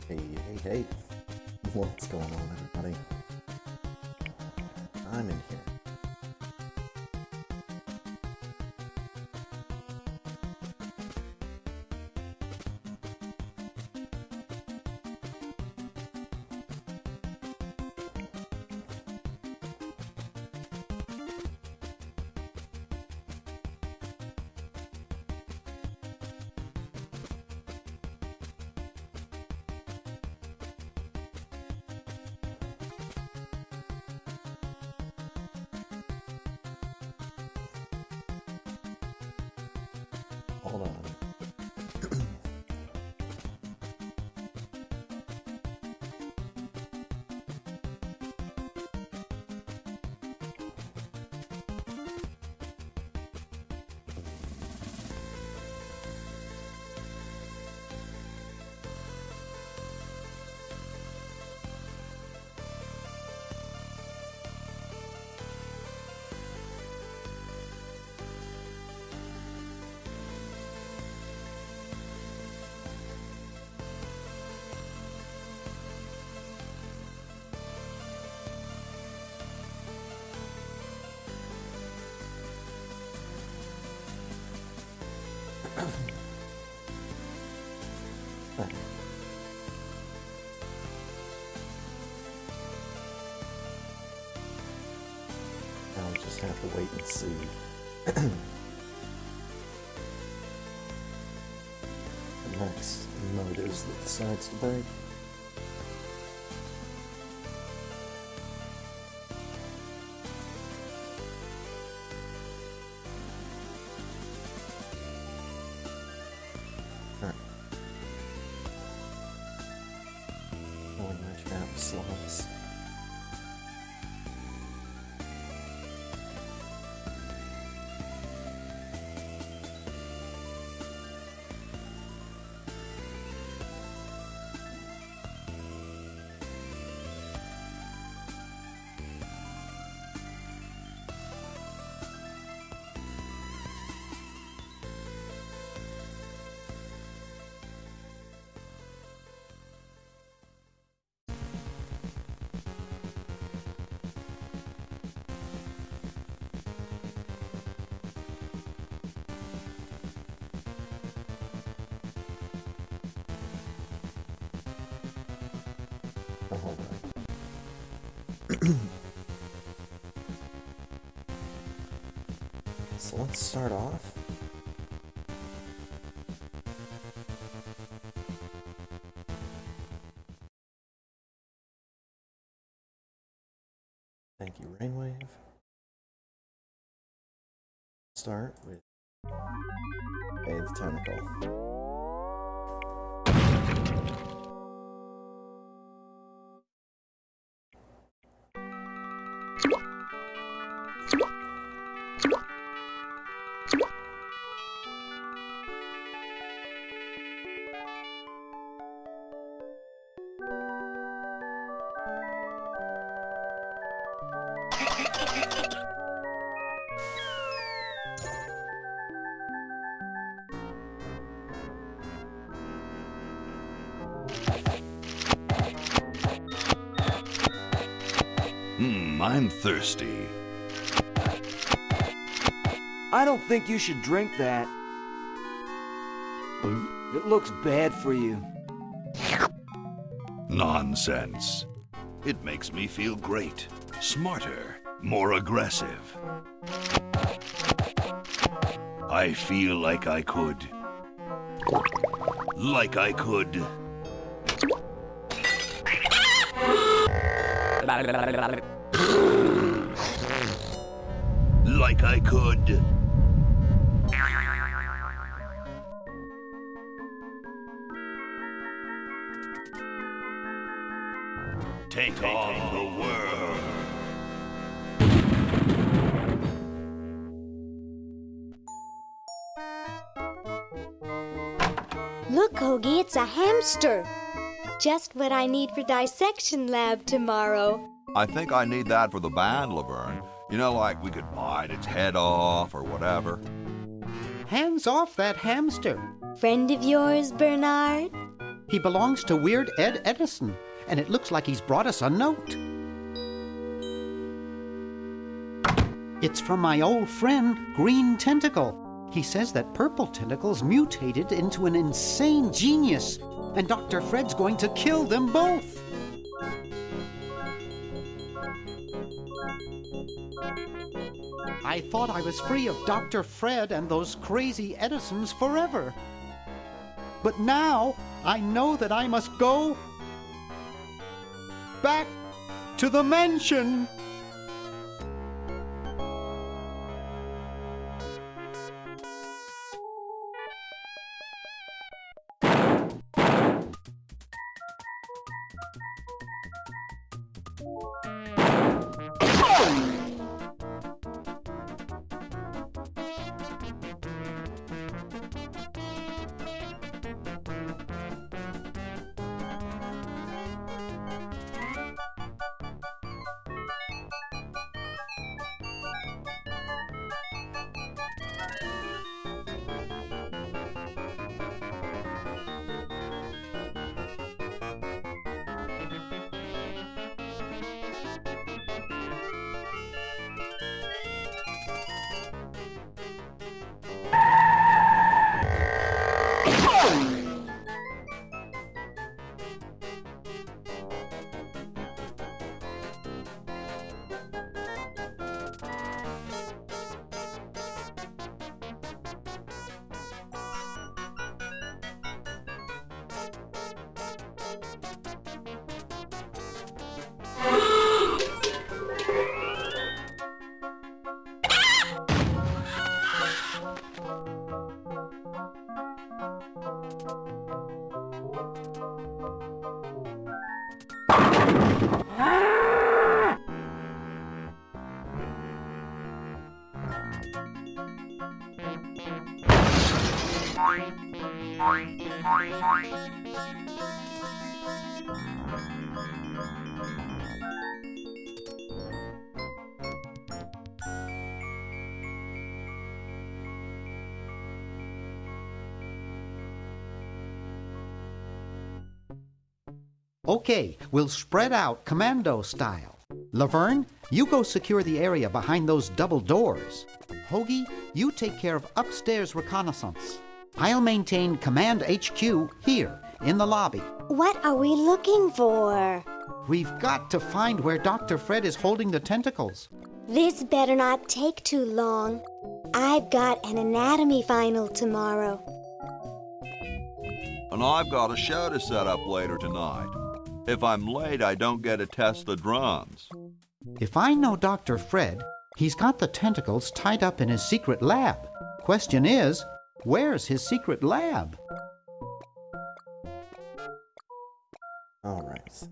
Hey, hey, hey. What's going on, everybody? I'm in here. Hold on. I'll just have to wait and see. The next motors that decides to break. Alright. Going my trap slots. Oh, hold on. So let's start off. Thank you, Rainwave. Start with Bathe Tentacle. I'm thirsty. I don't think you should drink that. It looks bad for you. Nonsense. It makes me feel great, smarter, more aggressive. I feel like I could. Like I could. Like I could. Take on the world. Look, Hoagie, it's a hamster. Just what I need for dissection lab tomorrow. I think I need that for the band, Laverne. You know, like we could bite its head off or whatever. Hands off that hamster. Friend of yours, Bernard? He belongs to Weird Ed Edison, and it looks like he's brought us a note. It's from my old friend, Green Tentacle. He says that Purple Tentacle's mutated into an insane genius, and Dr. Fred's going to kill them both. I thought I was free of Dr. Fred and those crazy Edisons forever. But now I know that I must go back to the mansion. Okay, we'll spread out commando style. Laverne, you go secure the area behind those double doors. Hoagie, you take care of upstairs reconnaissance. I'll maintain Command HQ here, in the lobby. What are we looking for? We've got to find where Dr. Fred is holding the tentacles. This better not take too long. I've got an anatomy final tomorrow. And I've got a show to set up later tonight. If I'm late, I don't get to test the drums. If I know Dr. Fred, he's got the tentacles tied up in his secret lab. Question is, where's his secret lab? All right.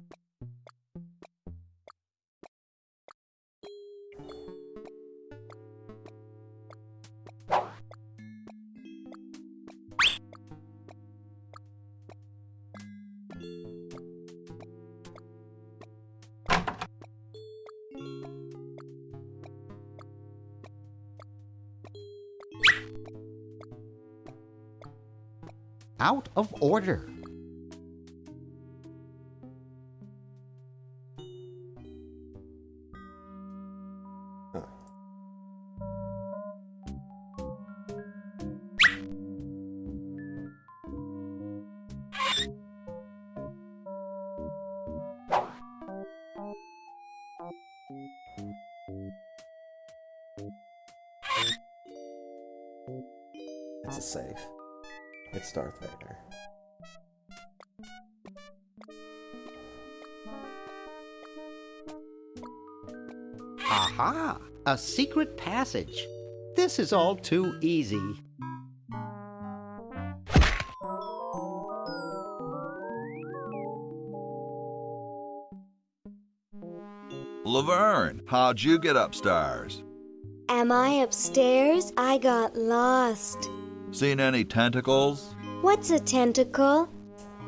Out of order. It's a safe. It's Darth Vader. Aha! A secret passage. This is all too easy. Laverne, how'd you get upstairs? Am I upstairs? I got lost. Seen any tentacles? What's a tentacle?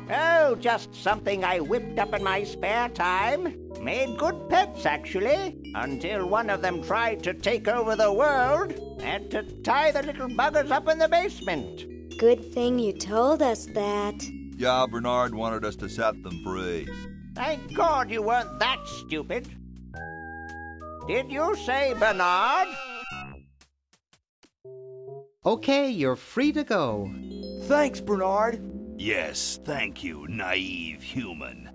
Oh, just something I whipped up in my spare time. Made good pets, actually, until one of them tried to take over the world. Had to tie the little buggers up in the basement. Good thing you told us that. Yeah, Bernard wanted us to set them free. Thank God you weren't that stupid. Did you say Bernard? Okay, you're free to go. Thanks, Bernard. Yes, thank you, naive human.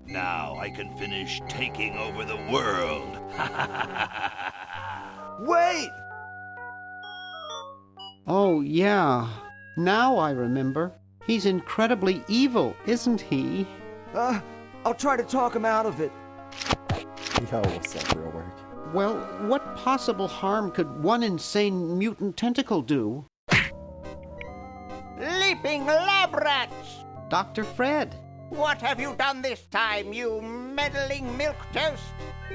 Now I can finish taking over the world. Wait! Oh, yeah. Now I remember. He's incredibly evil, isn't he? I'll try to talk him out of it. Yo, what's up, real work? Well, what possible harm could one insane mutant tentacle do? Leaping lab rats! Dr. Fred. What have you done this time, you meddling milquetoast?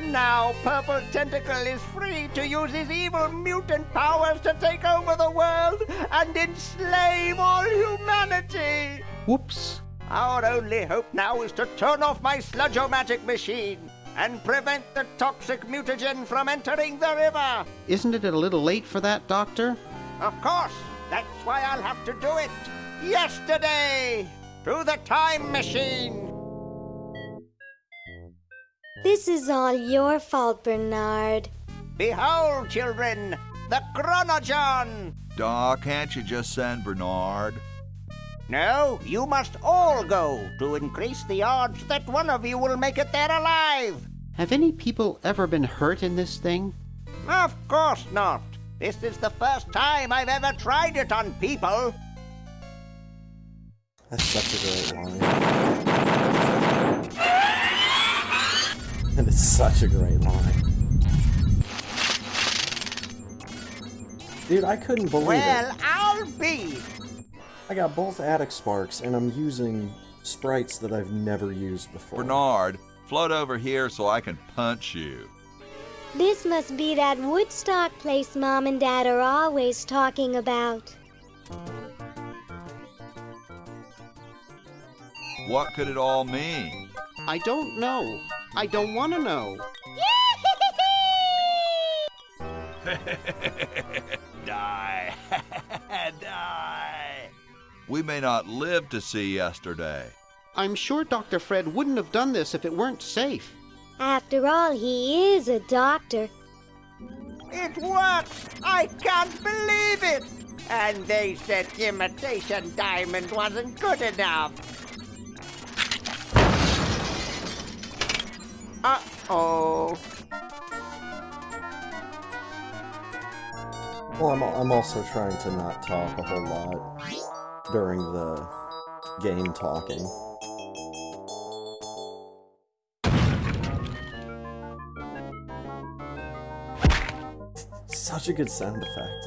Now Purple Tentacle is free to use his evil mutant powers to take over the world and enslave all humanity! Whoops. Our only hope now is to turn off my sludge-o-matic machine and prevent the toxic mutagen from entering the river. Isn't it a little late for that, Doctor? Of course, that's why I'll have to do it yesterday through the time machine. This is all your fault, Bernard. Behold, children, the Chronogon. Doc, can't you just send Bernard? No, you must all go to increase the odds that one of you will make it there alive. Have any people ever been hurt in this thing? Of course not. This is the first time I've ever tried it on people. That's such a great line. And it's such a great line. Dude, I couldn't believe Well, it. I'll be. I got both Attic Sparks, and I'm using sprites that I've never used before. Bernard, float over here so I can punch you. This must be that Woodstock place Mom and Dad are always talking about. What could it all mean? I don't know. I don't want to know. Die. Die. We may not live to see yesterday. I'm sure Dr. Fred wouldn't have done this if it weren't safe. After all, he is a doctor. It works! I can't believe it! And they said imitation diamond wasn't good enough. Uh-oh. Well, I'm also trying to not talk a whole lot during the game talking. Such a good sound effect.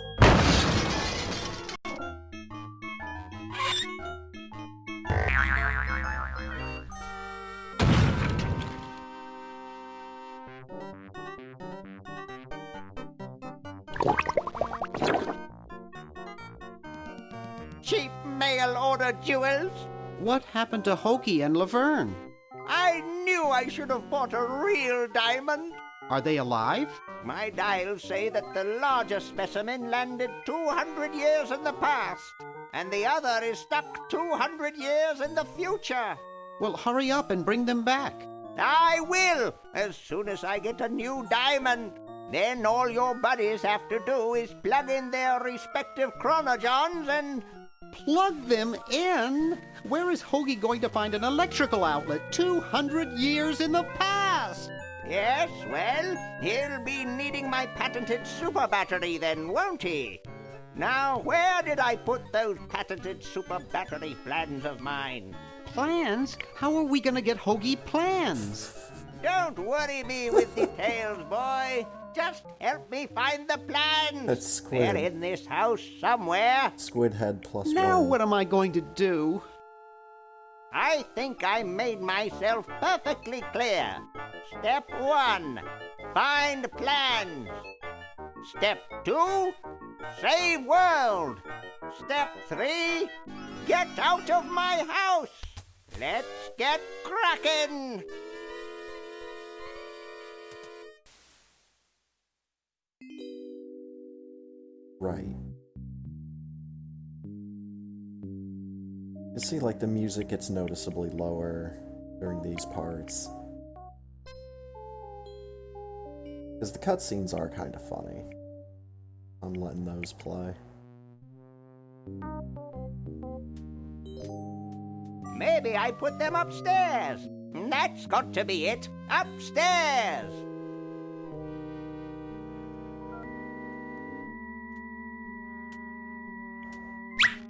Cheap mail order jewels. What happened to Hoagie and Laverne? I knew I should have bought a real diamond. Are they alive? My dials say that the larger specimen landed 200 years in the past, and the other is stuck 200 years in the future. Well, hurry up and bring them back. I will, as soon as I get a new diamond. Then all your buddies have to do is plug in their respective chronogons and... Plug them in? Where is Hoagie going to find an electrical outlet 200 years in the past? Yes, well, he'll be needing my patented super battery then, won't he? Now, where did I put those patented super battery plans of mine? Plans? How are we going to get Hoagie plans? Don't worry me with details, boy. Just help me find the plans. That's Squid. They're in this house somewhere. Squid Head plus Now one. what am I going to do? I think I made myself perfectly clear. Step 1, find plans. Step 2, save world. Step 3, get out of my house. Let's get cracking. Right. See, like, the music gets noticeably lower during these parts. Because the cutscenes are kind of funny. I'm letting those play. Maybe I put them upstairs. That's got to be it. Upstairs.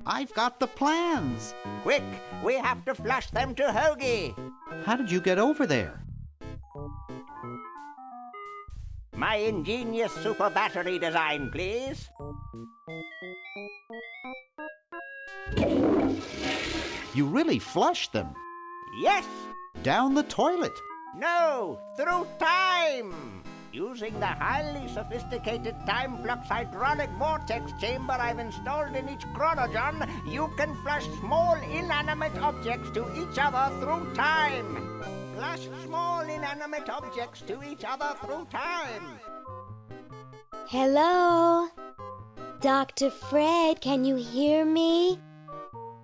I've got the plans. Quick, we have to flush them to Hoagie. How did you get over there? My ingenious super battery design, please. You really flushed them. Yes. Down the toilet. No, through time. Using the highly sophisticated time flux hydraulic vortex chamber I've installed in each chronogen, you can flush small inanimate objects to each other through time. Flush small inanimate objects to each other through time. Hello? Dr. Fred, can you hear me?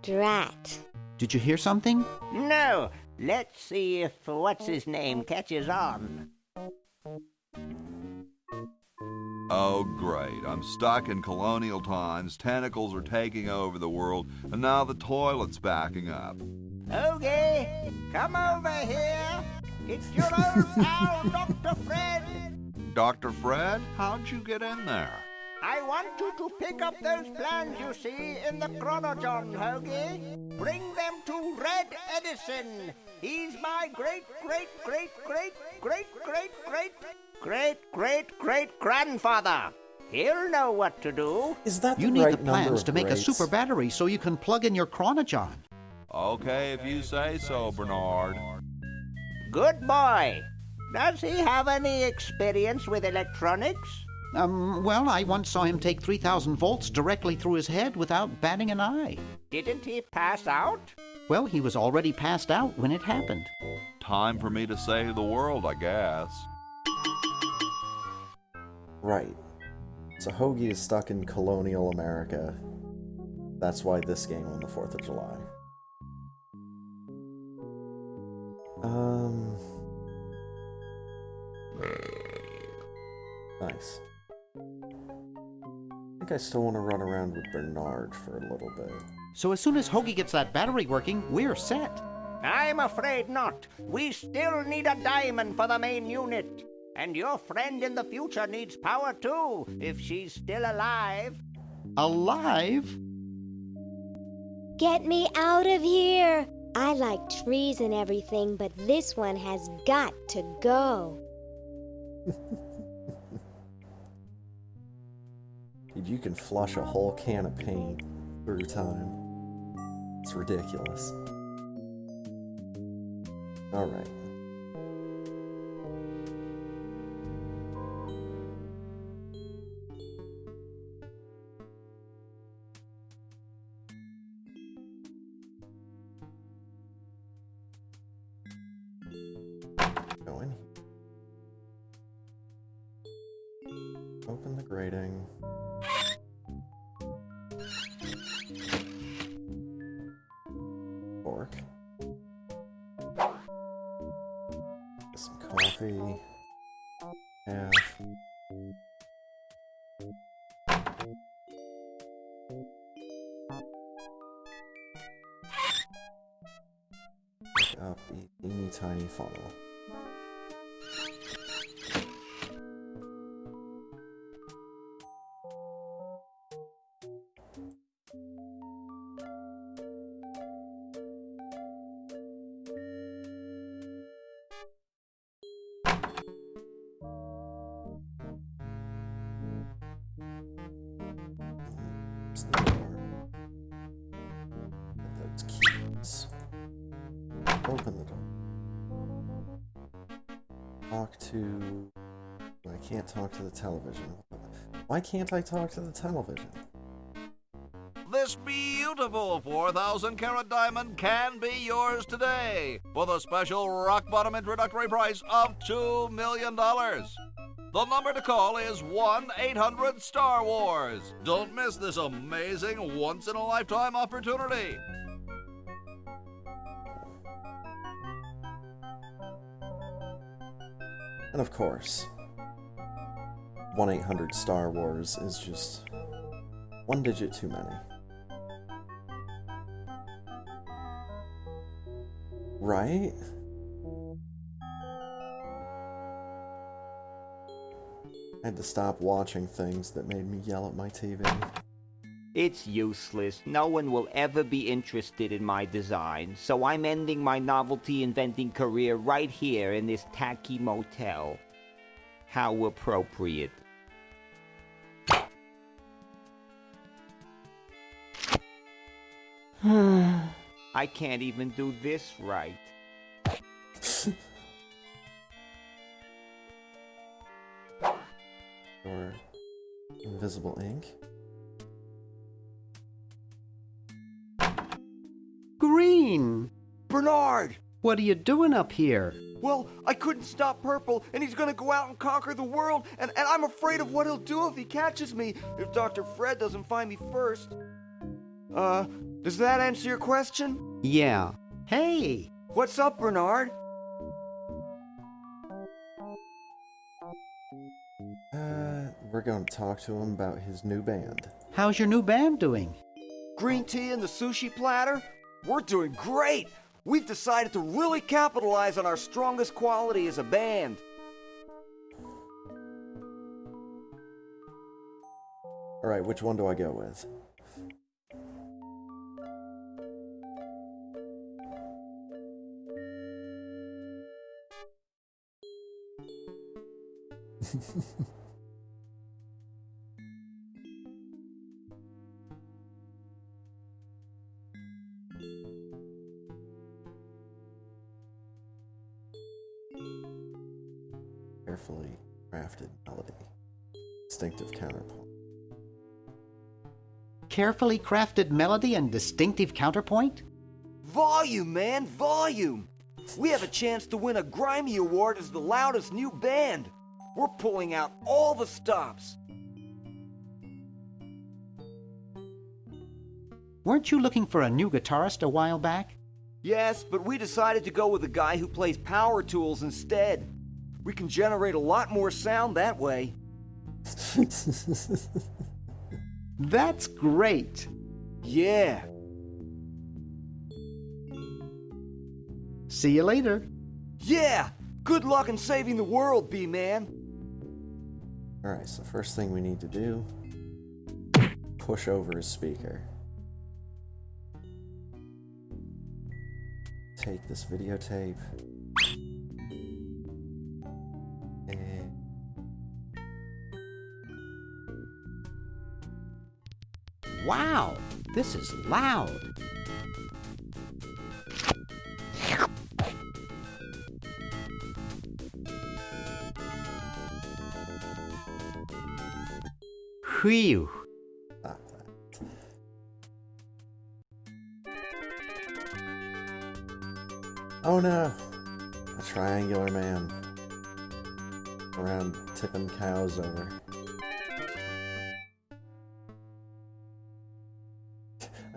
Drat. Did you hear something? No. Let's see if what's-his-name catches on. Oh, great. I'm stuck in colonial times, tentacles are taking over the world, and now the toilet's backing up. Okay, come over here. It's your old pal, Dr. Fred. Dr. Fred, how'd you get in there? I want you to pick up those plans you see in the Chronogen, Hoagie. Bring them to Red Edison. He's my great-great-great-great-great-great-great-great-grandfather. He'll know what to do. Is that the You need right the plans number of to make a grades? super battery so you can plug in your chronogen. Okay, if you say so, Bernard. Good boy. Does he have any experience with electronics? Well, I once saw him take 3,000 volts directly through his head without batting an eye. Didn't he pass out? Well, he was already passed out when it happened. Time for me to save the world, I guess. Right. So Hoagie is stuck in colonial America. That's why this game on the 4th of July. Nice. I think I still want to run around with Bernard for a little bit. So as soon as Hoagie gets that battery working, we're set. I'm afraid not. We still need a diamond for the main unit. And your friend in the future needs power too, if she's still alive. Alive? Get me out of here! I like trees and everything, but this one has got to go. Dude, you can flush a whole can of paint through time. It's ridiculous. Alright. Go in here. Open the grating. Fork. Get some coffee. Half. Pick up the teeny tiny funnel. Close the door. Get those keys. Open the door. Talk to... I can't talk to the television. Why can't I talk to the television? This beautiful 4,000-carat diamond can be yours today for the special rock-bottom introductory price of $2 million. The number to call is 1-800-STAR-WARS. Don't miss this amazing once-in-a-lifetime opportunity. And of course, 1-800-Star Wars is just one digit too many. Right? I had to stop watching things that made me yell at my TV. It's useless. No one will ever be interested in my design, so I'm ending my novelty inventing career right here in this tacky motel. How appropriate. I can't even do this right. Or invisible ink. Green! Bernard! What are you doing up here? Well, I couldn't stop Purple, and he's gonna go out and conquer the world, and I'm afraid of what he'll do if he catches me, if Dr. Fred doesn't find me first. Does that answer your question? Yeah. Hey! What's up, Bernard? We're going to talk to him about his new band. How's your new band doing? Green tea and the sushi platter? We're doing great! We've decided to really capitalize on our strongest quality as a band. Alright, which one do I go with? Carefully crafted melody. Distinctive counterpoint. Carefully crafted melody and distinctive counterpoint? Volume, man, volume! We have a chance to win a Grimy Award as the loudest new band. We're pulling out all the stops. Weren't you looking for a new guitarist a while back? Yes, but we decided to go with a guy who plays power tools instead. We can generate a lot more sound that way. That's great! Yeah. See you later. Yeah! Good luck in saving the world, B-Man. Alright, so first thing we need to do, push over his speaker. Take this videotape. And Wow, this is loud. Whew. stop that. Oh no! A triangular man. Around tipping cows over.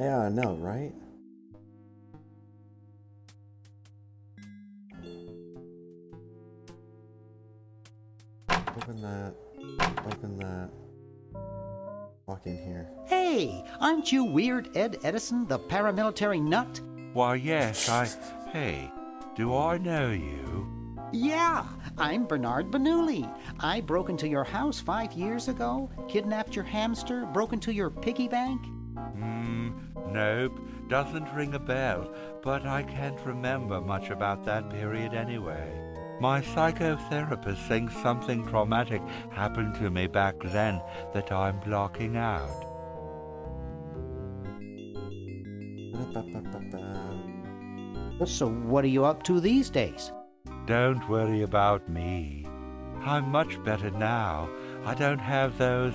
Yeah, I know, right? Open that. Open that. Walk in here. Hey, aren't you Weird Ed Edison, the paramilitary nut? Why, yes, Hey, do I know you? Yeah, I'm Bernard Bernoulli. I broke into your house 5 years ago, kidnapped your hamster, broke into your piggy bank. Nope, doesn't ring a bell, but I can't remember much about that period anyway. My psychotherapist thinks something traumatic happened to me back then that I'm blocking out. So what are you up to these days? Don't worry about me. I'm much better now. I don't have those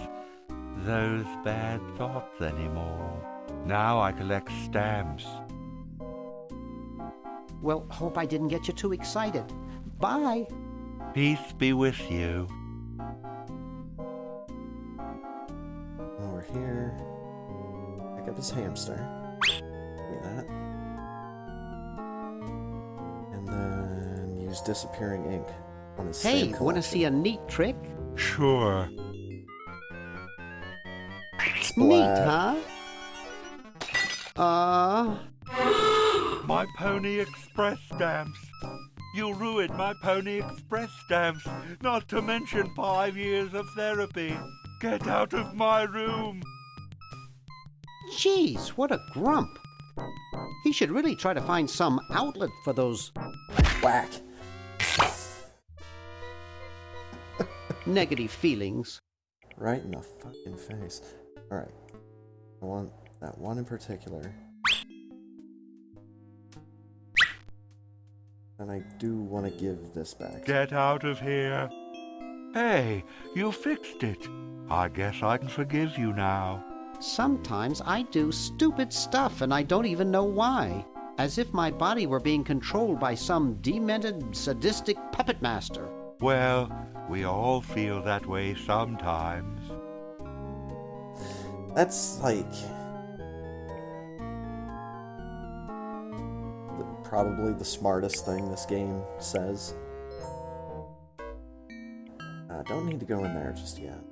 bad thoughts anymore. Now I collect stamps. Well, hope I didn't get you too excited. Bye. Peace be with you. Over here. Pick up his hamster. Give me that. And then use disappearing ink. on his Hey, stamp want to see a neat trick? Sure. Neat, Splat. huh? My Pony Express stamps. You ruined my Pony Express stamps, not to mention 5 years of therapy. Get out of my room. Jeez, what a grump. He should really try to find some outlet for those Whack. negative feelings. Right in the fucking face. Alright. I want that one in particular. And I do want to give this back. Get out of here. Hey, you fixed it. I guess I can forgive you now. Sometimes I do stupid stuff and I don't even know why. As if my body were being controlled by some demented, sadistic puppet master. Well, we all feel that way sometimes. That's like probably the smartest thing this game says. Don't need to go in there just yet.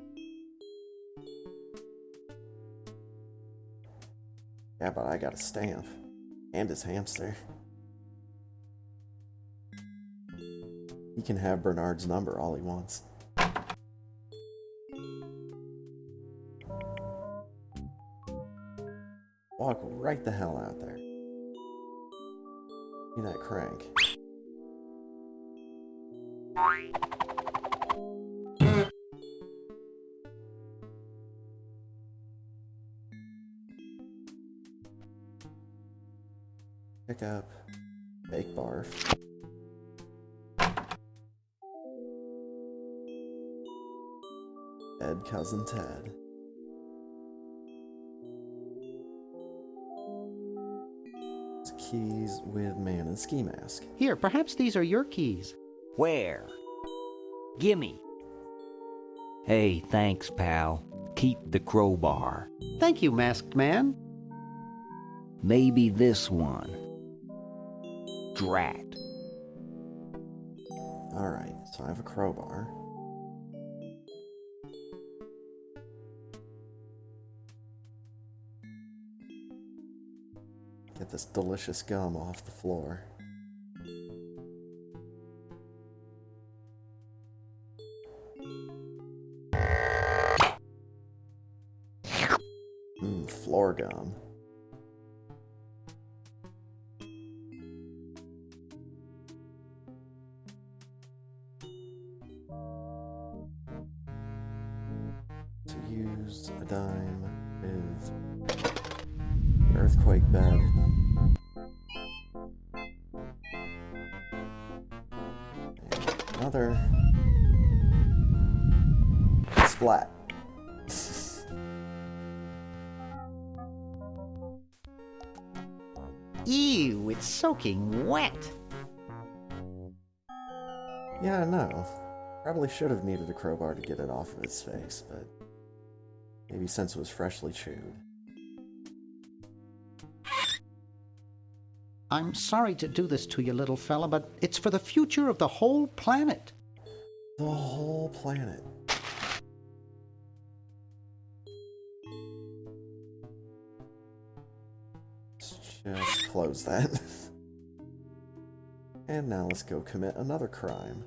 Yeah, but I got a stamp. And his hamster. He can have Bernard's number all he wants. Walk right the hell out there. You that crank. Pick up. Fake barf. Dead cousin Ted. Keys with man and ski mask. Here, perhaps these are your keys. Where? Gimme. Hey, thanks, pal. Keep the crowbar. Thank you, masked man. Maybe this one. Drat. Alright, so I have a crowbar. Get this delicious gum off the floor. Floor gum. To use a dime with earthquake bed. And another splat. Ew, it's soaking wet. Yeah, I know. Probably should have needed a crowbar to get it off of his face, but maybe since it was freshly chewed. I'm sorry to do this to you, little fella, but it's for the future of the whole planet. The whole planet. Let's just close that. And now let's go commit another crime.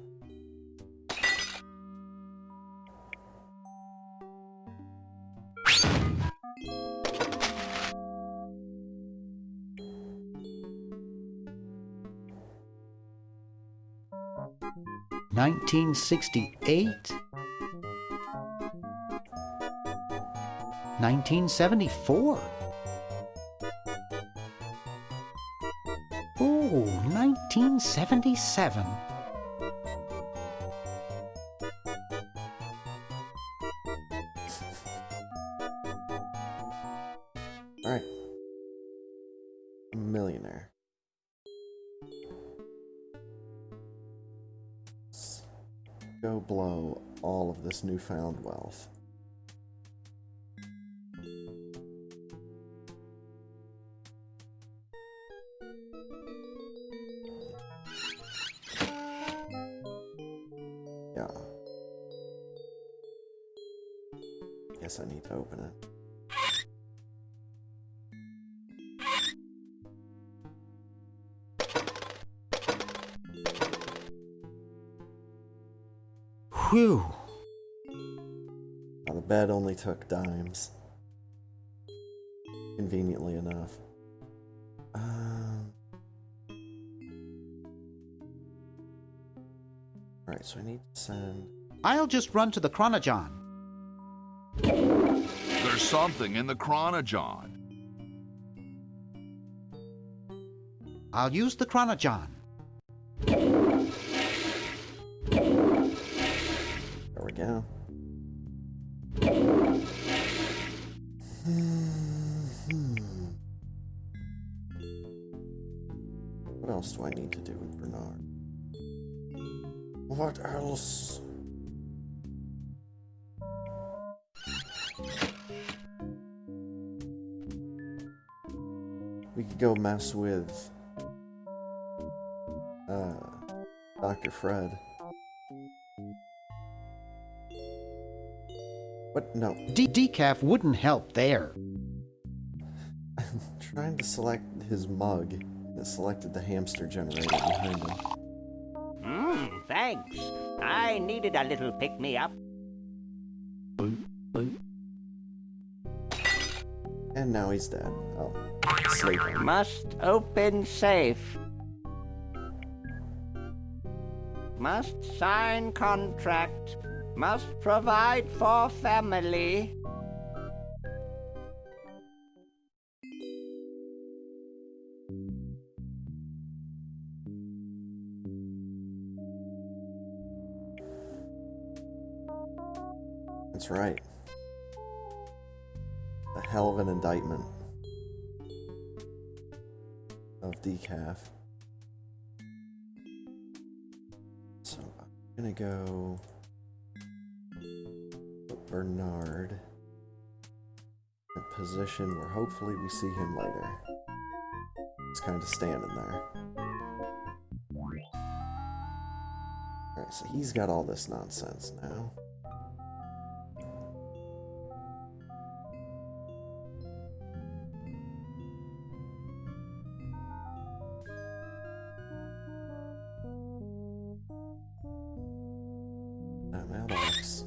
$1968? 1974? Oh, 1977. Alright. Millionaire. Let's go blow all of this newfound wealth. Yeah. Guess I need to open it. Whew. Now, the bed only took dimes. Conveniently enough. Alright, so I need to send... I'll just run to the Chronogon. There's something in the Chronogon. I'll use the Chronogon. There we go. What else do I need to do with Bernard? What else? We could go mess with Dr. Fred. What? No. Decaf wouldn't help there. I'm trying to select his mug, and it selected the hamster generator behind him. Thanks. I needed a little pick-me-up. And now he's dead. Oh, sleeping. Must open safe. Must sign contract. Must provide for family. That's right. A hell of an indictment of decaf. So I'm gonna go put Bernard in a position where hopefully we see him later. He's kind of standing there. Alright, so he's got all this nonsense now. Mailbox.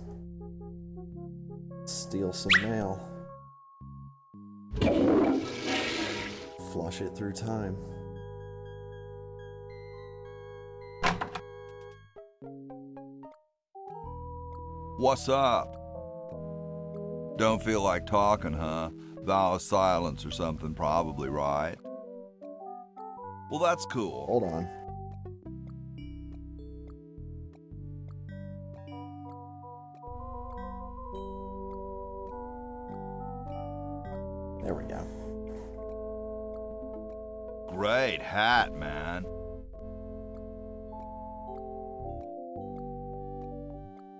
Steal some mail. Flush it through time. What's up? Don't feel like talking, huh? Vow of silence or something, probably, right? Well, that's cool. Hold on. There we go. Great hat, man.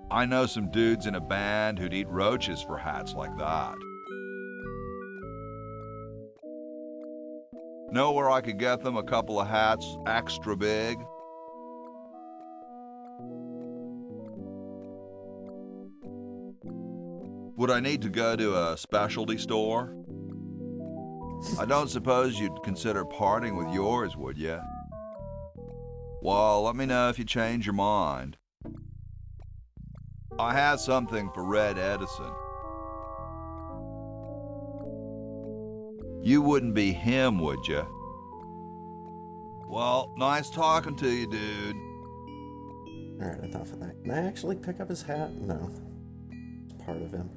I know some dudes in a band who'd eat roaches for hats like that. Know where I could get them a couple of hats extra big? Would I need to go to a specialty store? I don't suppose you'd consider parting with yours, would you? Well, let me know if you change your mind. I have something for Red Edison. You wouldn't be him, would you? Well, nice talking to you, dude. Alright, enough of that. Can I actually pick up his hat? No. It's part of him.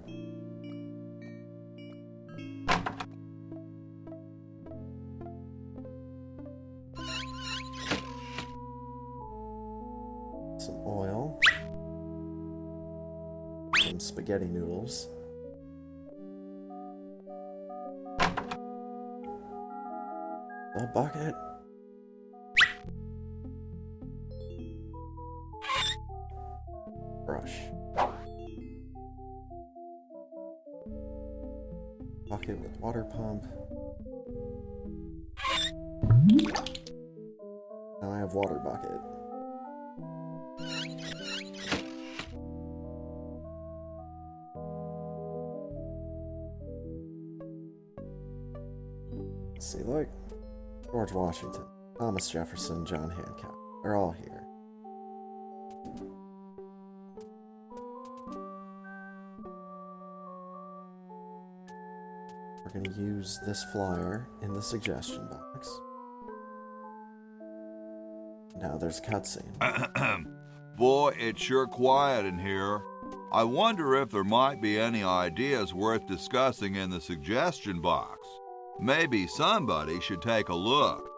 Some oil. Some spaghetti noodles. A bucket. Brush. Bucket with water pump. Now I have water bucket. Let's see, look. George Washington, Thomas Jefferson, John Hancock. They're all here. We're going to use this flyer in the suggestion box. Now there's a cutscene. Boy, it's sure quiet in here. I wonder if there might be any ideas worth discussing in the suggestion box. Maybe somebody should take a look.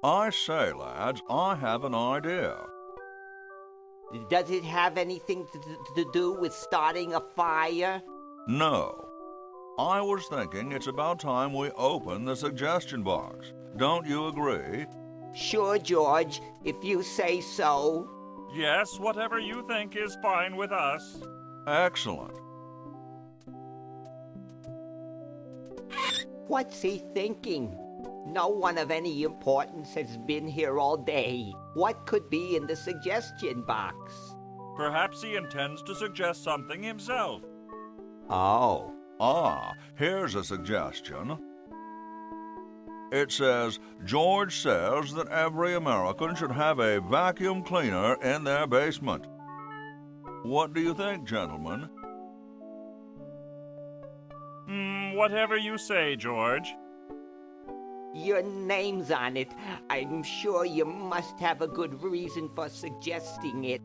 I say, lads, I have an idea. Does it have anything to do with starting a fire? No. I was thinking it's about time we open the suggestion box. Don't you agree? Sure, George, if you say so. Yes, whatever you think is fine with us. Excellent. What's he thinking? No one of any importance has been here all day. What could be in the suggestion box? Perhaps he intends to suggest something himself. Oh. Here's a suggestion. It says, George says that every American should have a vacuum cleaner in their basement. What do you think, gentlemen? Whatever you say, George. Your name's on it. I'm sure you must have a good reason for suggesting it.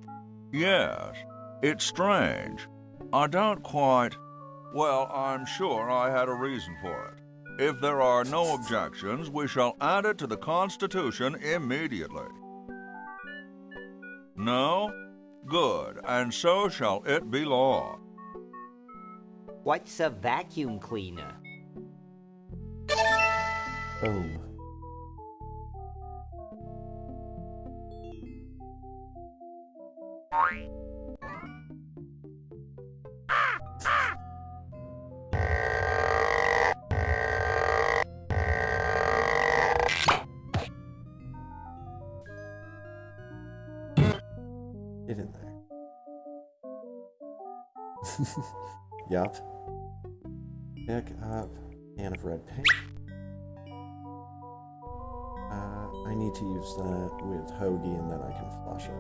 Yes, it's strange. I don't quite... Well, I'm sure I had a reason for it. If there are no objections, we shall add it to the Constitution immediately. No? Good, and so shall it be law. What's a vacuum cleaner? Boom. Get in there. Yup. Pick up a can of red paint. I need to use that with Hoagie and then I can flush it.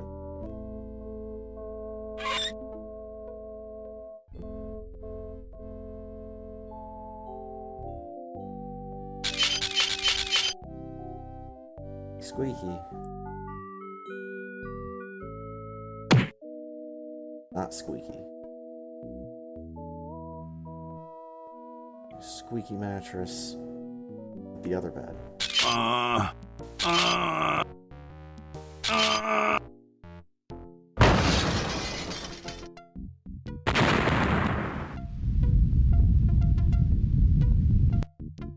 Squeaky. Not squeaky. Squeaky mattress. The other bed.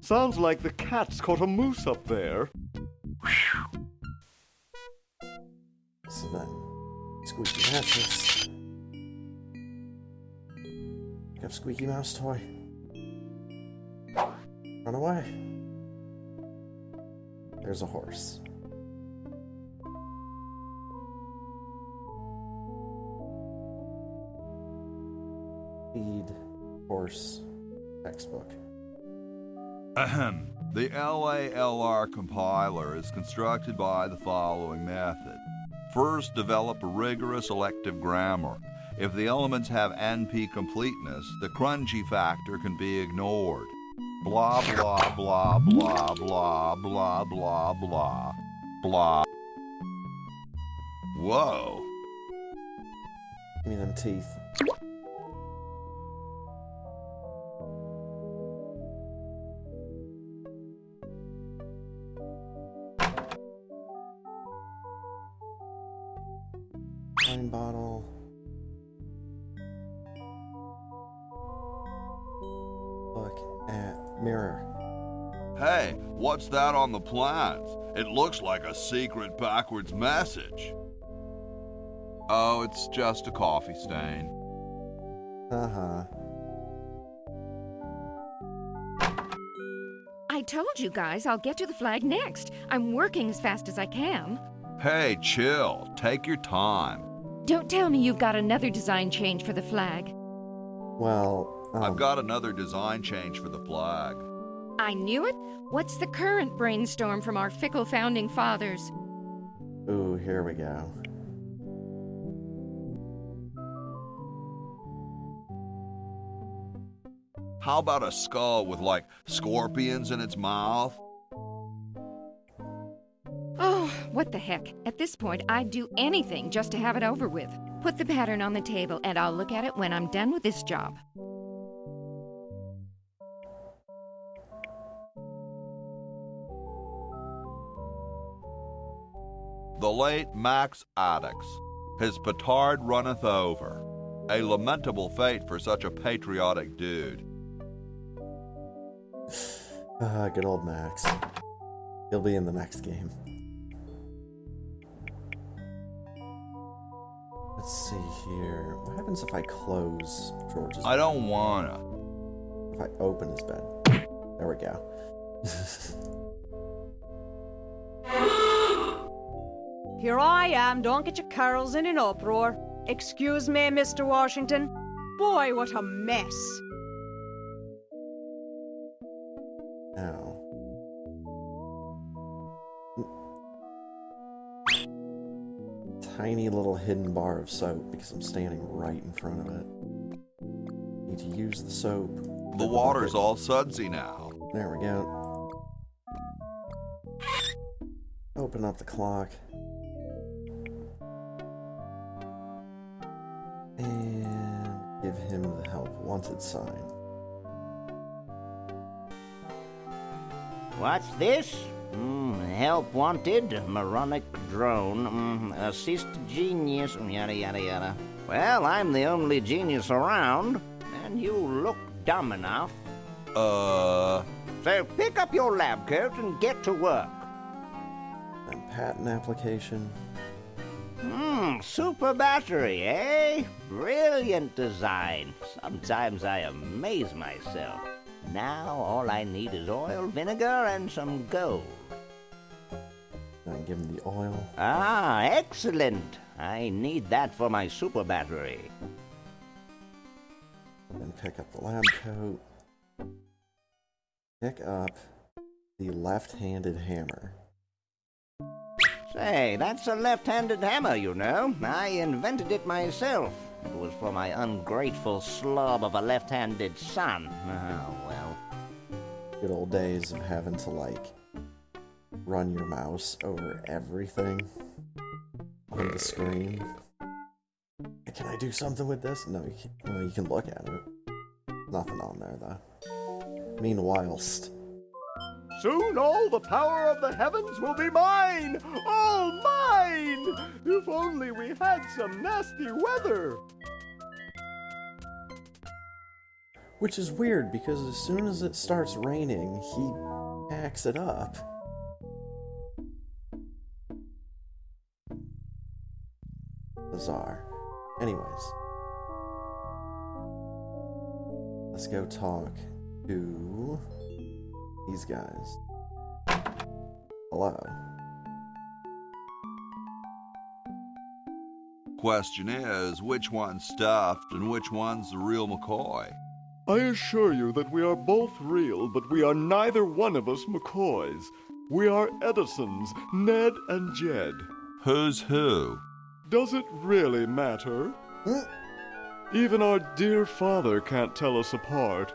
Sounds like the cat's caught a moose up there. So then, squeaky mattress. Pick up Squeaky Mouse toy. Run away. There's a horse. Feed horse textbook. The LALR compiler is constructed by the following method. First, develop a rigorous elective grammar. If the elements have NP completeness, the crunchy factor can be ignored. Blah, blah, blah, blah, blah, blah, blah, blah, blah. Whoa. Give me them teeth. Wine bottle. Look at mirror. Hey, what's that on the plans? It looks like a secret backwards message. Oh, it's just a coffee stain. Uh-huh. I told you guys I'll get to the flag next. I'm working as fast as I can. Hey, chill. Take your time. Don't tell me you've got another design change for the flag. Well, I've got another design change for the flag. I knew it. What's the current brainstorm from our fickle founding fathers? Ooh, here we go. How about a skull with, like, scorpions in its mouth? Oh, what the heck. At this point, I'd do anything just to have it over with. Put the pattern on the table, and I'll look at it when I'm done with this job. The late Max Addix, his petard runneth over. A lamentable fate for such a patriotic dude. Good old Max. He'll be in the next game. Let's see here. What happens if I close George's I don't wanna. If I open his bed. There we go. Here I am, don't get your curls in an uproar. Excuse me, Mr. Washington. Boy, what a mess. Now. Tiny little hidden bar of soap because I'm standing right in front of it. Need to use the soap. The water's all sudsy now. There we go. Open up the clock. And give him the help wanted sign. What's this? Help wanted, moronic drone, assist genius, yada yada yada. Well, I'm the only genius around, and you look dumb enough. So pick up your lab coat and get to work. And patent application. Super battery, eh? Brilliant design. Sometimes I amaze myself. Now all I need is oil, vinegar, and some gold. And give him the oil. Ah, excellent. I need that for my super battery. Then pick up the lab coat. Pick up the left-handed hammer. Say, that's a left-handed hammer, you know. I invented it myself. It was for my ungrateful slob of a left-handed son. Oh, well. Good old days of having to, like, run your mouse over everything on the screen. Can I do something with this? No, you can't. Well, you can look at it. Nothing on there, though. Meanwhilest. Soon all the power of the heavens will be mine! All mine! If only we had some nasty weather! Which is weird, because as soon as it starts raining, he packs it up. Bizarre. Anyways. Let's go talk to these guys. Hello. Question is, which one's stuffed and which one's the real McCoy? I assure you that we are both real, but we are neither one of us McCoys. We are Edisons, Ned and Jed. Who's who? Does it really matter? Even our dear father can't tell us apart.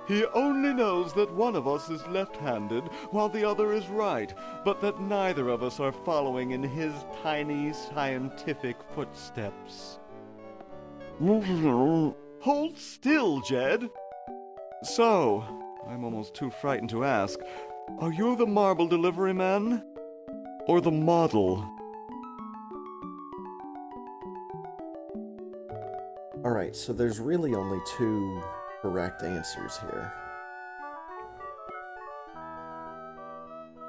He only knows that one of us is left-handed while the other is right, but that neither of us are following in his tiny scientific footsteps. Hold still, Jed. So, I'm almost too frightened to ask, are you the marble delivery man? Or the model? Alright, so there's really only two correct answers here.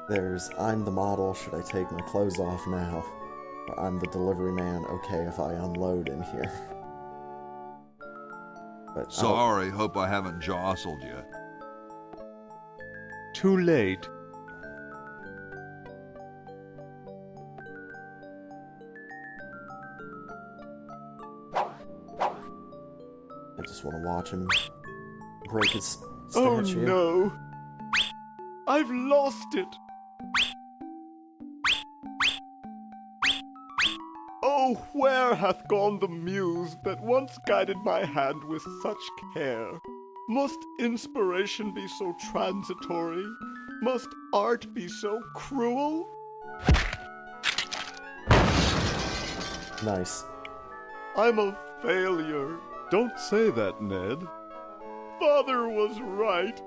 There's, I'm the model, should I take my clothes off now? Or I'm the delivery man, okay if I unload in here. But sorry, hope I haven't jostled you. Too late. I just want to watch him break his Oh statue. no! I've lost it! Oh, where hath gone the muse that once guided my hand with such care? Must inspiration be so transitory? Must art be so cruel? Nice. I'm a failure. Don't say that, Ned. Father was right.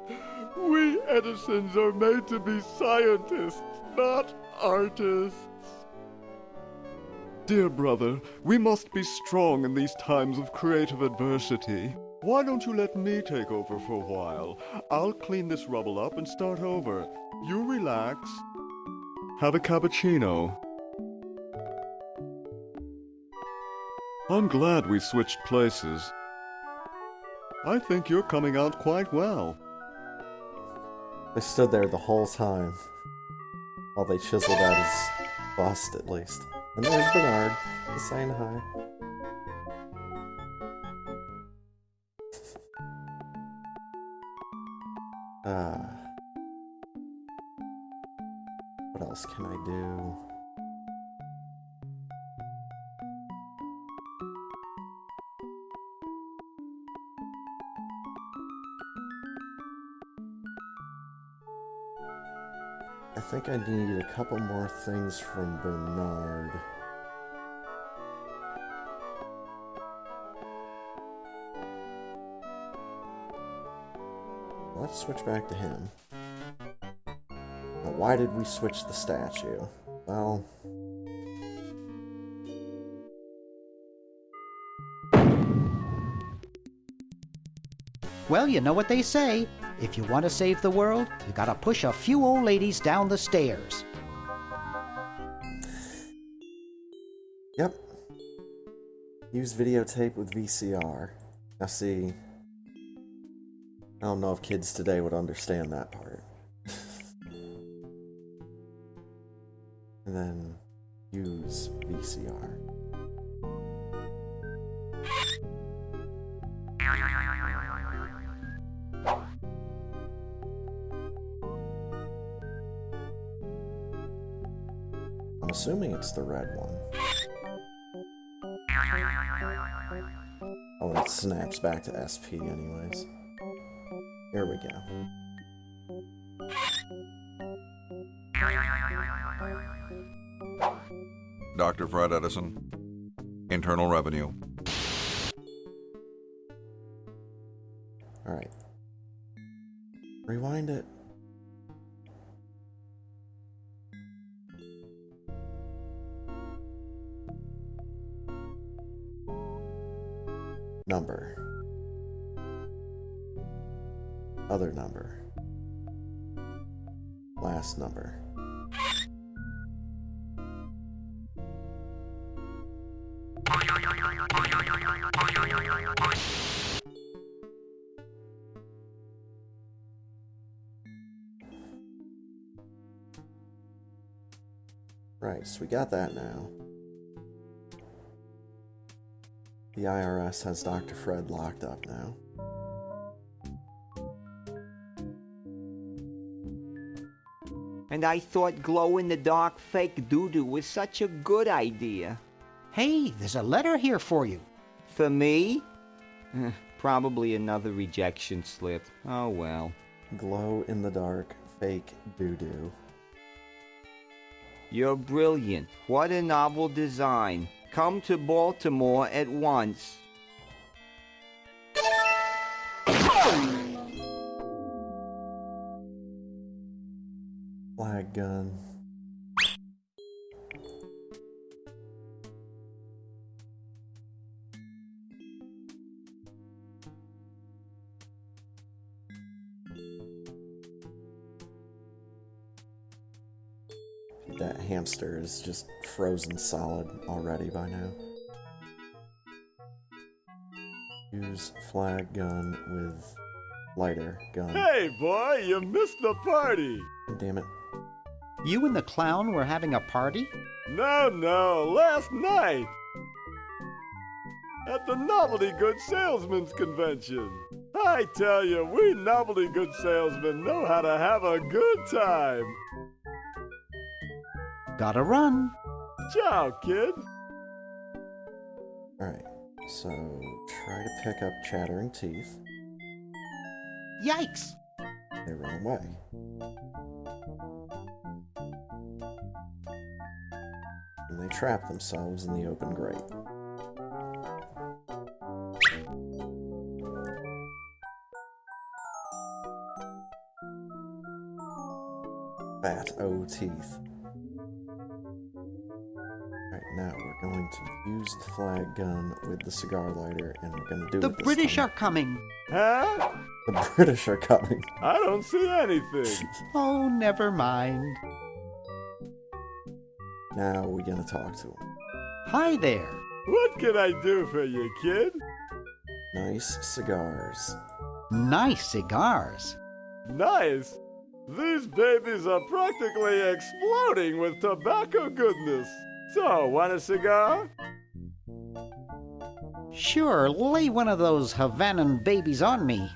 We Edisons are made to be scientists, not artists. Dear brother, we must be strong in these times of creative adversity. Why don't you let me take over for a while? I'll clean this rubble up and start over. You relax. Have a cappuccino. I'm glad we switched places. I think you're coming out quite well. They stood there the whole time while they chiseled out his bust, at least. And there's Bernard. He's saying hi. What else can I do? I think I need a couple more things from Bernard. Let's switch back to him. Now, why did we switch the statue? Well... Well, you know what they say. If you want to save the world, you gotta push a few old ladies down the stairs. Yep. Use videotape with VCR. Now see... I don't know if kids today would understand that part. And then use VCR. I'm assuming it's the red one. Oh, and it snaps back to SP anyways. Here we go. Dr. Fred Edison, Internal Revenue. Alright. Rewind it. Number. Other number. Last number. Right, so we got that now. The IRS has Dr. Fred locked up now. And I thought glow-in-the-dark fake doo-doo was such a good idea. Hey, there's a letter here for you. For me? Probably another rejection slip. Oh well. Glow-in-the-dark fake doo-doo. You're brilliant. What a novel design. Come to Baltimore at once. Flag gun. That hamster is just frozen solid already by now. Use flag gun with lighter gun. Hey, boy, you missed the party! Damn it. You and the clown were having a party? No, last night! At the Novelty Goods Salesman's Convention! I tell you, we novelty goods salesmen know how to have a good time. Gotta run. Ciao, kid. Alright, so try to pick up Chattering Teeth. Yikes! They run away. And they trap themselves in the open grate. Fat O teeth. Right now we're going to use the flag gun with the cigar lighter, and we're going to do The it this British time. are coming. Huh? The British are coming. I don't see anything. Oh, never mind. Now we're going to talk to them. Hi there. What can I do for you, kid? Nice cigars. Nice cigars. Nice. These babies are practically exploding with tobacco goodness. So, want a cigar? Sure, lay one of those Havanan babies on me.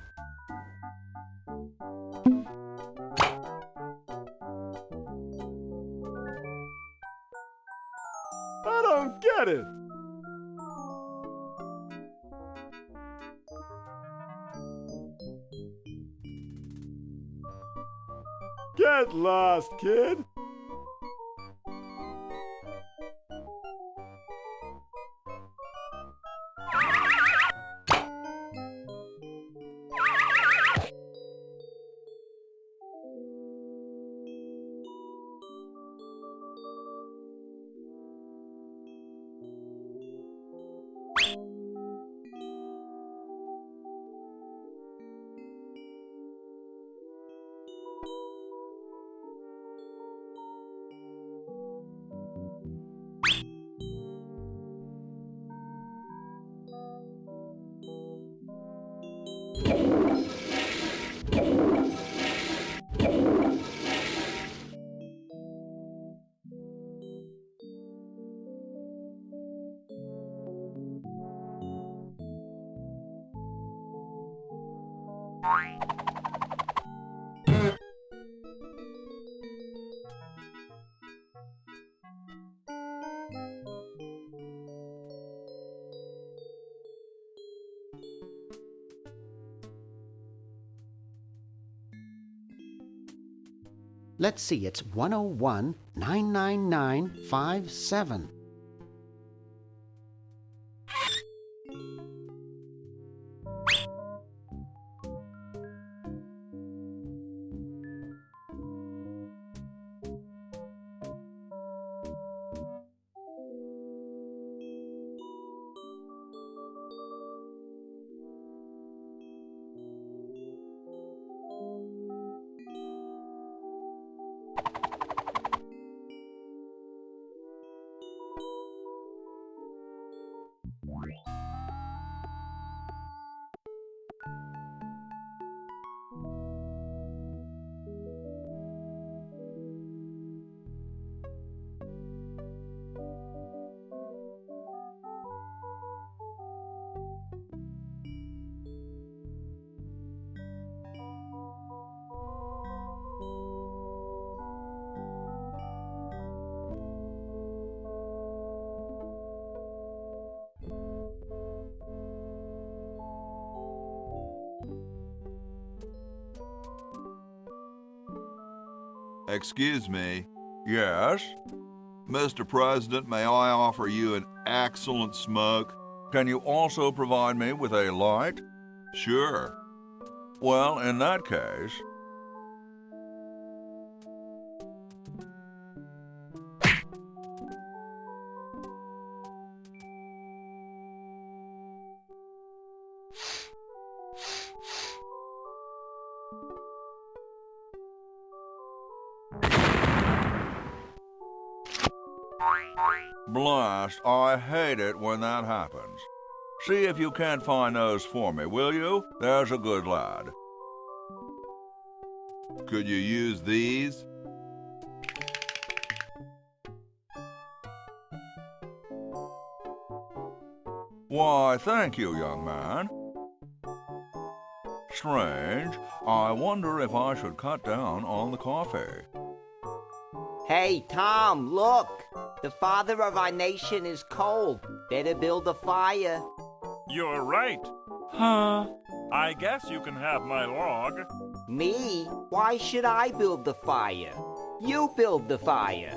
I don't get it. Get lost, kid. Let's see, it's 101 99957. Excuse me. Yes? Mr. President, may I offer you an excellent smoke? Can you also provide me with a light? Sure. Well, in that case... Blast, I hate it when that happens. See if you can't find those for me, will you? There's a good lad. Could you use these? Why, thank you, young man. Strange. I wonder if I should cut down on the coffee. Hey, Tom, look! The father of our nation is cold. Better build a fire. You're right. Huh? I guess you can have my log. Me? Why should I build the fire? You build the fire.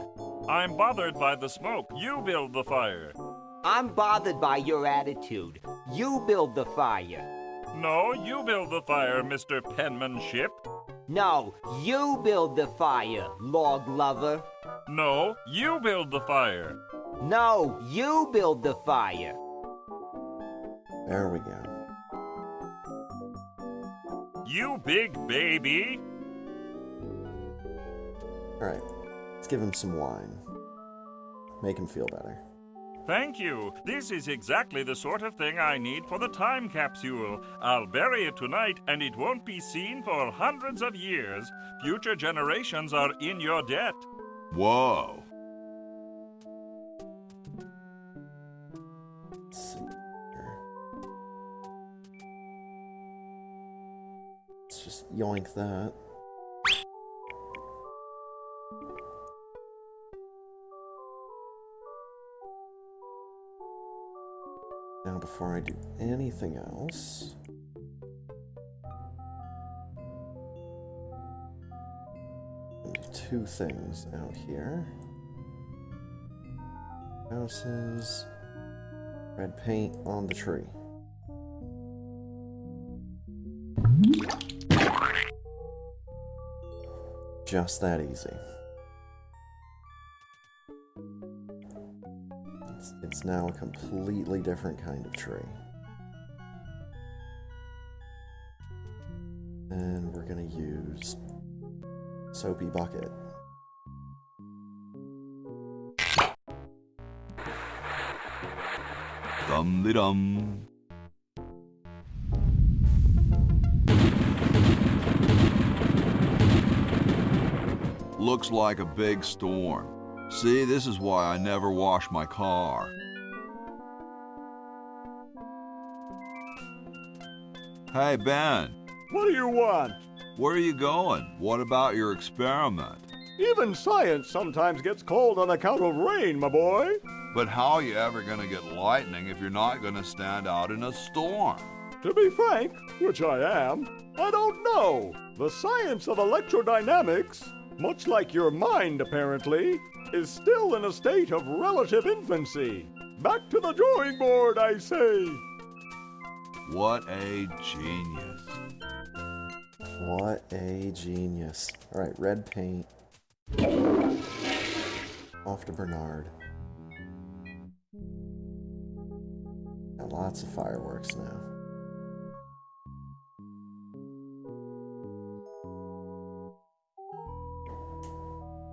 I'm bothered by the smoke. You build the fire. I'm bothered by your attitude. You build the fire. No, you build the fire, Mr. Penmanship. No, you build the fire, log lover. No, you build the fire. No, you build the fire. There we go. You big baby. Alright, let's give him some wine. Make him feel better. Thank you. This is exactly the sort of thing I need for the time capsule. I'll bury it tonight, and it won't be seen for hundreds of years. Future generations are in your debt. Whoa. Let's see here. Let's just yoink that. Now, before I do anything else, I'll do two things out here. Houses, red paint on the tree. Just that easy. It's now a completely different kind of tree. And we're gonna use Soapy Bucket. Dum-de-dum. Looks like a big storm. See, this is why I never wash my car. Hey, Ben. What do you want? Where are you going? What about your experiment? Even science sometimes gets cold on account of rain, my boy. But how are you ever going to get lightning if you're not going to stand out in a storm? To be frank, which I am, I don't know. The science of electrodynamics, much like your mind apparently, is still in a state of relative infancy. Back to the drawing board, I say. What a genius. What a genius. Alright, red paint. Off to Bernard. Got lots of fireworks now.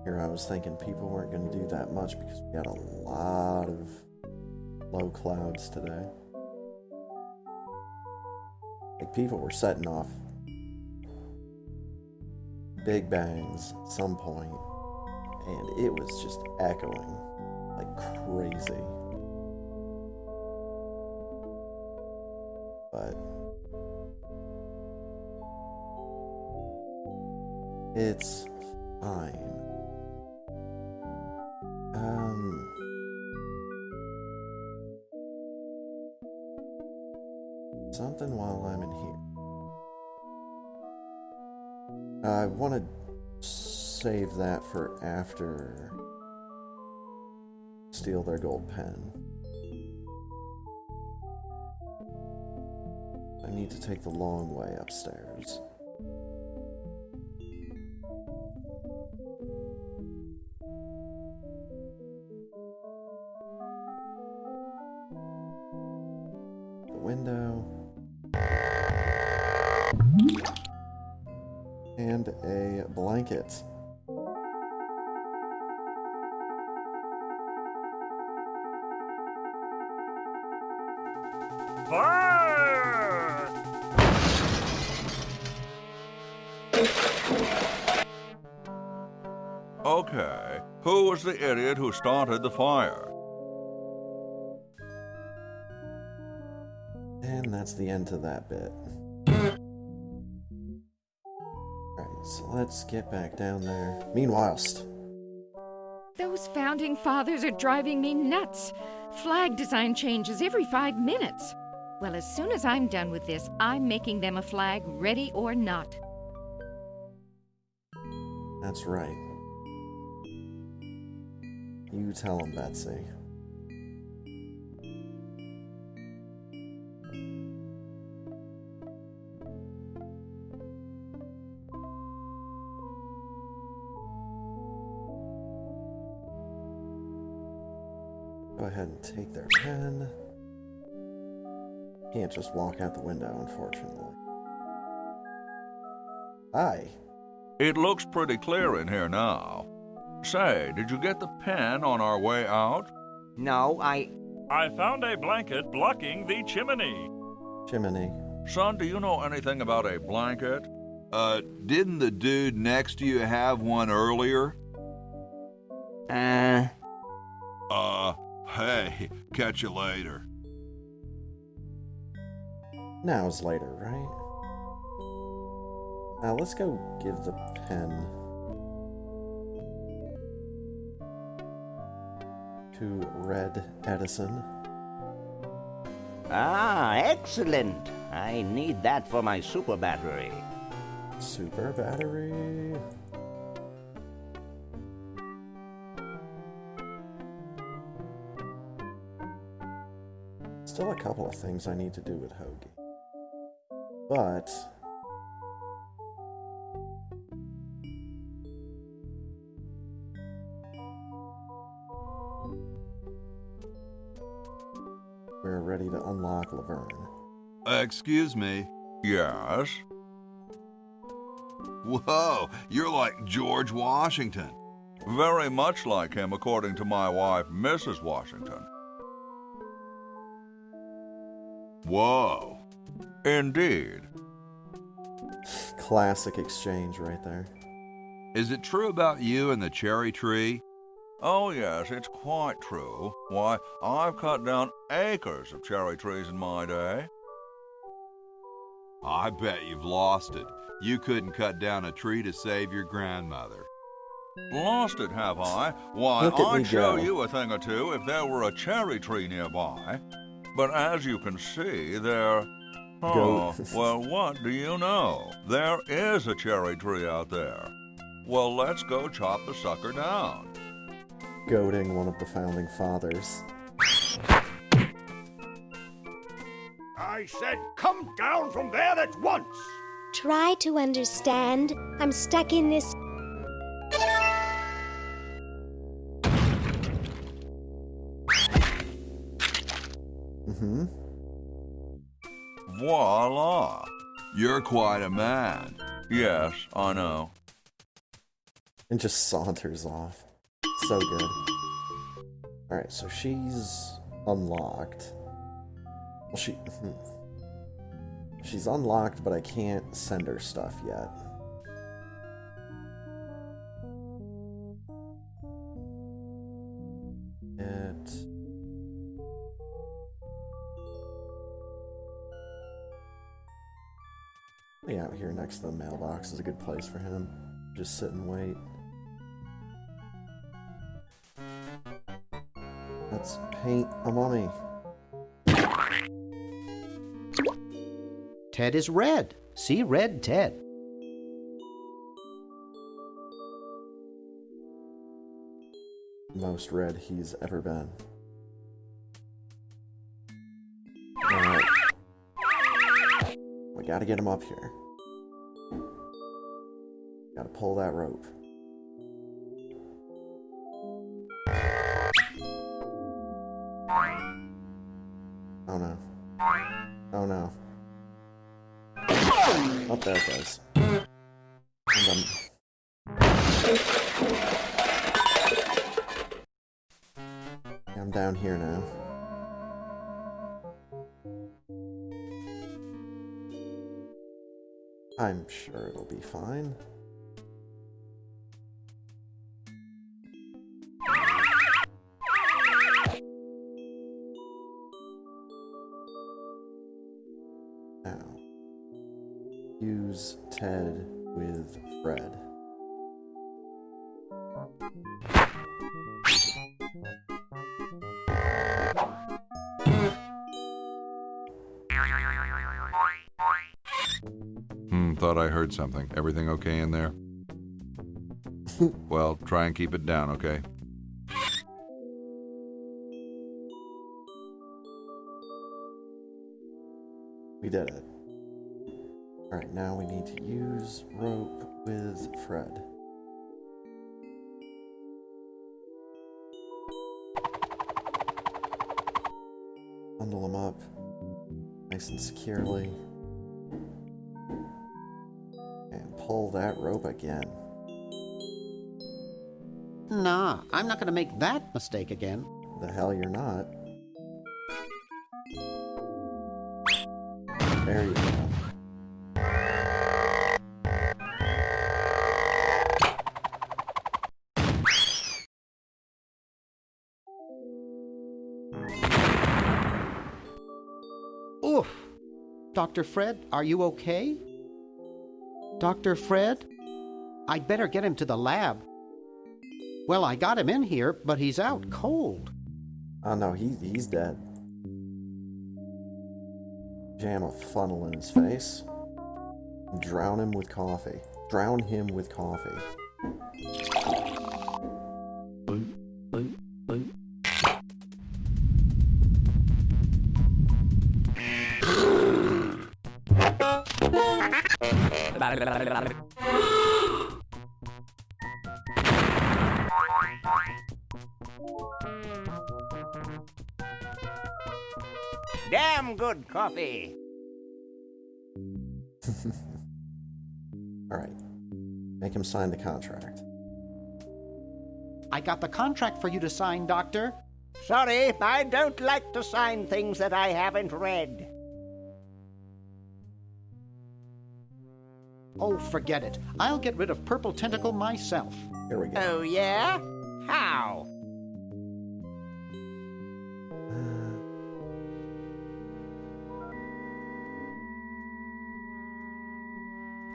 Here I was thinking people weren't going to do that much because we got a lot of low clouds today. Like people were setting off big bangs at some point, and it was just echoing like crazy. But it's fine. Something while I'm in here. I want to save that for after steal their gold pen. I need to take the long way upstairs. The window. And a blanket. Fire! Okay, who was the idiot who started the fire? And that's the end to that bit. let's get back down there. Meanwhilest. Those founding fathers are driving me nuts. Flag design changes every 5 minutes. Well, as soon as I'm done with this, I'm making them a flag, ready or not. That's right. You tell him, Betsy. Go ahead and take their pen. Can't just walk out the window, unfortunately. Hi. It looks pretty clear in here now. Say, did you get the pen on our way out? No, I found a blanket blocking the chimney. Chimney. Son, do you know anything about a blanket? Didn't the dude next to you have one earlier? Hey, catch you later. Now's later, right? Now let's go give the pen to Red Edison. Ah, excellent. I need that for my super battery. Super battery? Still a couple of things I need to do with Hoagie. But we're ready to unlock Laverne. Excuse me. Yes? Whoa, you're like George Washington. Very much like him, according to my wife, Mrs. Washington. Whoa. Indeed. Classic exchange right there. Is it true about you and the cherry tree? Oh, yes, it's quite true. Why, I've cut down acres of cherry trees in my day. I bet you've lost it. You couldn't cut down a tree to save your grandmother. Lost it, have I? Why, Look at me I'd show go. you a thing or two if there were a cherry tree nearby. But as you can see, there... Oh, well, what do you know? There is a cherry tree out there. Well, let's go chop the sucker down. Goading one of the founding fathers. I said, come down from there at once! Try to understand. I'm stuck in this. Voila! You're quite a man. Yes, I know. And just saunters off. So good. Alright, so she's unlocked. Well, she's unlocked, but I can't send her stuff yet. Yeah, out here next to the mailbox is a good place for him. Just sit and wait. Let's paint a mummy. Ted is red. See red Ted. Most red he's ever been. Alright. We gotta get him up here. Gotta pull that rope. Oh no. Oh no. Oh, there it goes. And I'm down here now. I'm sure it'll be fine. Now, use Ted with Fred. thought I heard something. Everything okay in there? Well, try and keep it down, okay? We did it. Alright, now we need to use rope with Fred. Bundle him up nice and securely. And pull that rope again. Nah, I'm not gonna make that mistake again. The hell you're not. There you go. Oof. Dr. Fred, are you okay? Dr. Fred? I'd better get him to the lab. Well, I got him in here, but he's out cold. Oh no, he's dead. Jam a funnel in his face. Drown him with coffee. Drown him with coffee. Damn good coffee. Alright. Make him sign the contract. I got the contract for you to sign, Doctor. Sorry, I don't like to sign things that I haven't read. Oh, forget it. I'll get rid of Purple Tentacle myself. Here we go. Oh, yeah? How?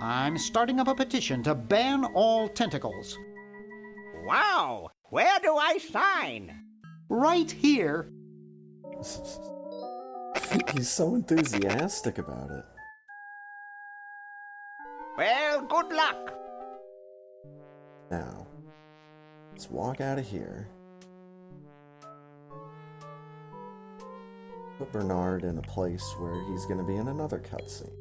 I'm starting up a petition to ban all tentacles. Wow! Where do I sign? Right here. He's so enthusiastic about it. Well, good luck. Now, let's walk out of here. Put Bernard in a place where he's going to be in another cutscene.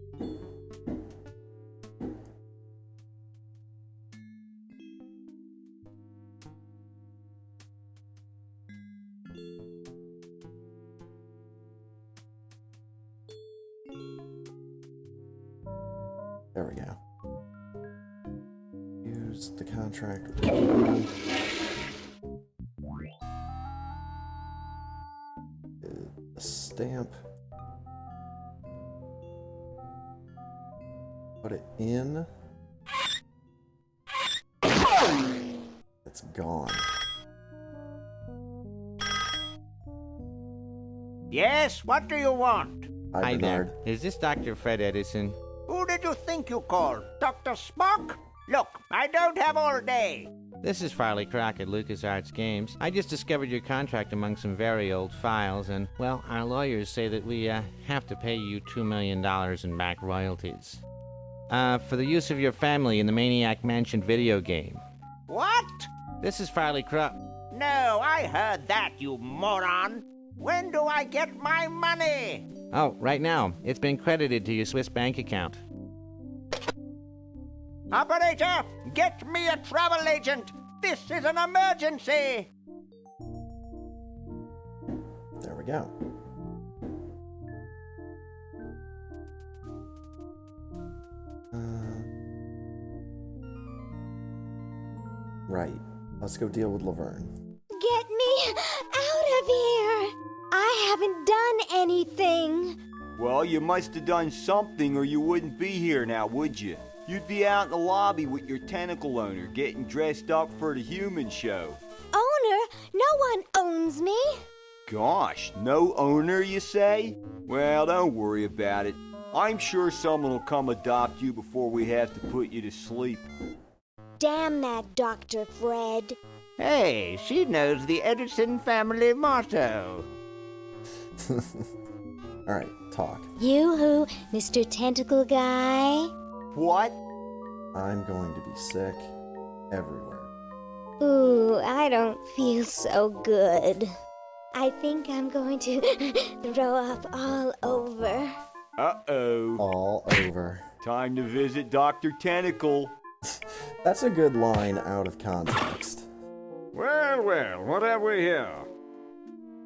There we go. Use the contract with the stamp. Put it in. It's gone. Yes, what do you want? Hi, Bernard. there. Is this Dr. Fred Edison? Who did you think you called? Dr. Spock? Look, I don't have all day. This is Farley Crockett, LucasArts Games. I just discovered your contract among some very old files, and, well, our lawyers say that we have to pay you $2 million in back royalties. For the use of your family in the Maniac Mansion video game. What? This is Farley Crockett. No, I heard that, you moron. When do I get my money? Oh, right now. It's been credited to your Swiss bank account. Operator, get me a travel agent. This is an emergency. There we go. Right. Let's go deal with Laverne. Get me out of here! I haven't done anything. Well, you must have done something or you wouldn't be here now, would you? You'd be out in the lobby with your tentacle owner getting dressed up for the human show. Owner? No one owns me. Gosh, no owner, you say? Well, don't worry about it. I'm sure someone will come adopt you before we have to put you to sleep. Damn that Dr. Fred. Hey, she knows the Edison family motto. Alright, talk. You who, Mr. Tentacle Guy? What? I'm going to be sick everywhere. Ooh, I don't feel so good. I think I'm going to throw up all over. Uh-oh. All over. Time to visit Dr. Tentacle. That's a good line out of context. Well, well, what have we here?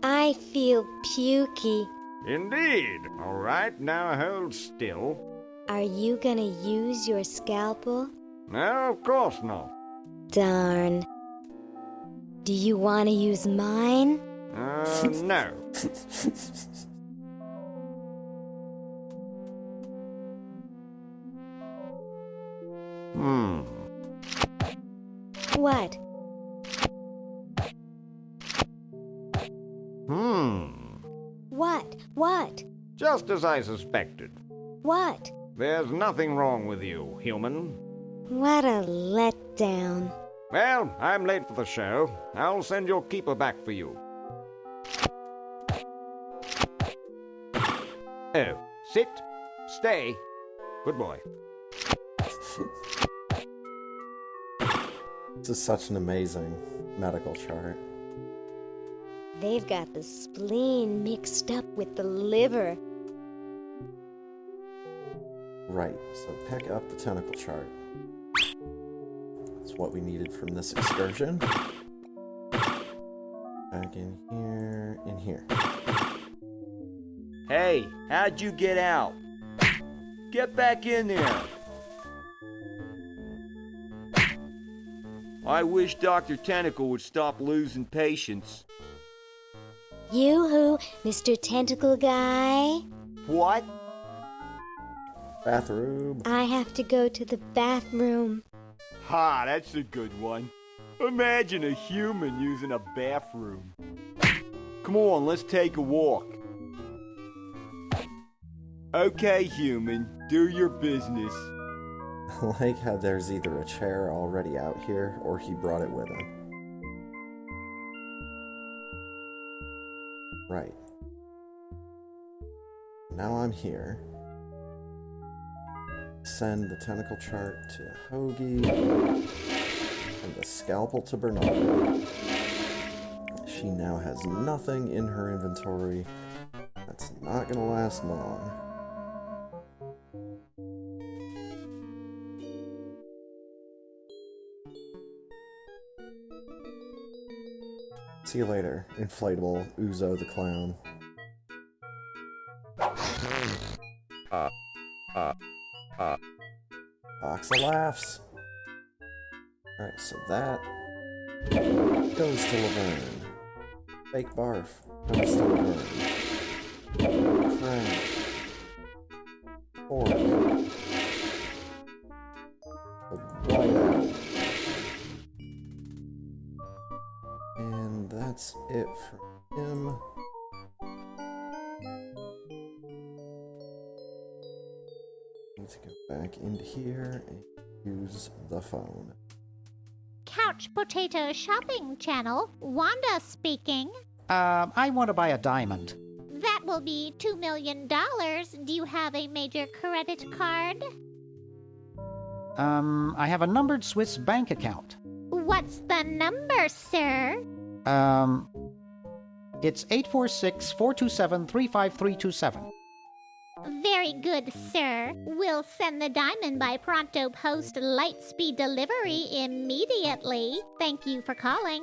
I feel pukey. Indeed. All right, now hold still. Are you gonna use your scalpel? No, of course not. Darn. Do you want to use mine? No. What? What? Just as I suspected. What? There's nothing wrong with you, human. What a letdown. Well, I'm late for the show. I'll send your keeper back for you. Oh, sit, stay. Good boy. This is such an amazing medical chart. They've got the spleen mixed up with the liver. Right, so pick up the tentacle chart. That's what we needed from this excursion. Back in here. Hey, how'd you get out? Get back in there. I wish Dr. Tentacle would stop losing patience. Yoo-hoo, Mr. Tentacle Guy. What? Bathroom. I have to go to the bathroom. Ha, that's a good one. Imagine a human using a bathroom. Come on, let's take a walk. Okay, human, do your business. I like how there's either a chair already out here or he brought it with him. Right. Now I'm here. Send the tentacle chart to Hoagie and the scalpel to Bernard. She now has nothing in her inventory. That's not gonna last long. See you later, inflatable Uzo the clown. Box of laughs. Alright, so that goes to Laverne. Fake barf goes to Laverne. Crash. Fork. Whiteout. And that's it for him. Need to go back into here and use the phone. Couch Potato Shopping Channel, Wanda speaking. I want to buy a diamond. That will be $2 million. Do you have a major credit card? I have a numbered Swiss bank account. What's the number, sir? It's 846-427-35327. Very good, sir. We'll send the diamond by Pronto Post Lightspeed delivery immediately. Thank you for calling.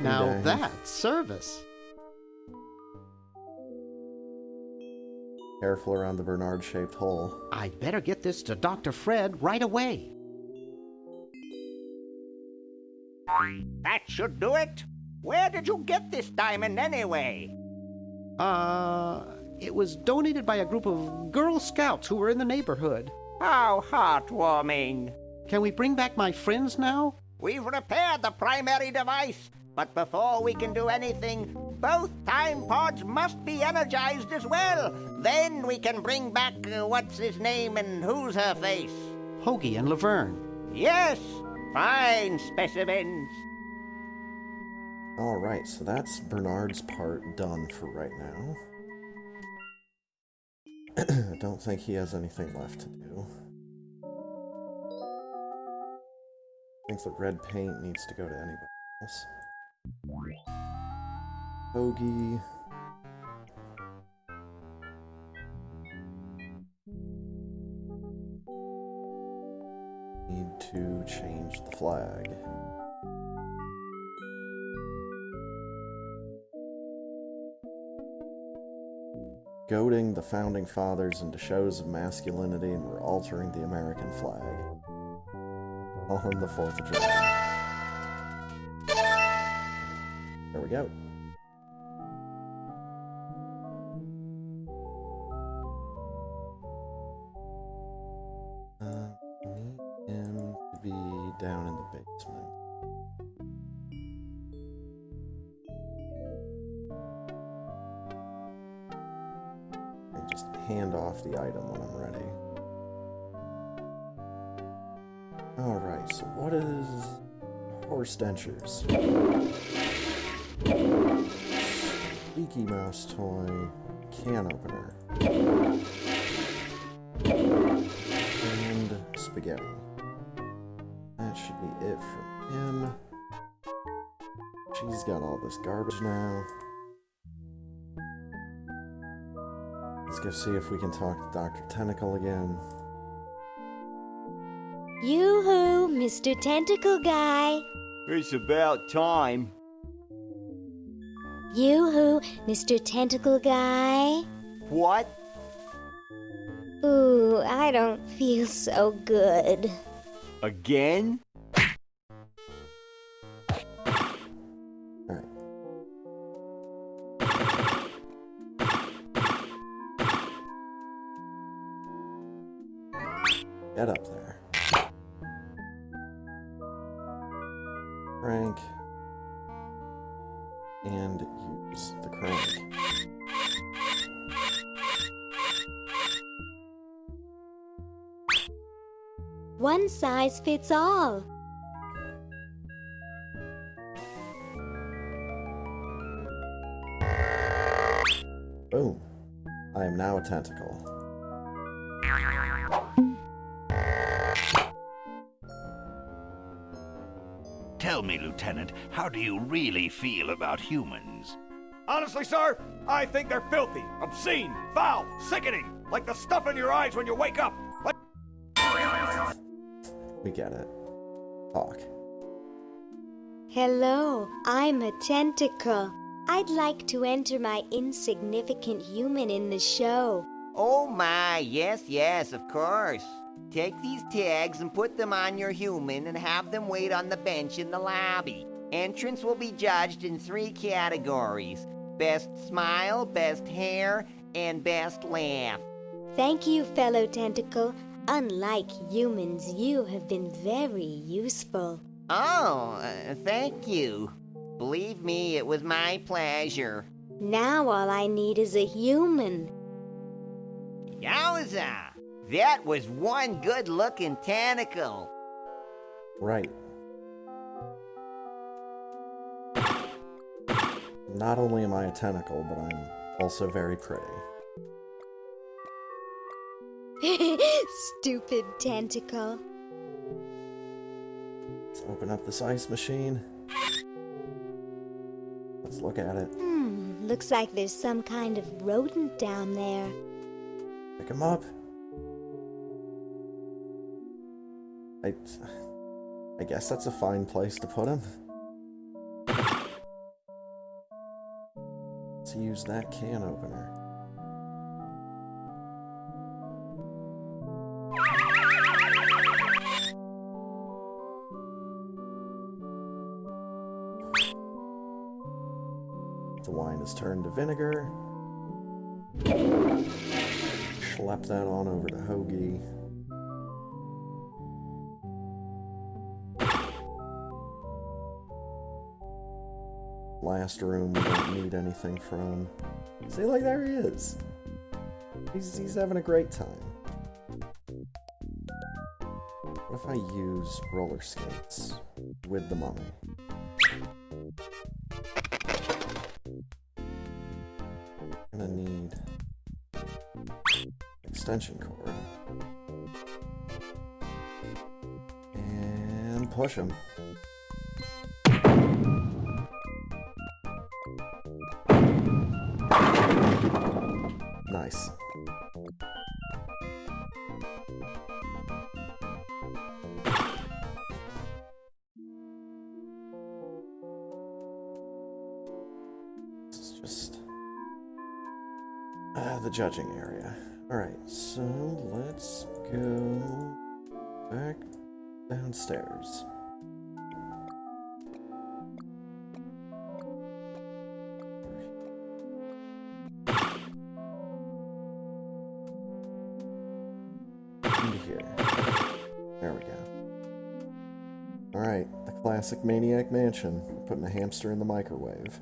Now that's service. Careful around the Bernard-shaped hole. I'd better get this to Dr. Fred right away. That should do it. Where did you get this diamond anyway? It was donated by a group of Girl Scouts who were in the neighborhood. How heartwarming. Can we bring back my friends now? We've repaired the primary device, but before we can do anything, both time pods must be energized as well. Then we can bring back what's his name and who's her face. Hoagie and Laverne. Yes, fine specimens. Alright, so that's Bernard's part done for right now. I don't think he has anything left to do. I think the red paint needs to go to anybody else. Hoagie. Need to change the flag. Goading the founding fathers into shows of masculinity, and we're altering the American flag. On the 4th of July. There we go. Need him to be down in the basement. And just hand off the item when I'm ready. Alright, so what is horse dentures? Squeaky mouse toy, can opener, and spaghetti. That should be it from him. She's got all this garbage now. Let's go see if we can talk to Dr. Tentacle again. Yoo-hoo, Mr. Tentacle Guy. It's about time. Yoo-hoo, Mr. Tentacle Guy. What? Ooh, I don't feel so good. Again? Get up there. Crank. And use the crank. One size fits all. Boom. I am now a tentacle. Tell me, Lieutenant, how do you really feel about humans? Honestly, sir, I think they're filthy, obscene, foul, sickening, like the stuff in your eyes when you wake up. Like... We get it. Talk. Hello, I'm a tentacle. I'd like to enter my insignificant human in the show. Oh my, yes, of course. Take these tags and put them on your human and have them wait on the bench in the lobby. Entrance will be judged in 3 categories: best smile, best hair, and best laugh. Thank you, fellow tentacle. Unlike humans, you have been very useful. Oh, thank you. Believe me, it was my pleasure. Now all I need is a human. Yowza! That was one good-looking tentacle. Right. Not only am I a tentacle, but I'm also very pretty. Stupid tentacle. Let's open up this ice machine. Let's look at it. Looks like there's some kind of rodent down there. Pick him up. I guess that's a fine place to put him. Let's use that can opener. The wine is turned to vinegar. Schlep that on over to Hoagie. Last room we don't need anything from. See, like, there he is. He's having a great time. What if I use roller skates with the mummy? I'm gonna need extension cord. And push him. Nice. This is just the judging area. Alright, so let's go back downstairs. Into here. There we go. Alright, the classic Maniac Mansion. Putting a hamster in the microwave.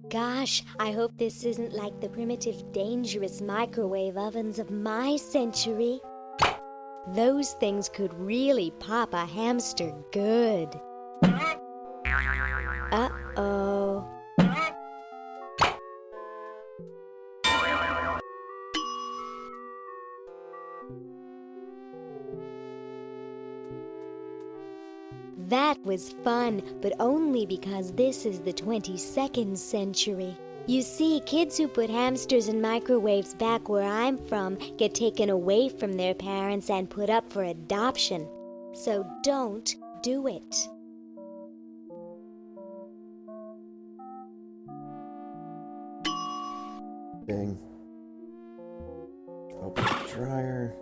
Gosh, I hope this isn't like the primitive, dangerous microwave ovens of my century. Those things could really pop a hamster good. Uh-oh. That was fun, but only because this is the 22nd century. You see, kids who put hamsters in microwaves back where I'm from get taken away from their parents and put up for adoption. So don't do it. Bing. Open the dryer.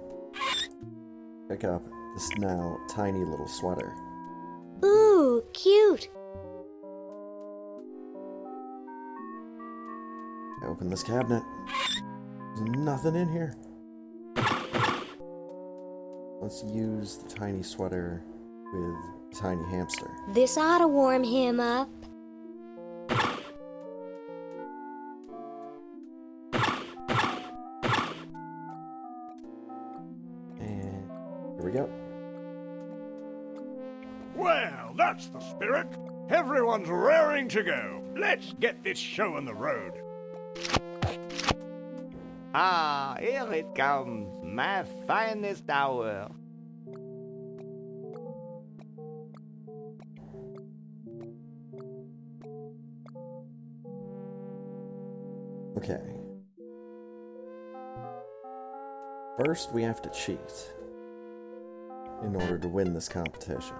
Pick up this now tiny little sweater. Ooh, cute. Open this cabinet. There's nothing in here. Let's use the tiny sweater with the tiny hamster. This ought to warm him up. And here we go. Well, that's the spirit. Everyone's raring to go. Let's get this show on the road. Ah, here it comes, my finest hour. Okay. First, we have to cheat in order to win this competition.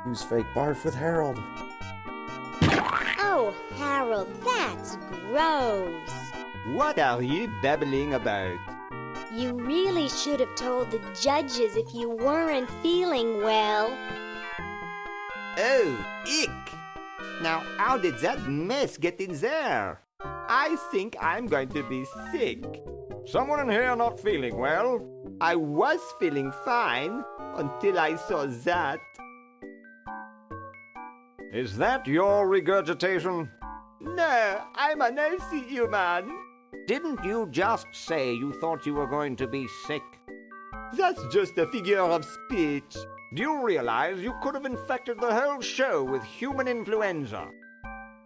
Use fake barf with Harold. Oh, Harold, that's gross. What are you babbling about? You really should have told the judges if you weren't feeling well. Oh, ick! Now, how did that mess get in there? I think I'm going to be sick. Someone in here not feeling well? I was feeling fine until I saw that. Is that your regurgitation? No, I'm an healthy human. Didn't you just say you thought you were going to be sick? That's just a figure of speech. Do you realize you could have infected the whole show with human influenza?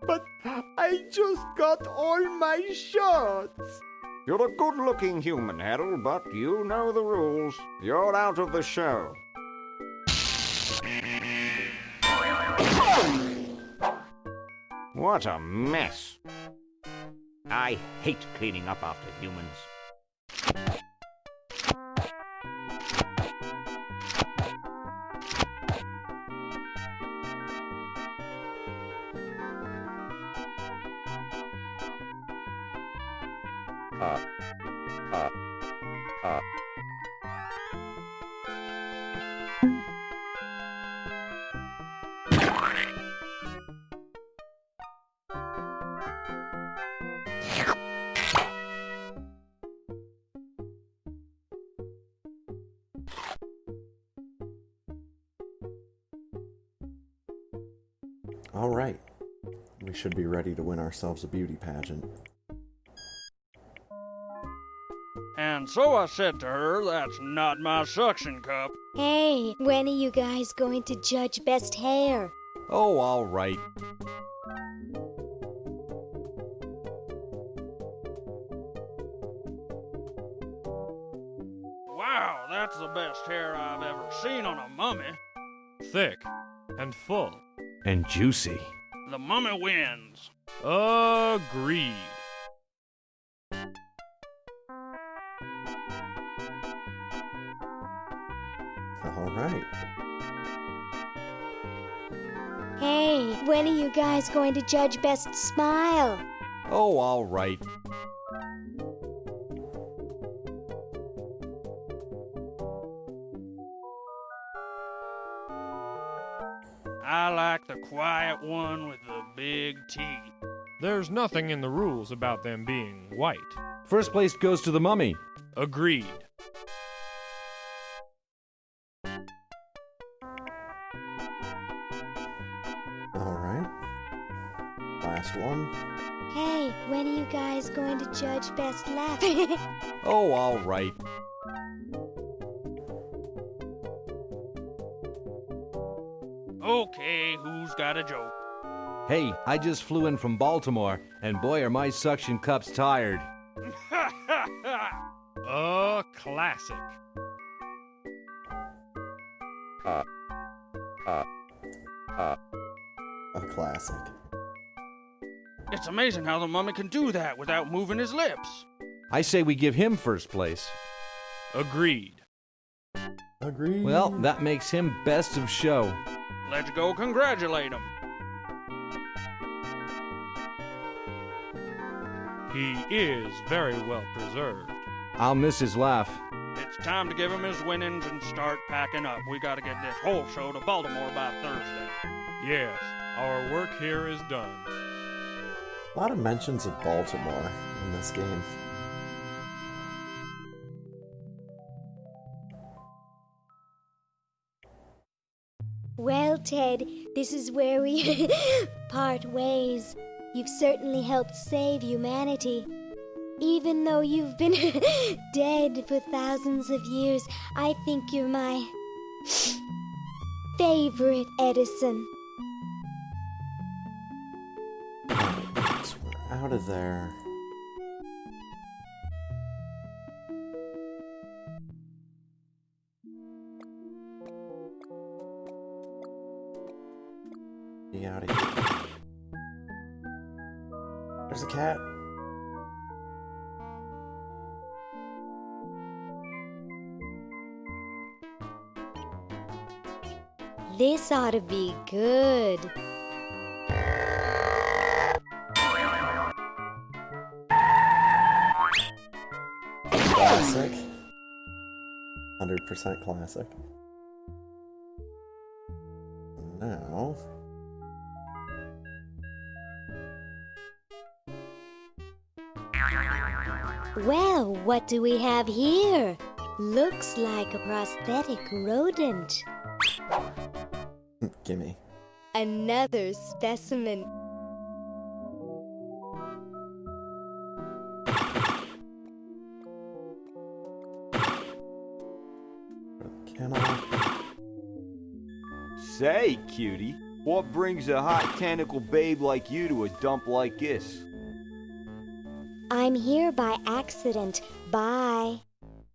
But I just got all my shots. You're a good-looking human, Harold, but you know the rules. You're out of the show. What a mess. I hate cleaning up after humans. All right. We should be ready to win ourselves a beauty pageant. And so I said to her, that's not my suction cup. Hey, when are you guys going to judge best hair? Oh, all right. Wow, that's the best hair I've ever seen on a mummy. Thick and full. And juicy. The mummy wins. Agreed. All right. Hey, when are you guys going to judge Best Smile? Oh, all right. I like the quiet one with the big teeth. There's nothing in the rules about them being white. First place goes to the mummy. Agreed. All right. Last one. Hey, when are you guys going to judge Best Laugh? Oh, all right. Okay, who's got a joke? Hey, I just flew in from Baltimore, and boy are my suction cups tired. A classic. A classic. It's amazing how the mummy can do that without moving his lips. I say we give him first place. Agreed. Agreed. Well, that makes him best of show. Let's go congratulate him. He is very well preserved. I'll miss his laugh. It's time to give him his winnings and start packing up. We gotta get this whole show to Baltimore by Thursday. Yes, our work here is done. A lot of mentions of Baltimore in this game. Well, Ted, this is where we part ways. You've certainly helped save humanity. Even though you've been dead for thousands of years, I think you're my favorite Edison. So we're out of there. Be out of here. There's a cat. This ought to be good. Classic. 100% classic. Now... Well, what do we have here? Looks like a prosthetic rodent. Gimme. Another specimen. Say, cutie, what brings a hot tentacle babe like you to a dump like this? I'm here by accident. Bye.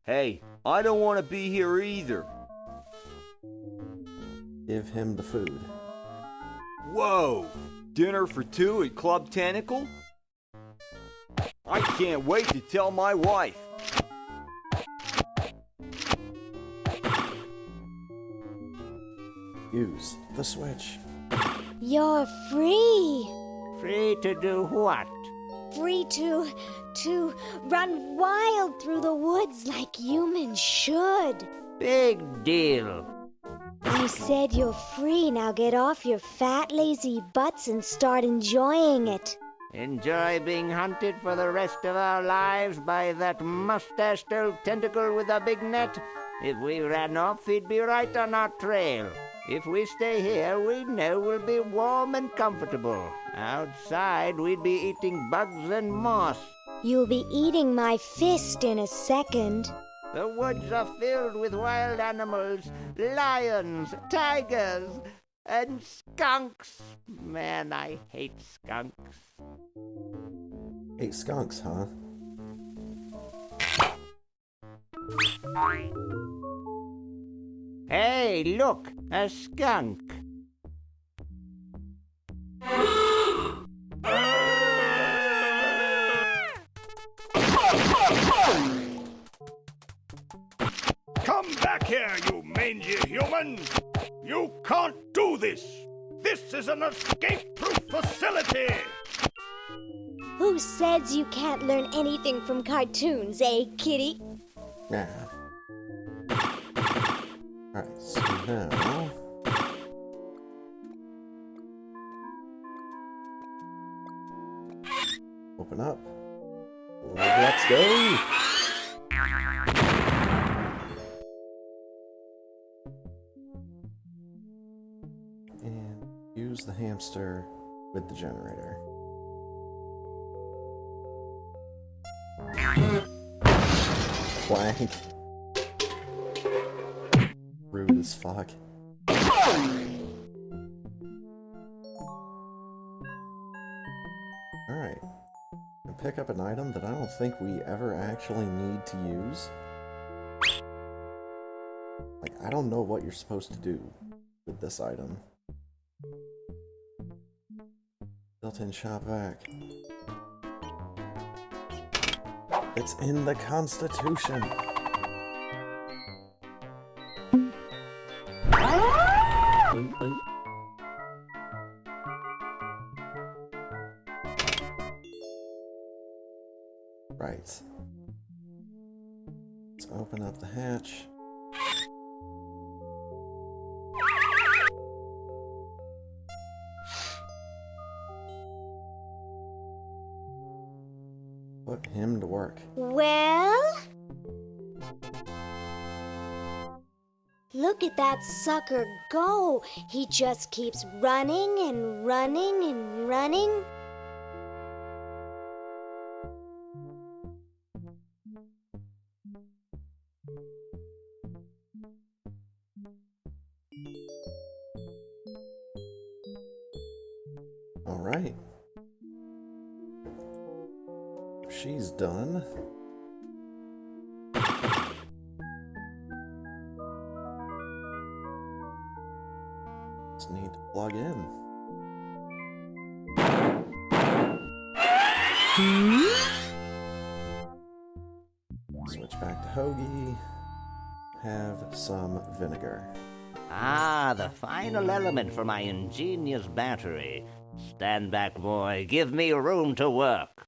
Hey, I don't want to be here either. Give him the food. Whoa! Dinner for two at Club Tentacle? I can't wait to tell my wife. Use the switch. You're free. Free to do what? Free to run wild through the woods like humans should. Big deal. I said you're free. Now get off your fat, lazy butts and start enjoying it. Enjoy being hunted for the rest of our lives by that mustached old tentacle with a big net? If we ran off, he'd be right on our trail. If we stay here, we know we'll be warm and comfortable. Outside, we'd be eating bugs and moss. You'll be eating my fist in a second. The woods are filled with wild animals, lions, tigers, and skunks. Man, I hate skunks. Hate skunks, huh? Hey, look, a skunk. Come back here, you mangy human! You can't do this! This is an escape-proof facility! Who says you can't learn anything from cartoons, eh, kitty? Yeah. Alright, so now... Open up. Let's go! And use the hamster with the generator. Clank. Rude as fuck. Alright. And pick up an item that I don't think we ever actually need to use. Like, I don't know what you're supposed to do with this item. Built-in shop vac. It's in the Constitution. Right. Let's open up the hatch. Put him to work. Well? Look at that sucker go! He just keeps running and running and running. All right. She's done. Just need to plug in. Switch back to Hoagie. Have some vinegar. Ah, the final element for my ingenious battery. Stand back, boy. Give me room to work.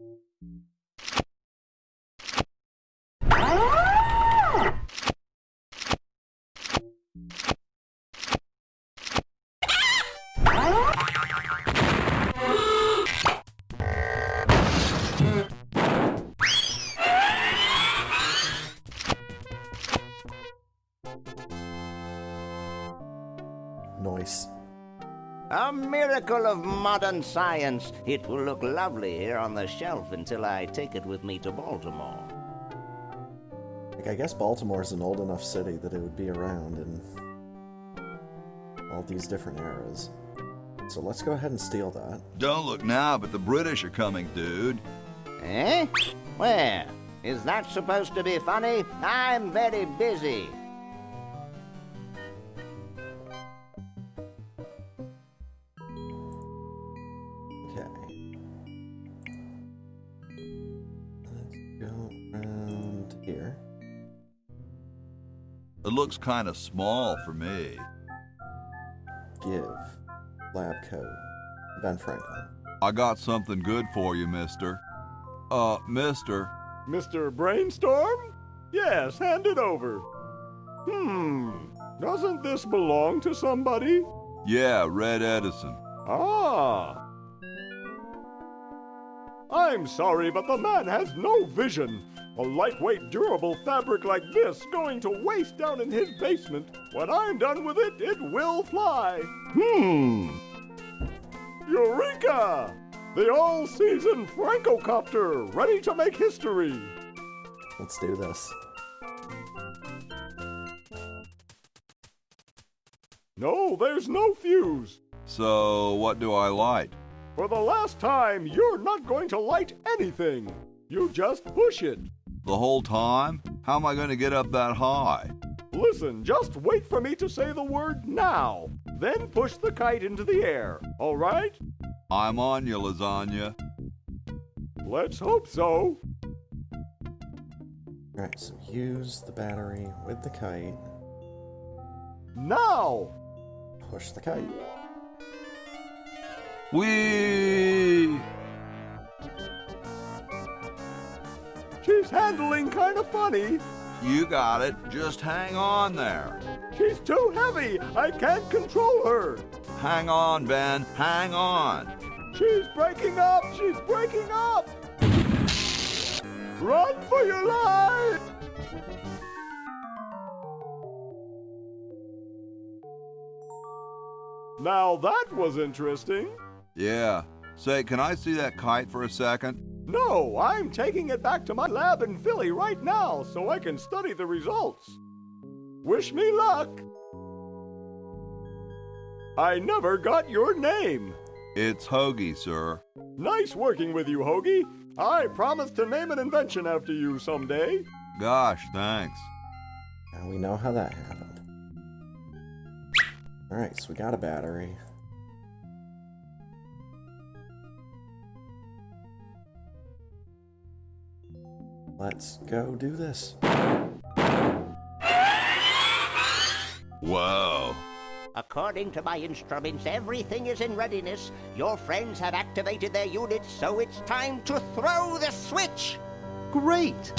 Nice. A miracle of modern science. It will look lovely here on the shelf until I take it with me to Baltimore. Like, I guess Baltimore's an old enough city that it would be around in all these different eras. So let's go ahead and steal that. Don't look now, but the British are coming, dude. Eh? Where? Is that supposed to be funny? I'm very busy. It looks kind of small for me. Give. Lab coat. Ben Franklin. I got something good for you, mister. Mister. Mr. Brainstorm? Yes, hand it over. Doesn't this belong to somebody? Yeah, Red Edison. Ah. I'm sorry, but the man has no vision. A lightweight, durable fabric like this going to waste down in his basement. When I'm done with it, it will fly. Eureka! The all-season Francocopter, ready to make history. Let's do this. No, there's no fuse. So, what do I light? For the last time, you're not going to light anything. You just push it. The whole time? How am I going to get up that high? Listen, just wait for me to say the word now. Then push the kite into the air, all right? I'm on you, Lasagna. Let's hope so. Alright, so use the battery with the kite. Now! Push the kite. Whee! She's handling kind of funny. You got it. Just hang on there. She's too heavy. I can't control her. Hang on, Ben. Hang on. She's breaking up. She's breaking up. Run for your life. Now that was interesting. Yeah. Say, can I see that kite for a second? No, I'm taking it back to my lab in Philly right now so I can study the results. Wish me luck. I never got your name. It's Hoagie, sir. Nice working with you, Hoagie. I promise to name an invention after you someday. Gosh, thanks. Now we know how that happened. Alright, so we got a battery. Let's go do this. Whoa. According to my instruments, everything is in readiness. Your friends have activated their units, so it's time to throw the switch. Great!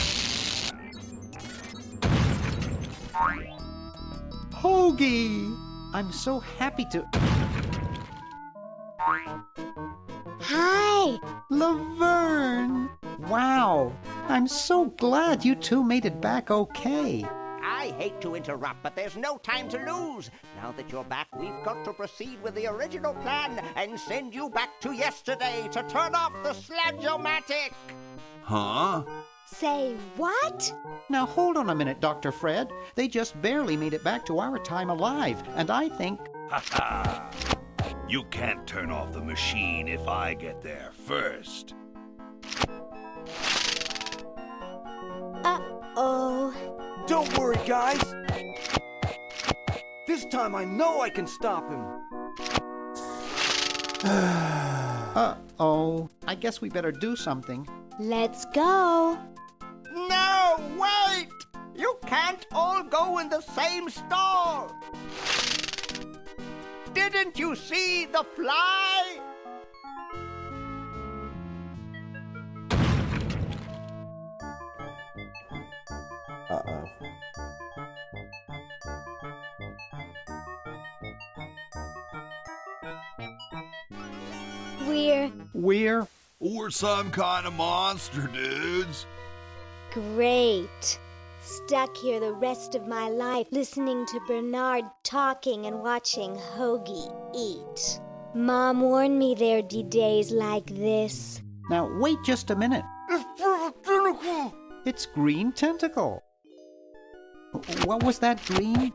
Hoagie! I'm so happy to... Hi! Laverne! Wow! I'm so glad you two made it back okay. I hate to interrupt, but there's no time to lose. Now that you're back, we've got to proceed with the original plan and send you back to yesterday to turn off the Sludge-O-Matic. Huh? Say what? Now hold on a minute, Dr. Fred. They just barely made it back to our time alive, and I think... Ha ha! You can't turn off the machine if I get there first. Uh-oh. Don't worry, guys. This time I know I can stop him. Uh-oh. I guess we better do something. Let's go. No, wait! You can't all go in the same stall. Didn't you see the fly? Uh-oh. We're some kind of monster, dudes. Great. Stuck here the rest of my life listening to Bernard talking and watching Hoagie eat. Mom warned me there'd be days like this. Now, wait just a minute. It's Green Tentacle. What was that, Green?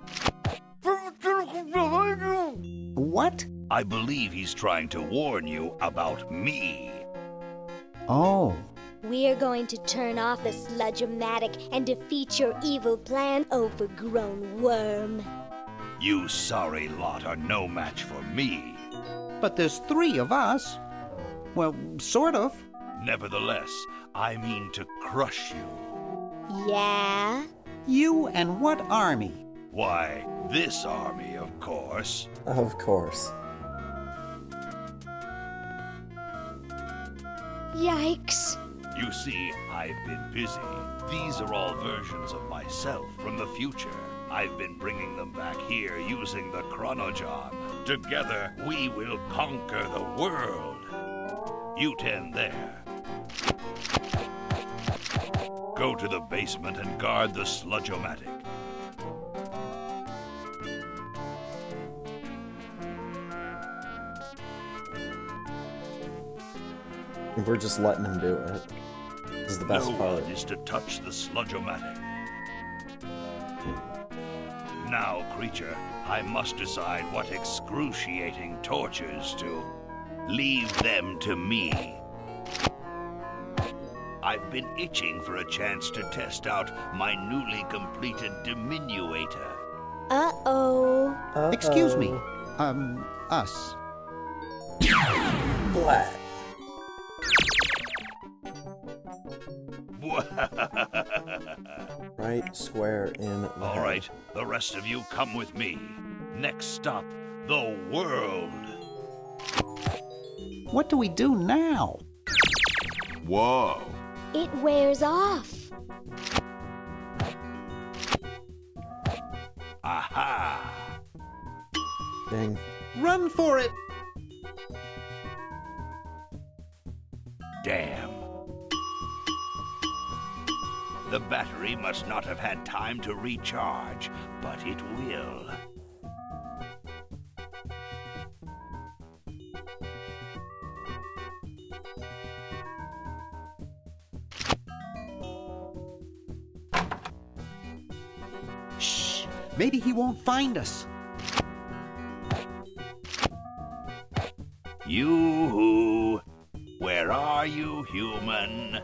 What? I believe he's trying to warn you about me. Oh. We're going to turn off the Sludge-O-Matic and defeat your evil plan, overgrown worm. You sorry lot are no match for me. But there's 3 of us. Well, sort of. Nevertheless, I mean to crush you. Yeah? You and what army? Why, this army, of course. Of course. Yikes. You see, I've been busy. These are all versions of myself from the future. I've been bringing them back here using the Chronojon. Together, we will conquer the world. You 10 there. Go to the basement and guard the Sludge-O-Matic. We're just letting him do it. This is the best No part. one is to touch the Sludge-O-Matic. Now, creature, I must decide what excruciating tortures to leave them to me. I I've been itching for a chance to test out my newly completed diminuator. Uh-oh. Excuse me. Us. Black. Right square in the All head. right, the rest of you come with me. Next stop, the world. What do we do now? Whoa. It wears off. Aha! Ding. Run for it! Damn. The battery must not have had time to recharge, but it will. Shh! Maybe he won't find us. Yoo-hoo! Where are you, human?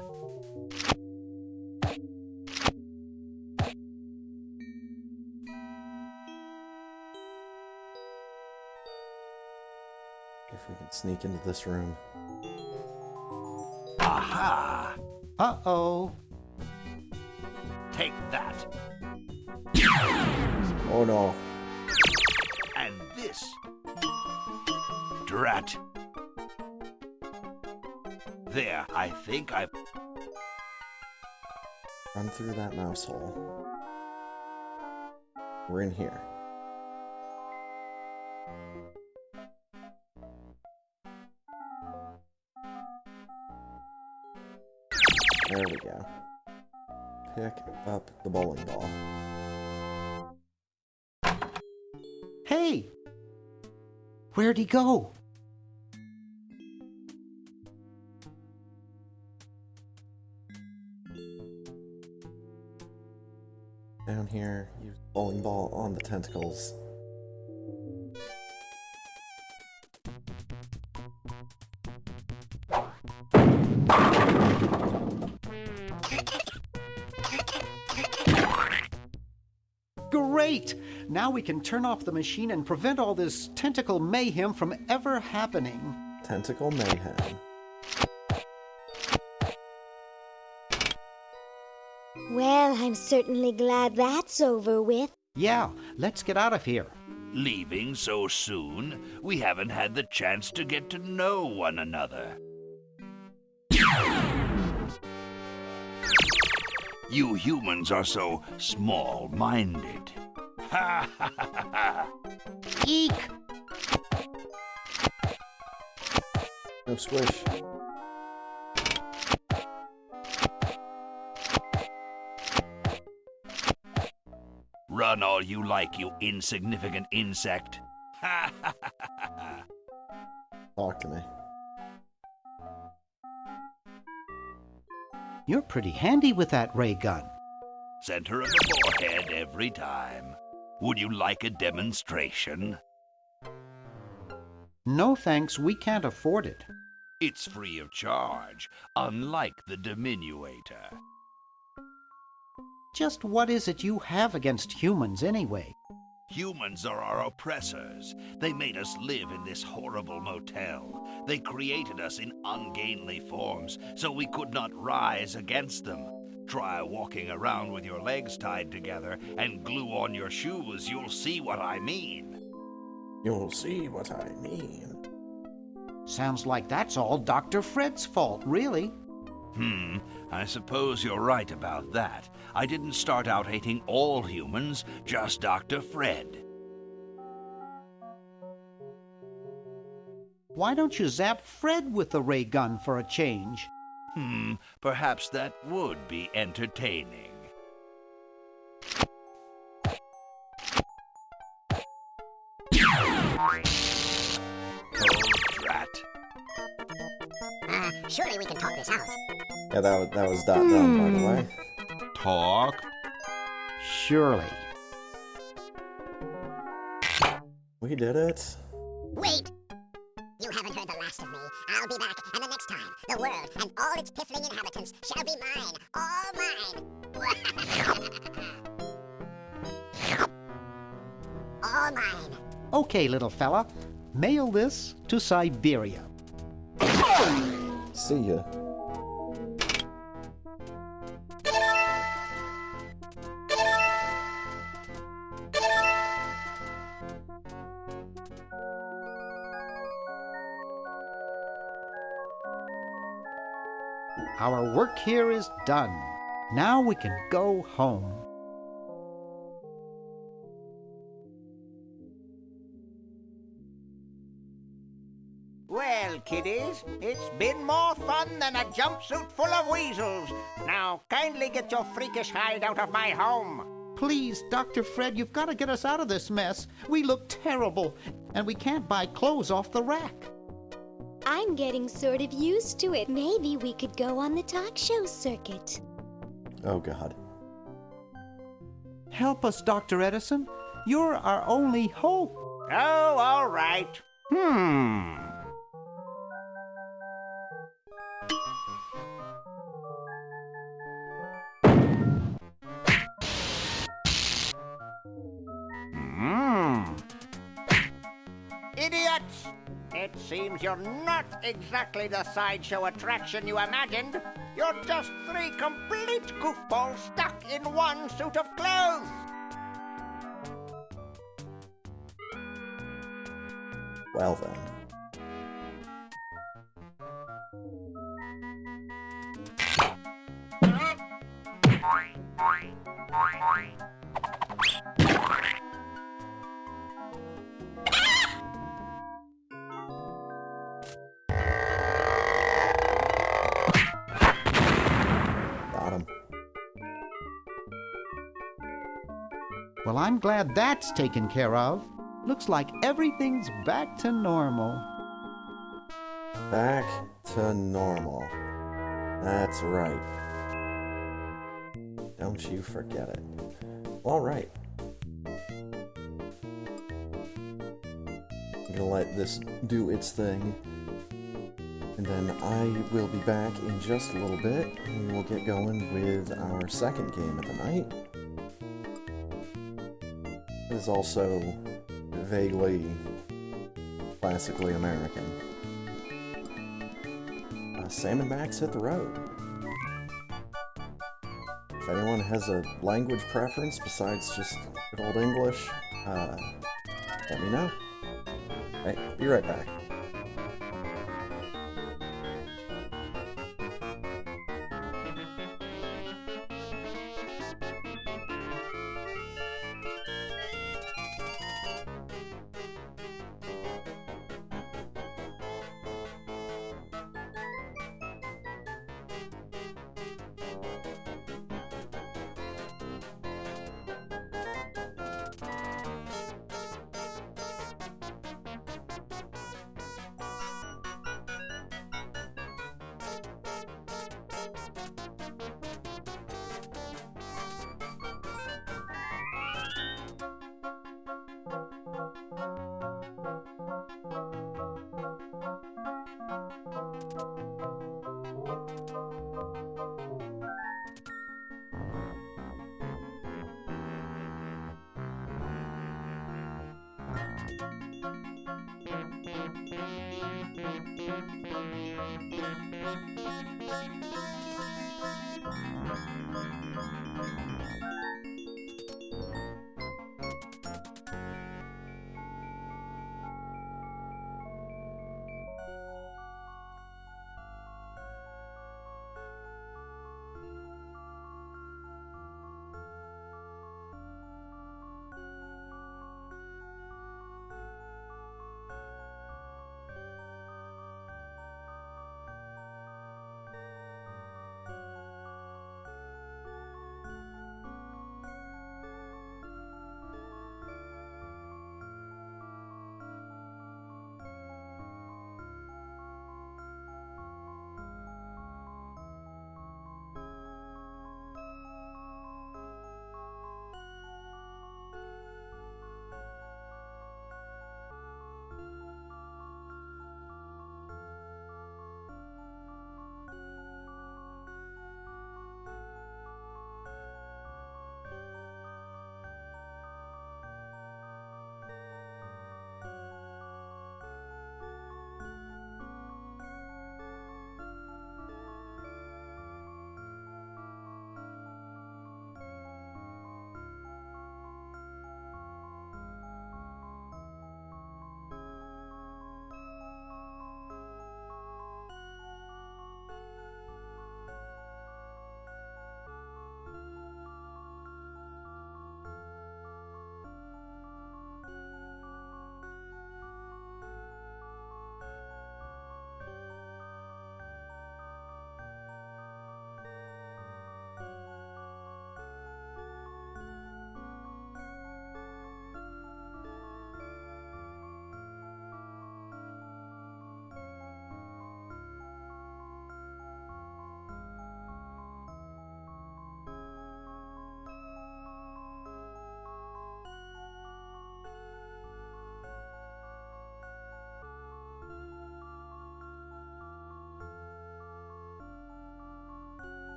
If we can sneak into this room. Aha! Uh-oh. Take that. Oh no. And this. Drat. There, I think I... Run through that mouse hole. We're in here. There we go. Pick up the bowling ball. Hey! Where'd he go? Down here, use bowling ball on the tentacles. Great! Now we can turn off the machine and prevent all this tentacle mayhem from ever happening. Tentacle mayhem. Well, I'm certainly glad that's over with. Yeah, let's get out of here. Leaving so soon? We haven't had the chance to get to know one another. You humans are so small-minded. Ha ha ha ha! Eek! No squish. Run all you like, you insignificant insect. Ha ha ha ha! Talk to me. You're pretty handy with that ray gun. Center of the forehead every time. Would you like a demonstration? No thanks, we can't afford it. It's free of charge, unlike the diminuator. Just what is it you have against humans anyway? Humans are our oppressors. They made us live in this horrible motel. They created us in ungainly forms so we could not rise against them. Try walking around with your legs tied together and glue on your shoes. You'll see what I mean. You'll see what I mean. Sounds like that's all Dr. Fred's fault, really. I suppose you're right about that. I didn't start out hating all humans, just Dr. Fred. Why don't you zap Fred with the ray gun for a change? Perhaps that would be entertaining. Oh, drat. Surely we can talk this out. Yeah, that was done, by the way. Talk? Surely. We did it. Wait! You haven't heard the last of me. I'll be back, and the next next time, the world and all its piffling inhabitants shall be mine, all mine. All mine. Okay, little fella. Mail this to Siberia. See ya. Our work here is done. Now we can go home. Well, kiddies, it's been more fun than a jumpsuit full of weasels. Now, kindly get your freakish hide out of my home. Please, Dr. Fred, you've got to get us out of this mess. We look terrible, and we can't buy clothes off the rack. I'm getting sort of used to it. Maybe we could go on the talk show circuit. Oh, God. Help us, Dr. Edison. You're our only hope. Oh, all right. Idiots! It seems you're not exactly the sideshow attraction you imagined. You're just three complete goofballs stuck in one suit of clothes. Well then. Got him. Well, I'm glad that's taken care of. Looks like everything's back to normal. Back to normal. That's right. Don't you forget it. All right. I'm gonna let this do its thing. And then I will be back in just a little bit, and we'll get going with our second game of the night. It is also vaguely classically American. Sam and Max Hit the Road. If anyone has a language preference besides just good old English, let me know. Hey, be right back.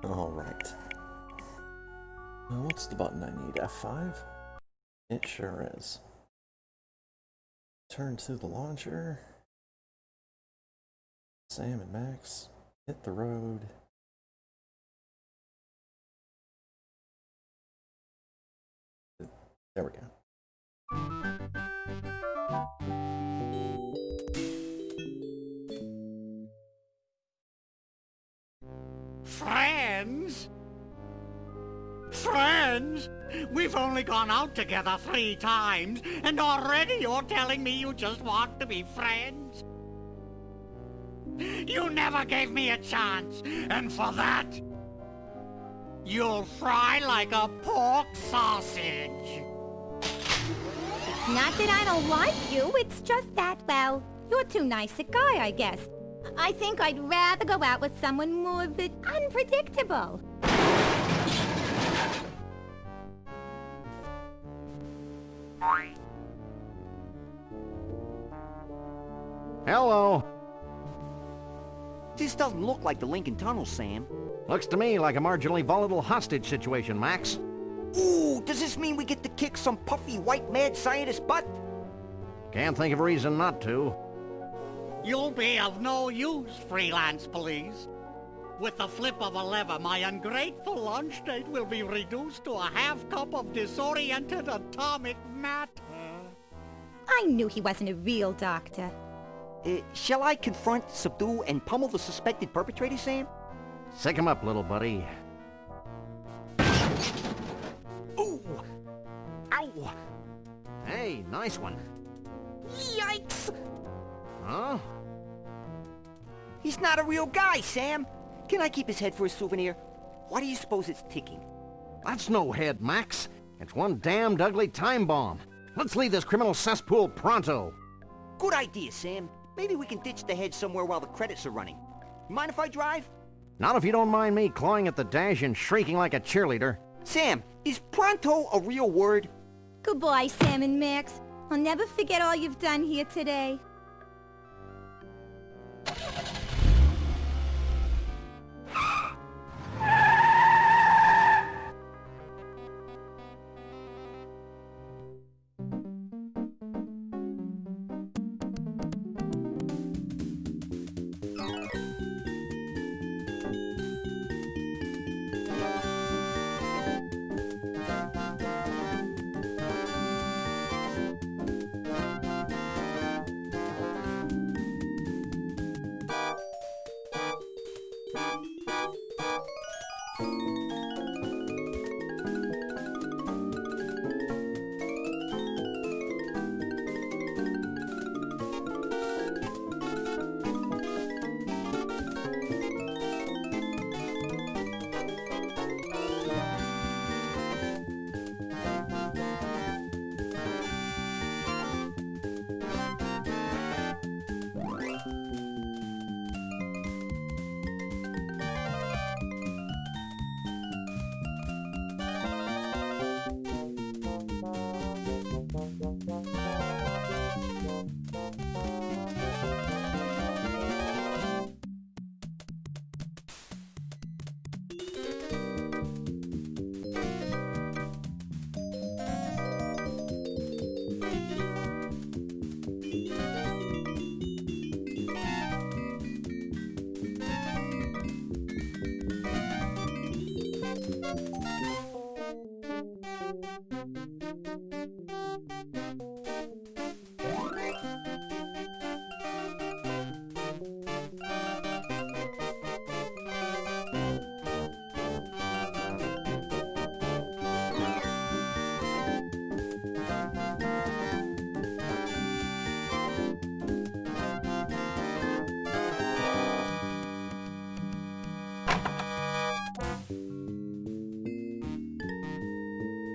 Alright. Now what's the button I need? F5? It sure is. Turn to the launcher. Sam and Max hit the road. There we go. Friends? Friends? We've only gone out together 3 times, and already you're telling me you just want to be friends? You never gave me a chance, and for that, you'll fry like a pork sausage. It's not that I don't like you, it's just that, well, you're too nice a guy, I guess. I think I'd rather go out with someone more a bit unpredictable. Hello. This doesn't look like the Lincoln Tunnel, Sam. Looks to me like a marginally volatile hostage situation, Max. Ooh, does this mean we get to kick some puffy white mad scientist butt? Can't think of a reason not to. You'll be of no use, freelance police. With the flip of a lever, my ungrateful lunch date will be reduced to a half cup of disoriented atomic matter. I knew he wasn't a real doctor. Shall I confront, subdue, and pummel the suspected perpetrator, Sam? Sick him up, little buddy. Ooh! Ow! Hey, nice one. Yikes! Huh? He's not a real guy, Sam. Can I keep his head for a souvenir? Why do you suppose it's ticking? That's no head, Max. It's one damned ugly time bomb. Let's leave this criminal cesspool pronto. Good idea, Sam. Maybe we can ditch the head somewhere while the credits are running. Mind if I drive? Not if you don't mind me clawing at the dash and shrieking like a cheerleader. Sam, is pronto a real word? Goodbye, Sam and Max. I'll never forget all you've done here today.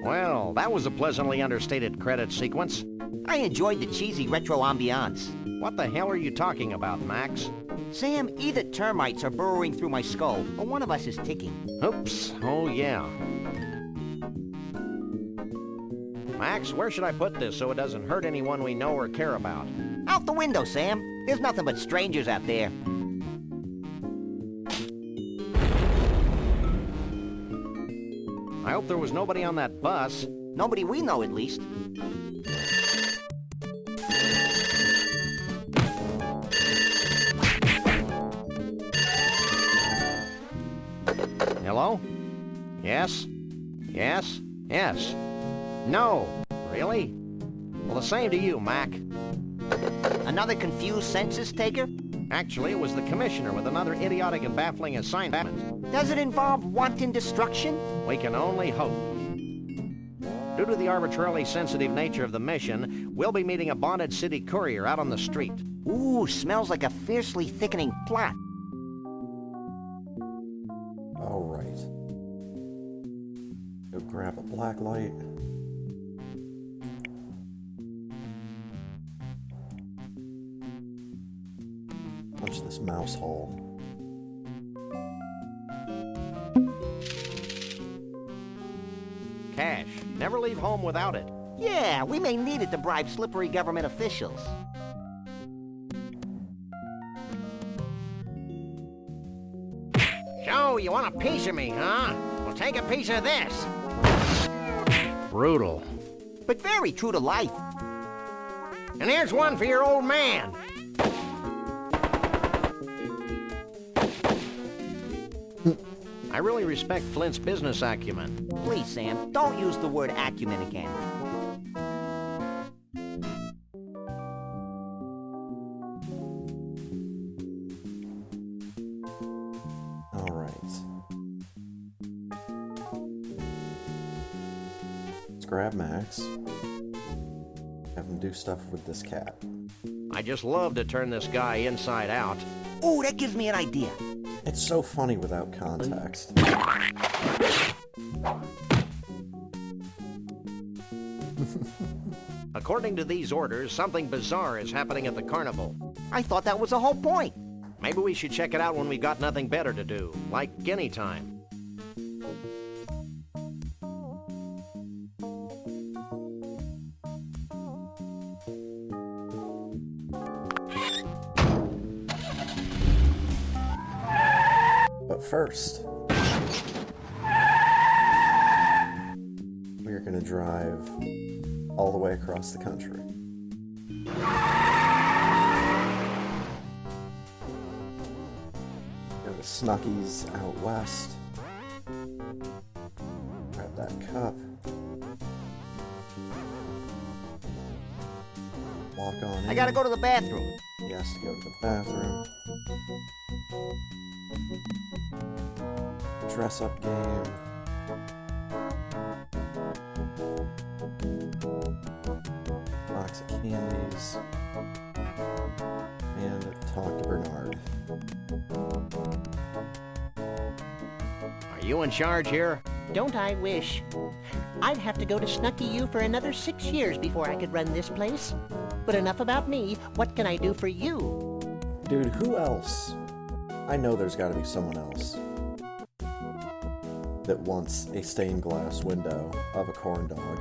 Well, that was a pleasantly understated credit sequence. I enjoyed the cheesy retro ambiance. What the hell are you talking about, Max? Sam, either termites are burrowing through my skull, or one of us is ticking. Oops. Oh, yeah. Max, where should I put this so it doesn't hurt anyone we know or care about? Out the window, Sam. There's nothing but strangers out there. I hope there was nobody on that bus. Nobody we know, at least. Hello? Yes? Yes? Yes? No. Really? Well, the same to you, Mac. Another confused census taker? Actually, it was the commissioner with another idiotic and baffling assignment. Does it involve wanton destruction? We can only hope. Due to the arbitrarily sensitive nature of the mission, we'll be meeting a bonded city courier out on the street. Ooh, smells like a fiercely thickening plot. All right. Go grab a black light. Punch this mouse hole. Cash. Never leave home without it. Yeah, we may need it to bribe slippery government officials. So, you want a piece of me, huh? Well, take a piece of this. Brutal. But very true to life. And here's one for your old man. I really respect Flint's business acumen. Please, Sam, don't use the word acumen again. All right. Let's grab Max. Have him do stuff with this cat. I just love to turn this guy inside out. Ooh, that gives me an idea. It's so funny without context. According to these orders, something bizarre is happening at the carnival. I thought that was the whole point. Maybe we should check it out when we've got nothing better to do, like guinea time. But first, we're going to drive all the way across the country. Go to Snucky's out west. Grab that cup. Walk on in. I gotta go to the bathroom. He has to go to the bathroom. Dress up game. Box of candies. And talk to Bernard. Are you in charge here? Don't I wish? I'd have to go to Snucky U for another 6 years before I could run this place. But enough about me. What can I do for you? Dude, who else? I know there's got to be someone else that wants a stained glass window of a corn dog.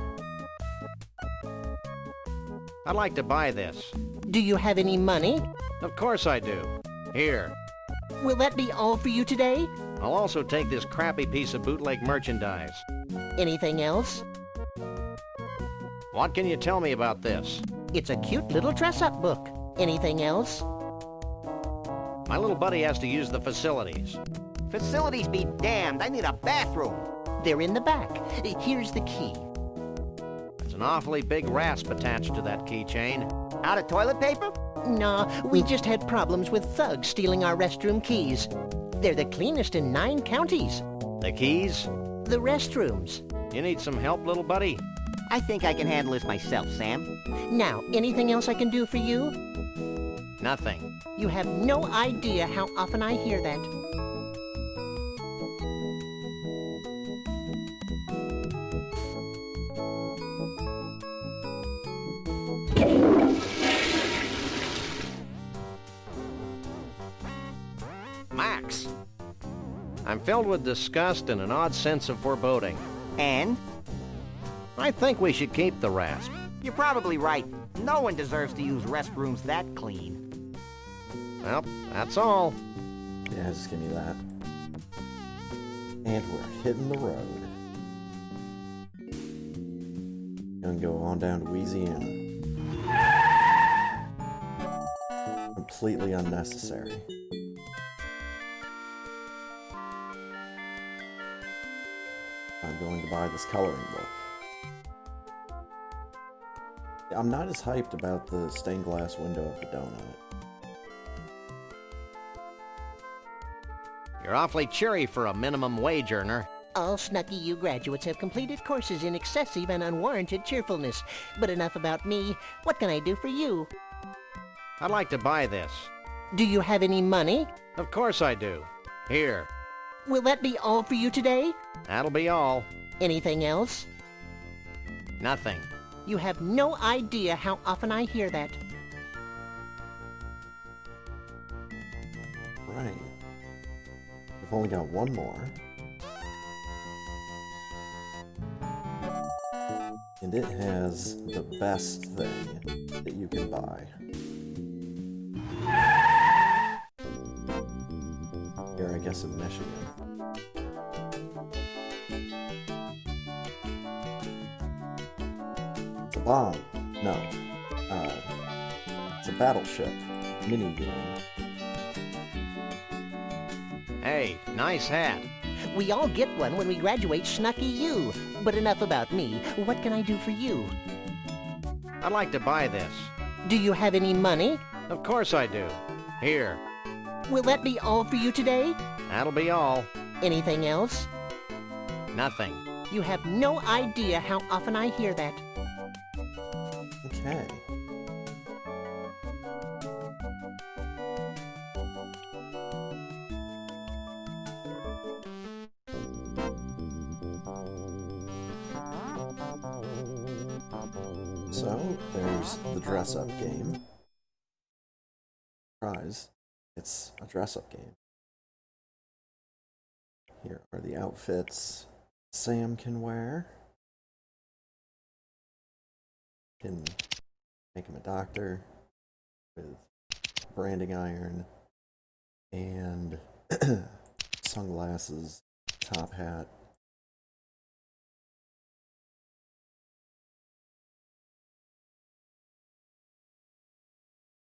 I'd like to buy this. Do you have any money? Of course I do. Here. Will that be all for you today? I'll also take this crappy piece of bootleg merchandise. Anything else? What can you tell me about this? It's a cute little dress-up book. Anything else? My little buddy has to use the facilities. Facilities be damned. I need a bathroom. They're in the back. Here's the key. There's an awfully big rasp attached to that keychain. Out of toilet paper? No, we just had problems with thugs stealing our restroom keys. They're the cleanest in 9 counties. The keys? The restrooms. You need some help, little buddy? I think I can handle this myself, Sam. Now, anything else I can do for you? Nothing. You have no idea how often I hear that. Max! I'm filled with disgust and an odd sense of foreboding. And? I think we should keep the rasp. You're probably right. No one deserves to use restrooms that clean. Well, that's all. Yeah, just give me that. And we're hitting the road. Gonna go on down to Louisiana. Completely unnecessary. I'm going to buy this coloring book. I'm not as hyped about the stained glass window of the donut. You're awfully cheery for a minimum wage earner. All Snucky U graduates have completed courses in excessive and unwarranted cheerfulness. But enough about me. What can I do for you? I'd like to buy this. Do you have any money? Of course I do. Here. Will that be all for you today? That'll be all. Anything else? Nothing. You have no idea how often I hear that. Right. We've only got one more. And it has the best thing that you can buy. Here, I guess in Michigan. It's a bomb. No. It's a battleship mini game. Hey, nice hat. We all get one when we graduate Snucky U. But enough about me. What can I do for you? I'd like to buy this. Do you have any money? Of course I do. Here. Will that be all for you today? That'll be all. Anything else? Nothing. You have no idea how often I hear that. Okay. So, there's the dress-up game. Surprise. It's a dress-up game. Here are the outfits Sam can wear. Can make him a doctor with branding iron and sunglasses, top hat.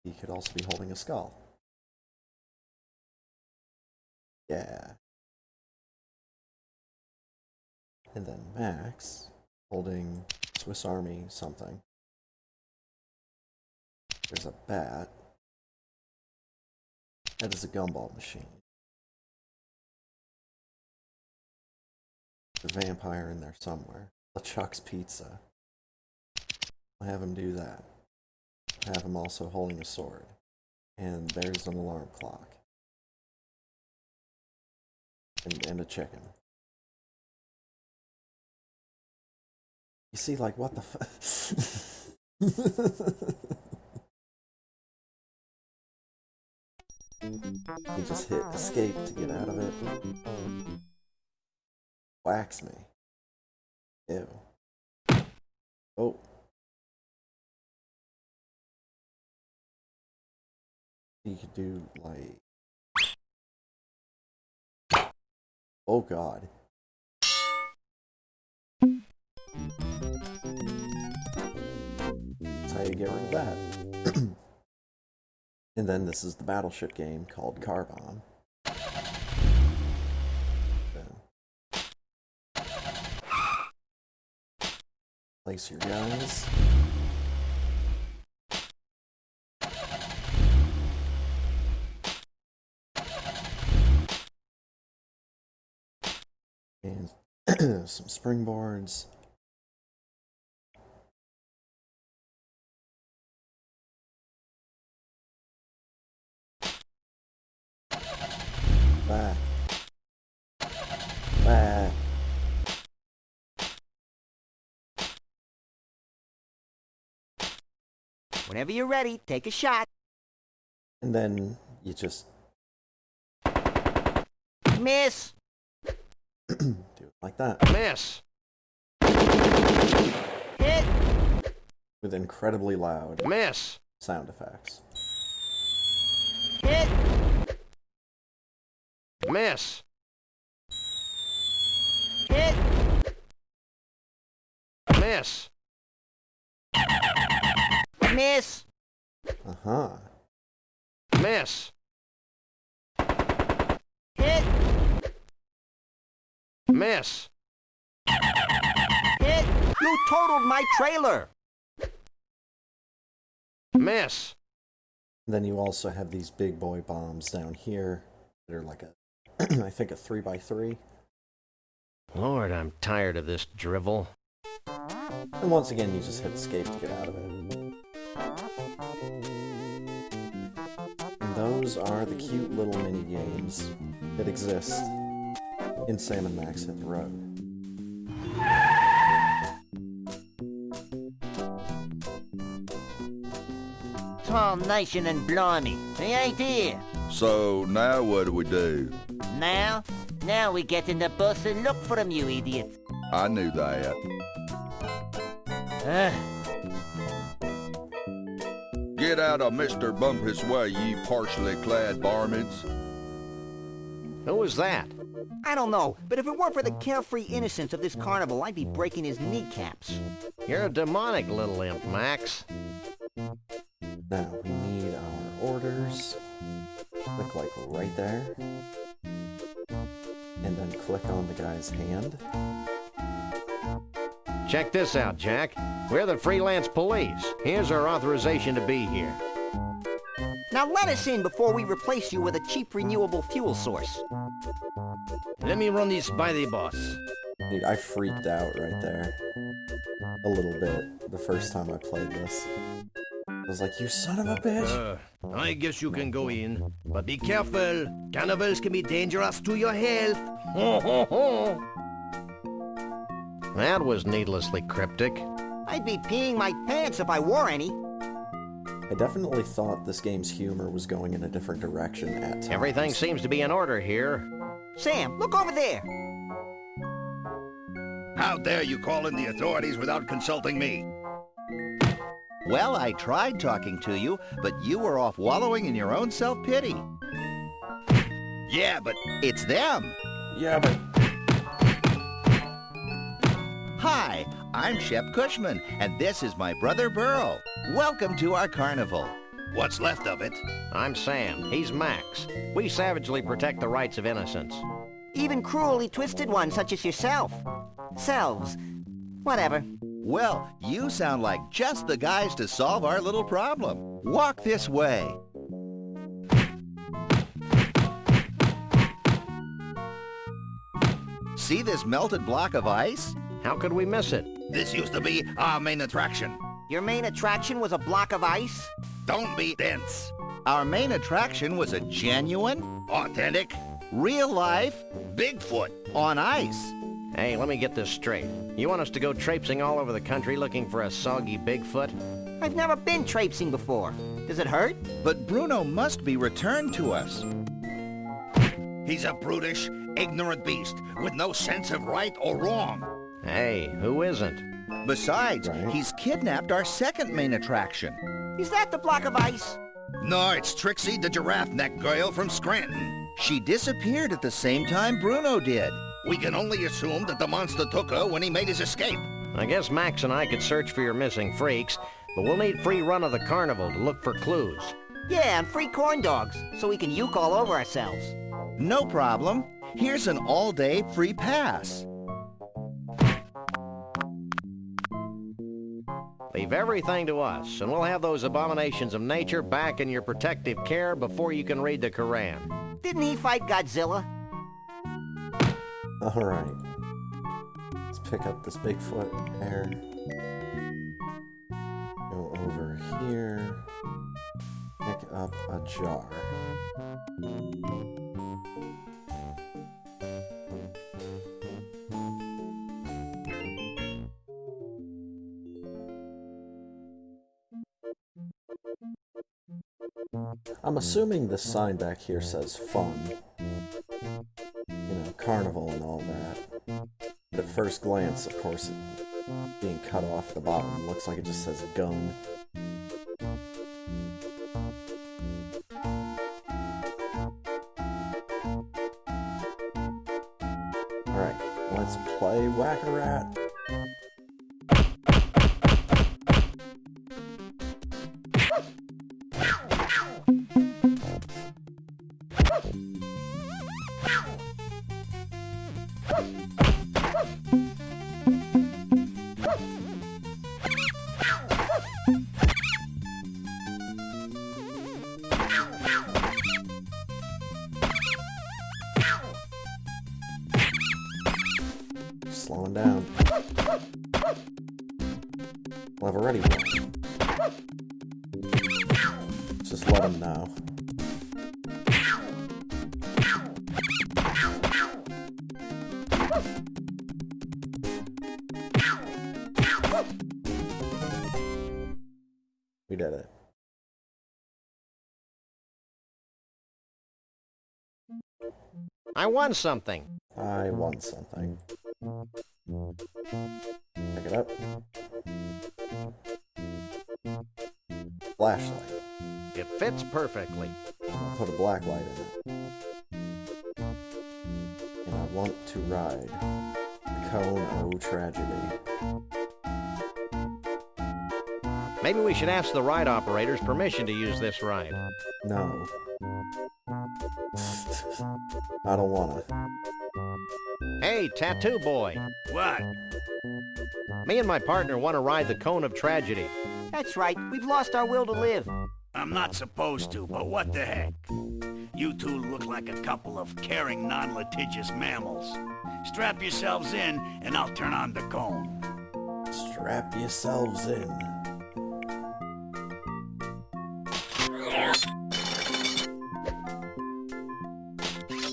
He could also be holding a skull. Yeah. And then Max holding Swiss Army something. There's a bat. That is a gumball machine. The vampire in there somewhere. LeChuck's Pizza. I'll have him do that. I'll have him also holding a sword. And there's an alarm clock. And a chicken. You see, like, what the fuck? He just hit escape to get out of it. Wax me. Ew. Oh. You could do, like... Oh, God. That's how you get rid of that. And then this is the battleship game called Car Bomb. Place your guns. And some springboards. Back. Back. Whenever you're ready, take a shot. And then you just miss. Do it like that. Miss. Hit. With incredibly loud miss sound effects. Hit. Miss. Hit. Miss. Miss! Uh-huh. Miss! Hit! Miss! Hit! You totaled my trailer! Miss! Then you also have these big boy bombs down here that are like a, I think a 3x3. Lord, I'm tired of this drivel. And once again, you just hit escape to get out of it. And those are the cute little mini games that exist in Sam & Max Hit the Road. Tall nation and blimey, he ain't here. So now what do we do? Now we get in the bus and look for him, you idiot. I knew that. Get out of Mr. Bumpus' way, you partially clad varmints. Who was that? I don't know, but if it weren't for the carefree innocence of this carnival, I'd be breaking his kneecaps. You're a demonic little imp, Max. Now, we need our orders. Click like right there. And then click on the guy's hand. Check this out, Jack. We're the freelance police. Here's our authorization to be here. Now let us in before we replace you with a cheap renewable fuel source. Let me run this by the boss. Dude, I freaked out right there. A little bit the first time I played this. I was like, you son of a bitch! I guess you can go in, but be careful. Carnivals can be dangerous to your health. That was needlessly cryptic. I'd be peeing my pants if I wore any. I definitely thought this game's humor was going in a different direction at times. Everything seems to be in order here. Sam, look over there. How dare you call in the authorities without consulting me? Well, I tried talking to you, but you were off wallowing in your own self-pity. Yeah, but... It's them. Yeah, but... Hi, I'm Shep Cushman, and this is my brother Burl. Welcome to our carnival. What's left of it? I'm Sam. He's Max. We savagely protect the rights of innocents. Even cruelly twisted ones such as yourself. Selves. Whatever. Well, you sound like just the guys to solve our little problem. Walk this way. See this melted block of ice? How could we miss it? This used to be our main attraction. Your main attraction was a block of ice? Don't be dense. Our main attraction was a genuine, authentic, real-life Bigfoot on ice. Hey, let me get this straight. You want us to go traipsing all over the country looking for a soggy Bigfoot? I've never been traipsing before. Does it hurt? But Bruno must be returned to us. He's a brutish, ignorant beast with no sense of right or wrong. Hey, who isn't? Besides, he's kidnapped our second main attraction. Is that the block of ice? No, it's Trixie, the giraffe neck girl from Scranton. She disappeared at the same time Bruno did. We can only assume that the monster took her when he made his escape. I guess Max and I could search for your missing freaks, but we'll need free run of the carnival to look for clues. Yeah, and free corn dogs, so we can uke all over ourselves. No problem. Here's an all-day free pass. Leave everything to us, and we'll have those abominations of nature back in your protective care before you can read the Quran. Didn't he fight Godzilla? Alright. Let's pick up this Bigfoot hair. Go over here. Pick up a jar. I'm assuming this sign back here says fun. You know, carnival and all that. But at first glance, of course, it being cut off the bottom looks like it just says gun. Alright, let's play Whack-A-Rat. Slowing down. Well, I've already won. Just let him know. We did it. I won something. I won something. Pick it up. Flashlight. It fits perfectly. I'll put a black light in it. And I want to ride the Cone O Tragedy. Maybe we should ask the ride operators permission to use this ride. No. I don't wanna. Hey, Tattoo Boy. What? Me and my partner want to ride the Cone of Tragedy. That's right. We've lost our will to live. I'm not supposed to, but what the heck? You two look like a couple of caring, non-litigious mammals. Strap yourselves in, and I'll turn on the cone. Strap yourselves in.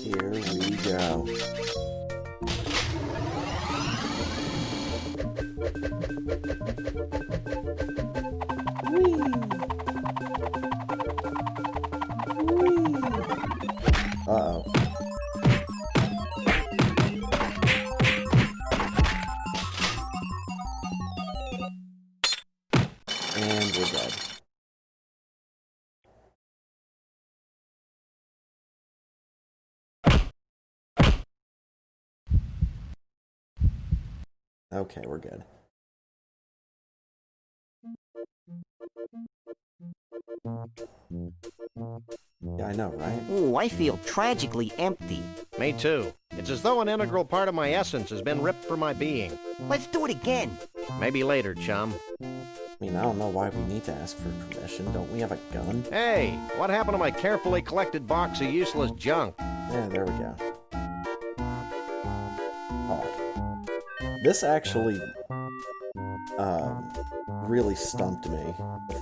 Here we go. Whee! Whee! Uh-oh. And we're dead. Okay, we're good. Yeah, I know, right? Ooh, I feel tragically empty. Me too. It's as though an integral part of my essence has been ripped from my being. Let's do it again. Maybe later, chum. I mean, I don't know why we need to ask for permission. Don't we have a gun? Hey, what happened to my carefully collected box of useless junk? Yeah, there we go. Hawk. This actually, really stumped me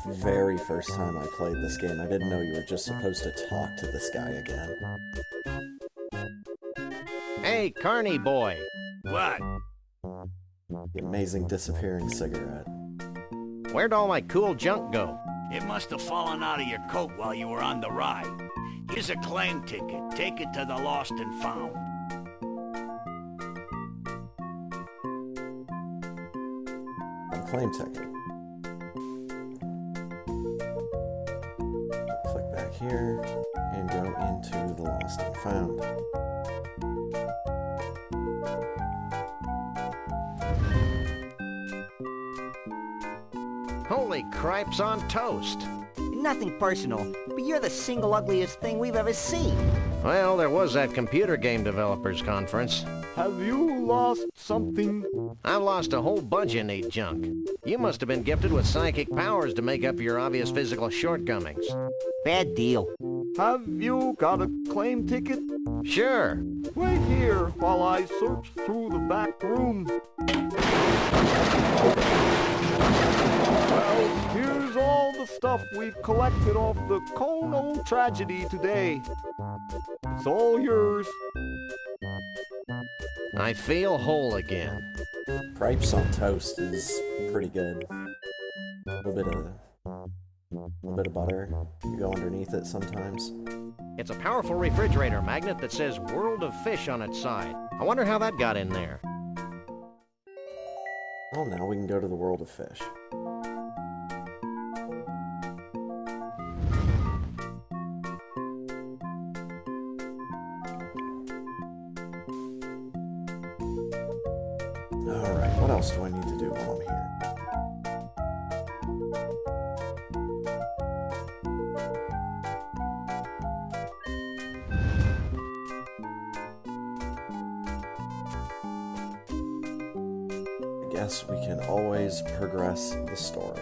the very first time I played this game. I didn't know you were just supposed to talk to this guy again. Hey, Carney Boy. What? The amazing disappearing cigarette. Where'd all my cool junk go? It must have fallen out of your coat while you were on the ride. Here's a claim ticket. Take it to the Lost and Found. A claim ticket. Click back here and go into the Lost and Found. Holy cripes on toast. Nothing personal, but you're the single ugliest thing we've ever seen. Well, there was that computer game developers conference. Have you lost something? I've lost a whole bunch of neat junk. You must have been gifted with psychic powers to make up for your obvious physical shortcomings. Bad deal. Have you got a claim ticket? Sure. Wait here while I search through the back room. Well, here's all the stuff we've collected off the Cone O Tragedy today. It's all yours. I feel whole again. Cripes on toast is pretty good. A little bit of butter. You go underneath it sometimes. It's a powerful refrigerator magnet that says World of Fish on its side. I wonder how that got in there. Well, now we can go to the World of Fish. Alright, what else do I need to do while I'm here? guess we can always progress the story.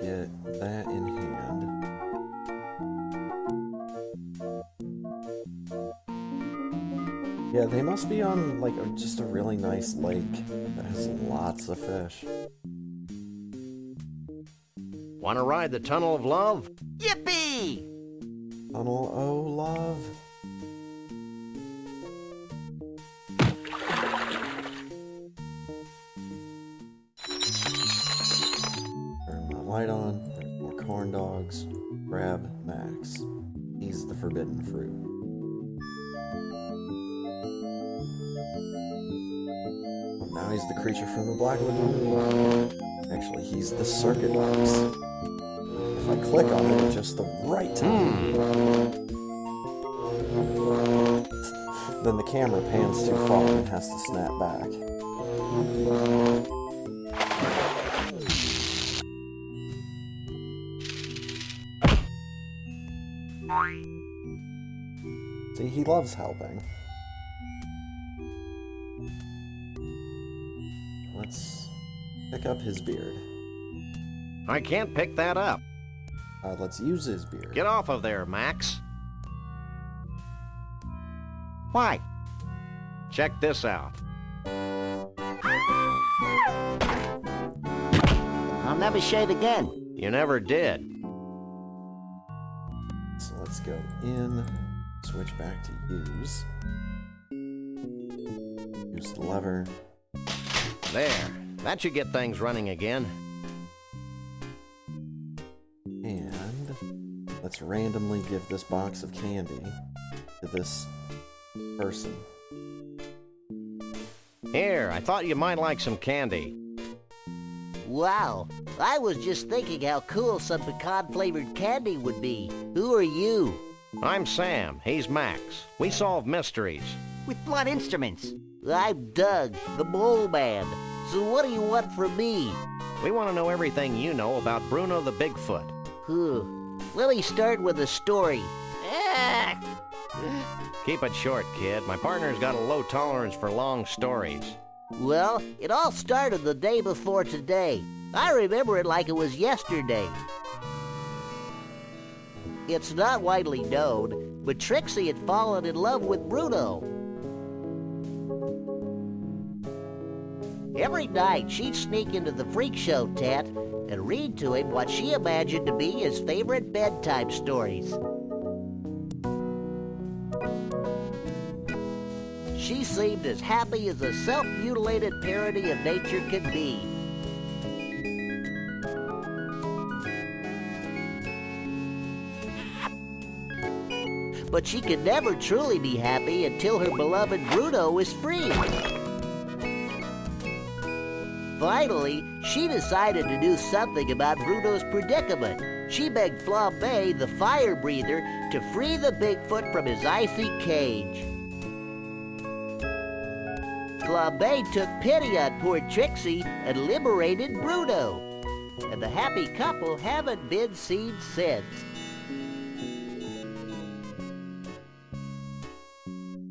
Get that in hand. Yeah, they must be on, like, just a really nice lake that has lots of fish. Want to ride the Tunnel of Love? Yippee! Tunnel O' Love. Turn my light on. There's more corn dogs. Grab Max. He's the forbidden fruit. Well, now he's the creature from the Black Lagoon. Actually, he's the circuit box. If I click on it at just the right time, then the camera pans too far and has to snap back. See, he loves helping. Let's pick up his beard. I can't pick that up. Let's use his beard. Get off of there, Max. Why? Check this out. I'll never shave again. You never did. So let's go in, switch back to use. Use the lever. There. That should get things running again. And let's randomly give this box of candy to this person. Here, I thought you might like some candy. Wow, I was just thinking how cool some pecan-flavored candy would be. Who are you? I'm Sam. He's Max. We solve mysteries. With blunt instruments. I'm Doug, the Mole Man. So what do you want from me? We want to know everything you know about Bruno the Bigfoot. Let me start with a story. Keep it short, kid. My partner's got a low tolerance for long stories. Well, it all started the day before today. I remember it like it was yesterday. It's not widely known, but Trixie had fallen in love with Bruno. Every night, she'd sneak into the freak show tent and read to him what she imagined to be his favorite bedtime stories. She seemed as happy as a self-mutilated parody of nature could be. But she could never truly be happy until her beloved Bruno was free. Finally, she decided to do something about Bruno's predicament. She begged Flambe, the fire breather, to free the Bigfoot from his icy cage. Flambe took pity on poor Trixie and liberated Bruno. And the happy couple haven't been seen since.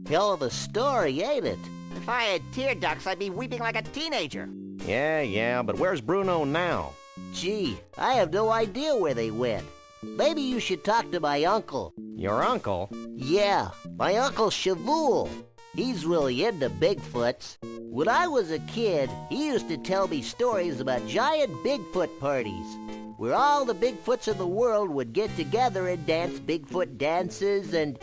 Hell of a story, ain't it? If I had tear ducts, I'd be weeping like a teenager. Yeah, but where's Bruno now? Gee, I have no idea where they went. Maybe you should talk to my uncle. Your uncle? Yeah, my Uncle Shavul. He's really into Bigfoots. When I was a kid, he used to tell me stories about giant Bigfoot parties, where all the Bigfoots in the world would get together and dance Bigfoot dances and...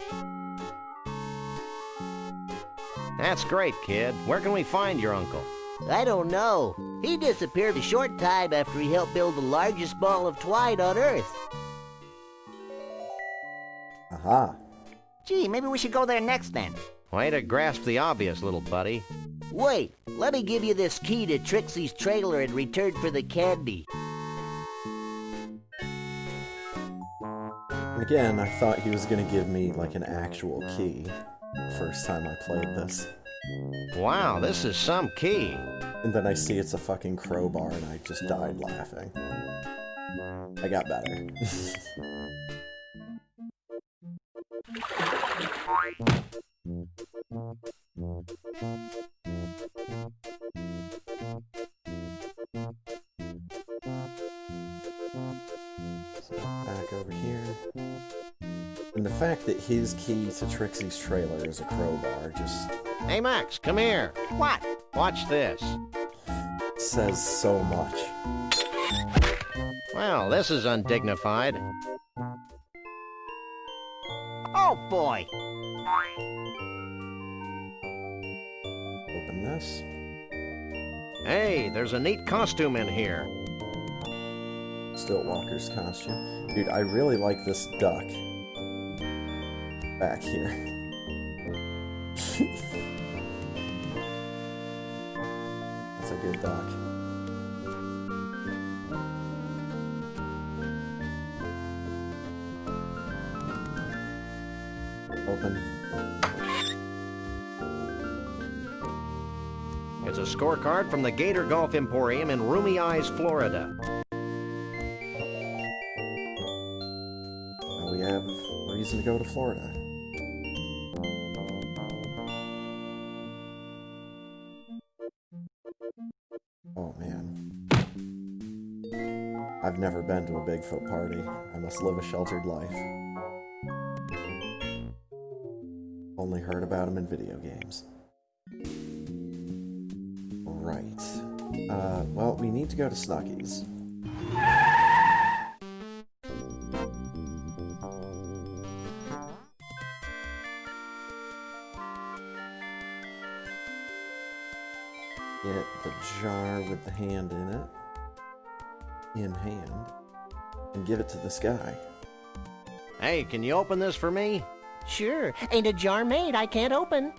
That's great, kid. Where can we find your uncle? I don't know. He disappeared a short time after he helped build the largest ball of twine on Earth. Aha. Gee, maybe we should go there next then. Way to grasp the obvious, little buddy. Wait, let me give you this key to Trixie's trailer in return for the candy. And again, I thought he was gonna give me, like, an actual key the first time I played this. Wow, this is some key. And then I see it's a fucking crowbar and I just died laughing. I got better. Back over here. And the fact that his key to Trixie's trailer is a crowbar just... Hey, Max, come here. What? Watch this. says so much. Well, this is undignified. Oh, boy. Open this. Hey, there's a neat costume in here. Stillwalker's costume. Dude, I really like this duck back here. That's a good duck. Open. It's a scorecard from the Gator Golf Emporium in Roomy Eyes, Florida. Now we have reason to go to Florida. Oh man. I've never been to a Bigfoot party. I must live a sheltered life. Only heard about them in video games. Right. Well, we need to go to Snuggies. Get the jar with the hand in it. In hand. And give it to this guy. Hey, can you open this for me? Sure. Ain't a jar made I can't open.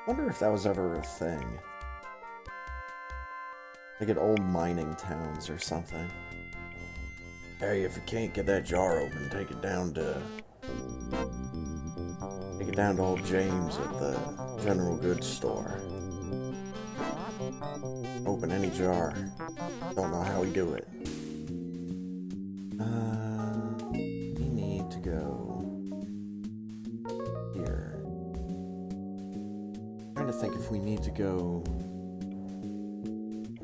Wonder if that was ever a thing. Like at old mining towns or something. Hey, if you can't get that jar open, take it down to old James at the general goods store. Open any jar. Don't know how we do it. We need to go here. I'm trying to think if we need to go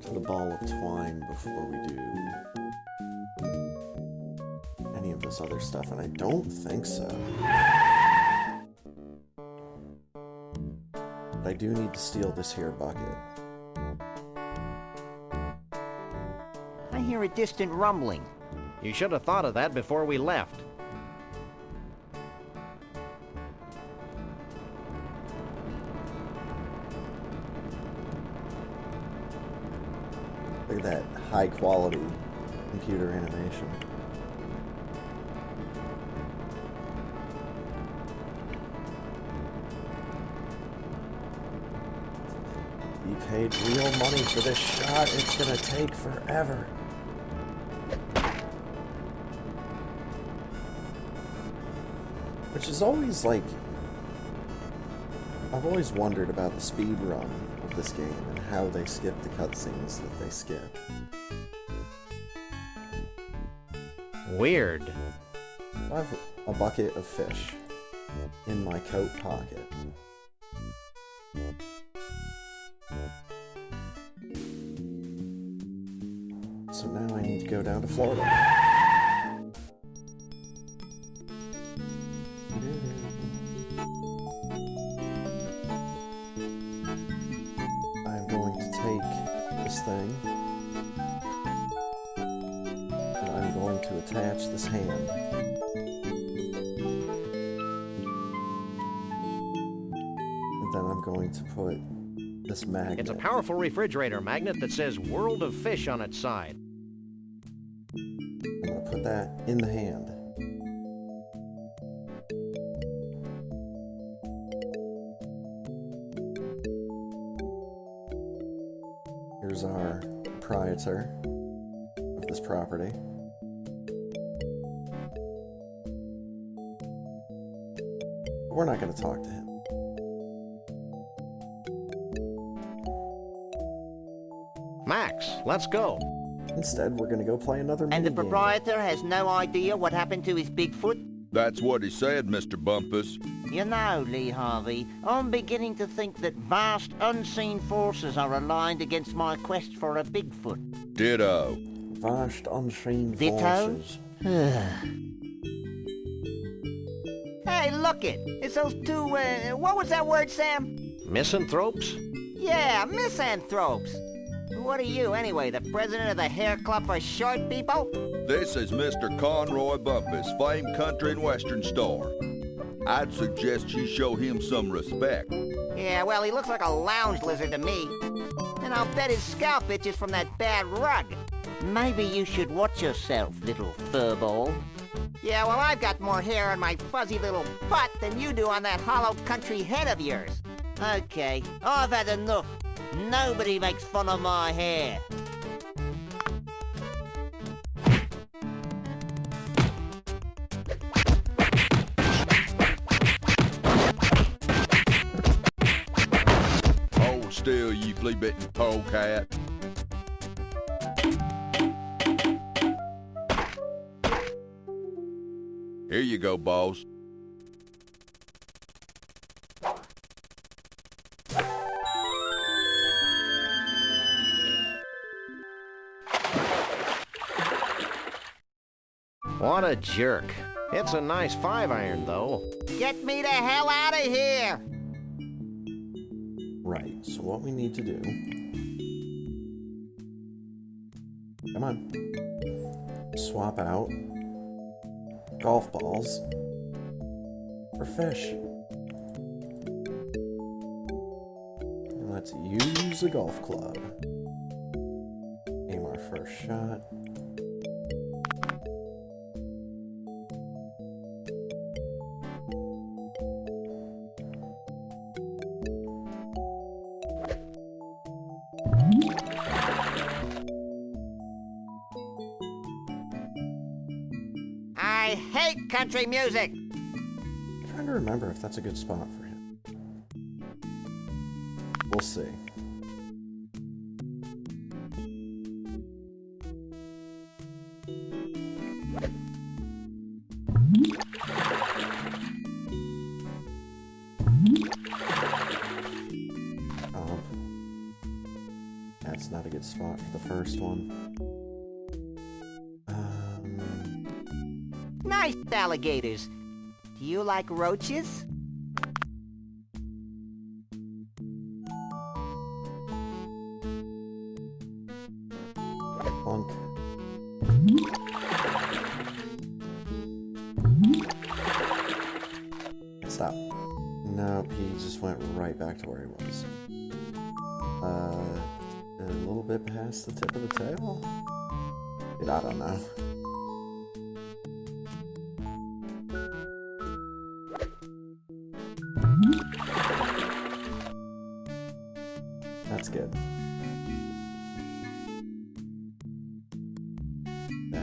to the ball of twine before we do any of this other stuff, and I don't think so. But I do need to steal this here bucket. I hear a distant rumbling. You should have thought of that before we left. Look at that high quality computer animation. You paid real money for this shot, it's gonna take forever. Which is always like, I've always wondered about the speed run of this game and how they skip the cutscenes that they skip. Weird. I have a bucket of fish in my coat pocket. So now I need to go down to Florida. I'm going to take this thing and I'm going to attach this hand. And then I'm going to put this magnet. It's a powerful refrigerator magnet that says World of Fish on its side. I'm going to put that in the hand. Here's our proprietor of this property. We're not going to talk to him. Max, let's go. Instead, we're going to go play another And the minigame. proprietor has no idea what happened to his Bigfoot? That's what he said, Mr. Bumpus. You know, Lee Harvey, I'm beginning to think that vast unseen forces are aligned against my quest for a Bigfoot. Ditto. Vast unseen Ditto? forces. Hey, look it! It's those two, what was that word, Sam? Misanthropes? Yeah, misanthropes. What are you, anyway, the president of the Hair Club for Short People? This is Mr. Conroy Bumpus, famed country and western star. I'd suggest you show him some respect. Yeah, well, he looks like a lounge lizard to me. And I'll bet his scalp itches from that bad rug. Maybe you should watch yourself, little furball. Yeah, well, I've got more hair on my fuzzy little butt than you do on that hollow country head of yours. Okay, I've had enough. Nobody makes fun of my hair. Hold still, you flea-bitten polecat. Here you go, boss. What a jerk. It's a nice 5-iron, though. Get me the hell out of here! Right, so what we need to do... Come on. Swap out golf balls for fish. And let's use a golf club. Aim our first shot. I hate country music! I'm trying to remember if that's a good spot for him. We'll see. Oh. That's not a good spot for the first one. Nice alligators. Do you like roaches? Plunk. Stop. Nope, he just went right back to where he was. A little bit past the tip of the tail? Dude, I don't know. That's good. There.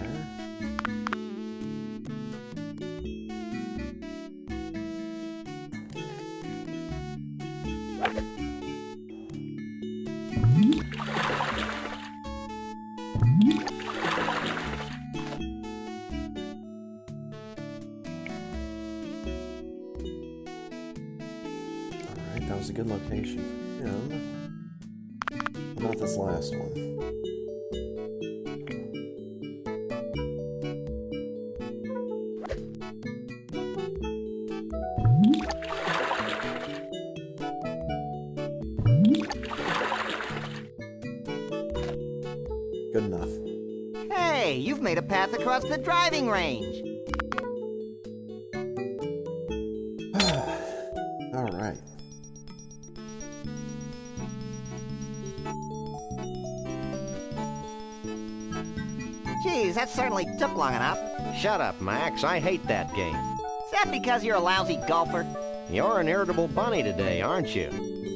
Alright, that was a good location for him. How about this last one? Good enough. Hey, you've made a path across the driving range. All right. Geez, that certainly took long enough. Shut up, Max. I hate that game. Is that because you're a lousy golfer? You're an irritable bunny today, aren't you?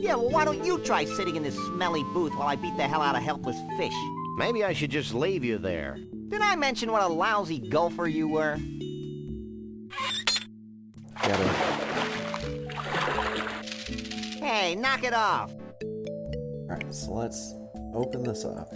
Yeah, well, why don't you try sitting in this smelly booth while I beat the hell out of helpless fish? Maybe I should just leave you there. Did I mention what a lousy golfer you were? Get him. Hey, knock it off. Alright, so let's open this up.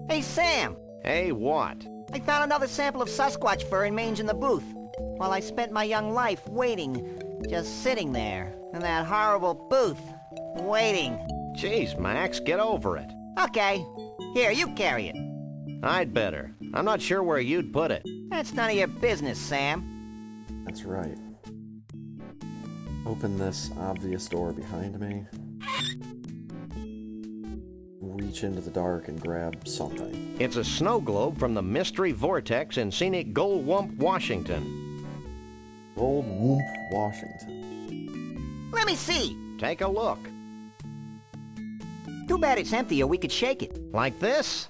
Hey, Sam! Hey, what? I found another sample of Sasquatch fur and mange in the booth. While I spent my young life waiting, just sitting there, in that horrible booth, waiting. Jeez, Max, get over it. Okay. Here, you carry it. I'd better. I'm not sure where you'd put it. That's none of your business, Sam. That's right. Open this obvious door behind me. Reach into the dark and grab something. It's a snow globe from the Mystery Vortex in scenic Goldwump, Washington. Goldwump, Washington. Let me see. Take a look. Too bad it's empty or we could shake it. Like this?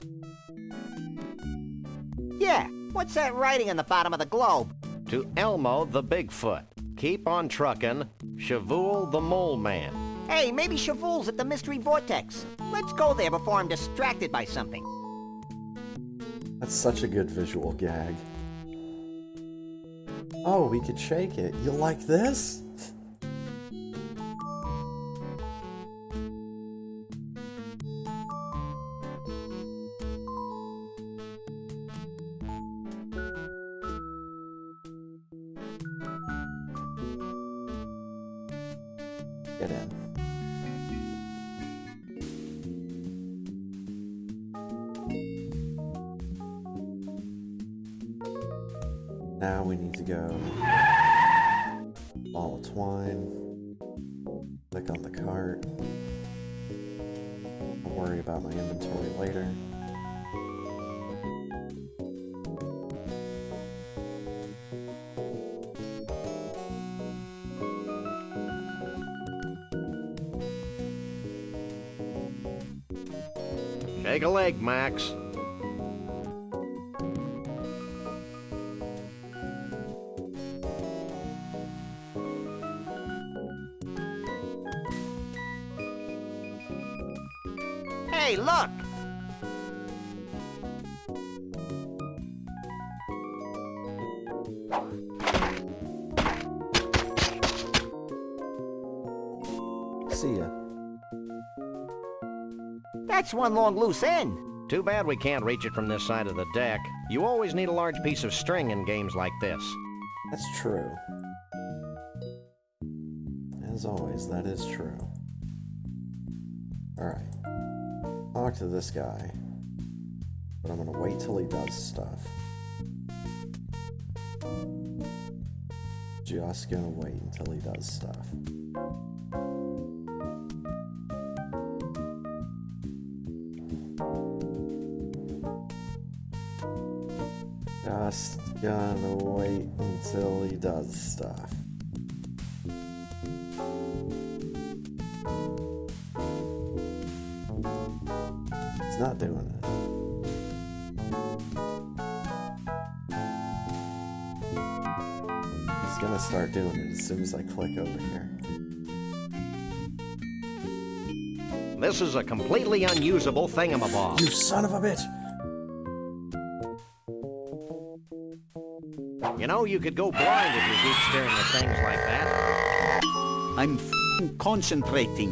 Yeah. What's that writing on the bottom of the globe? To Elmo the Bigfoot. Keep on truckin'. Shavul the Mole Man. Hey, maybe Shavul's at the Mystery Vortex. Let's go there before I'm distracted by something. That's such a good visual gag. Oh, we could shake it. You like this? Get in. Now we need to go ball of twine, click on the cart. I'll worry about my inventory later. Shake a leg, Max. Hey, look! See ya. That's one long loose end. Too bad we can't reach it from this side of the deck. You always need a large piece of string in games like this. That's true. As always, that is true. Alright. Talk to this guy. But I'm gonna wait till he does stuff. Just gonna wait until he does stuff. Just gonna wait until he does stuff. He's not doing it. He's gonna start doing it as soon as I click over here. This is a completely unusable thingamabob. You son of a bitch! You know, you could go blind if you keep staring at things like that. I'm f***ing concentrating.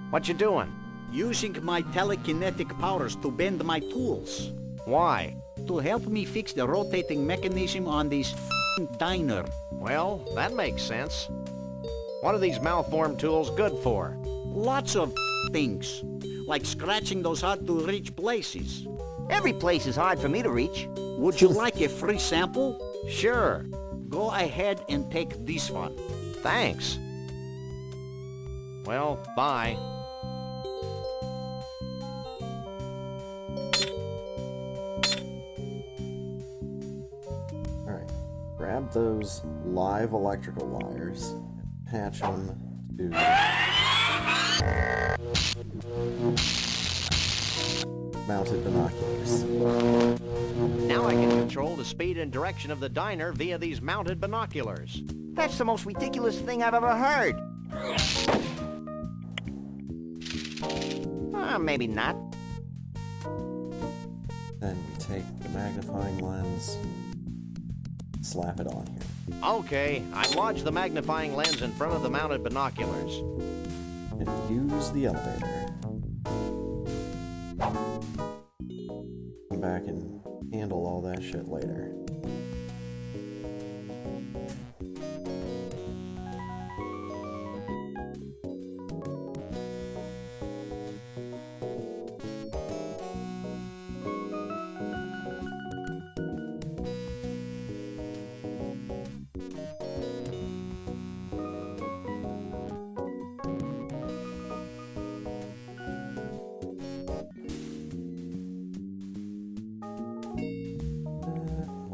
What you doing? Using my telekinetic powers to bend my tools. Why? To help me fix the rotating mechanism on this f***ing diner. Well, that makes sense. What are these malformed tools good for? Lots of things. Like scratching those hard-to-reach places. Every place is hard for me to reach. Would you like a free sample? Sure. Go ahead and take this one. Thanks. Well, bye. Alright. Grab those live electrical wires, attach them to mounted binoculars. Now I can control the speed and direction of the diner via these mounted binoculars. That's the most ridiculous thing I've ever heard. Maybe not. Then we take the magnifying lens, slap it on here. Okay, I lodge the magnifying lens in front of the mounted binoculars. And use the elevator. Come back and handle all that shit later.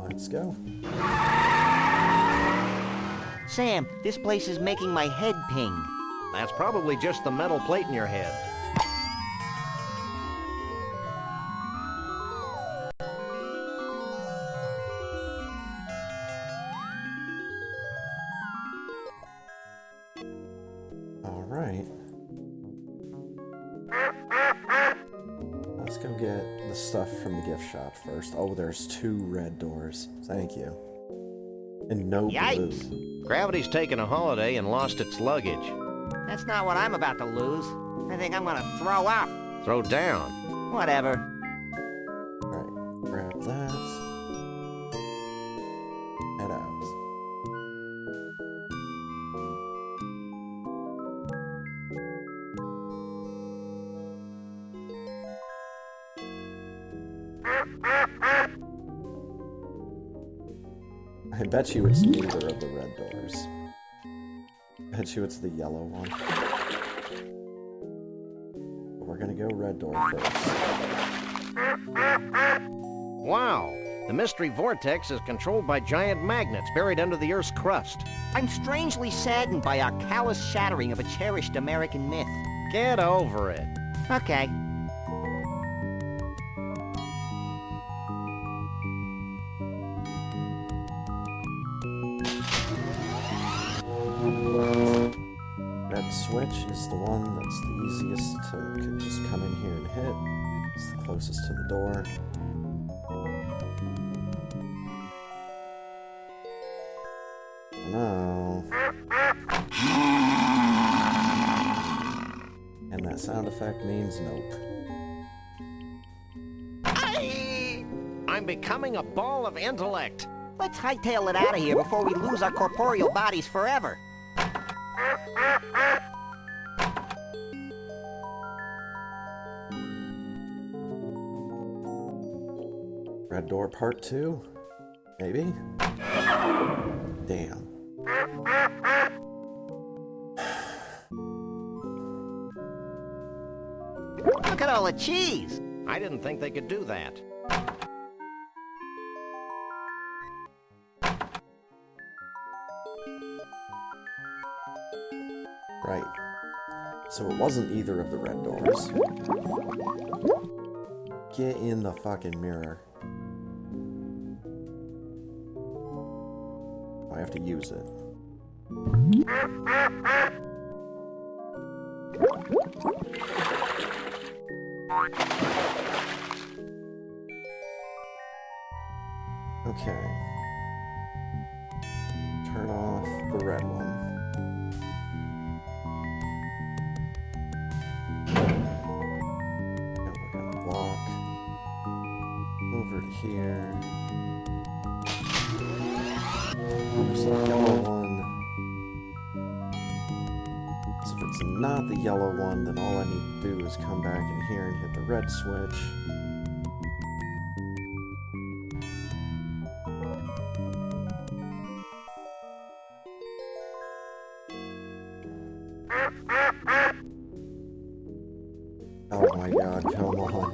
Let's go. Sam, this place is making my head ping. That's probably just the metal plate in your head. All right. Let's go get the stuff from the gift shop first. Oh, there's 2 red doors. Thank you. And no Yikes! blue. Gravity's taken a holiday and lost its luggage. That's not what I'm about to lose. I think I'm gonna throw up. Throw down. Whatever. Alright, grab that. Head out. I bet you it's neither of the red doors. I bet you it's the yellow one. But we're gonna go red door first. Wow! The mystery vortex is controlled by giant magnets buried under the Earth's crust. I'm strangely saddened by our callous shattering of a cherished American myth. Get over it. Okay. Red switch is the one that's the easiest to just come in here and hit. It's the closest to the door. No. And that sound effect means nope. I'm becoming a ball of intellect. Let's hightail it out of here before we lose our corporeal bodies forever. Red door part 2? Maybe? Damn. Look at all the cheese! I didn't think they could do that. Right. So it wasn't either of the red doors. Get in the fucking mirror. I have to use it. Okay. Turn off the red one. And we're gonna walk over to here. There's the yellow one. So if it's not the yellow one, then all I need to do is come back in here and hit the red switch. Oh my god, come on.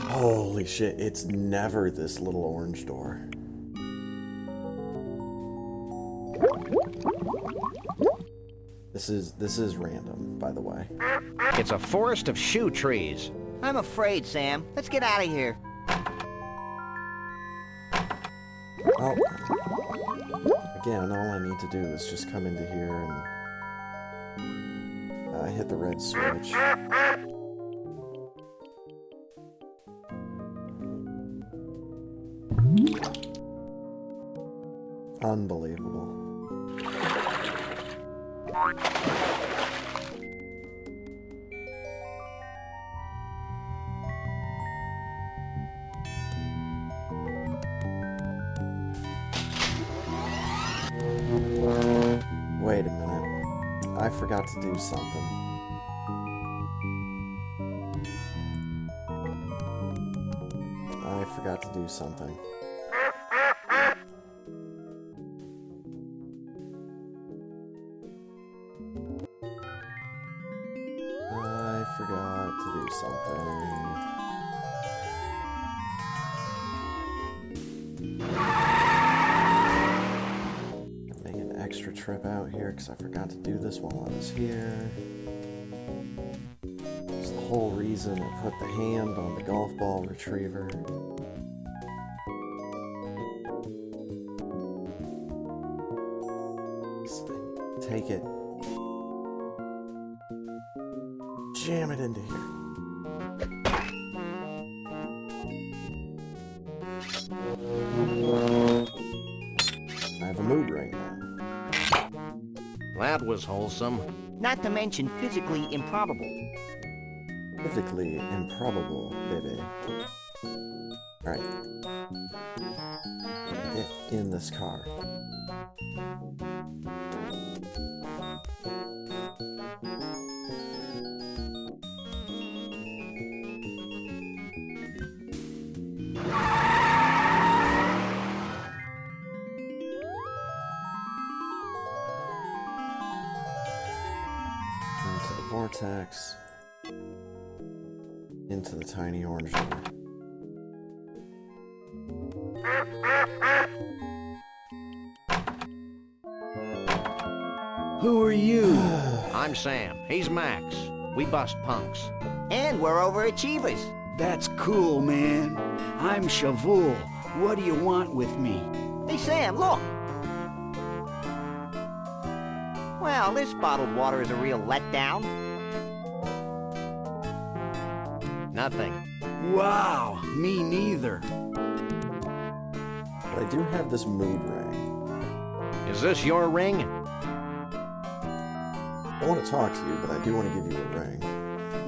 Holy shit, it's never this little orange door. This is random, by the way. It's a forest of shoe trees. I'm afraid, Sam. Let's get out of here. Oh. Again, all I need to do is just come into here and hit the red switch. Unbelievable. Wait a minute. I forgot to do something. I forgot to do something. I forgot to do something. Make an extra trip out here because I forgot to do this while I was here. It's the whole reason I put the hand on the golf ball retriever. Take it. Jam it into here. I have a mood ring now. That was wholesome. Not to mention physically improbable. Physically improbable, baby. Alright. Get in this car. Into the vortex. Into the tiny orange door. Who are you? I'm Sam. He's Max. We bust punks. And we're overachievers. That's cool, man. I'm Shavul. What do you want with me? Hey, Sam, look! Well, this bottled water is a real letdown. Nothing. Wow, me neither. But I do have this mood ring. Is this your ring? I want to talk to you, but I do want to give you a ring.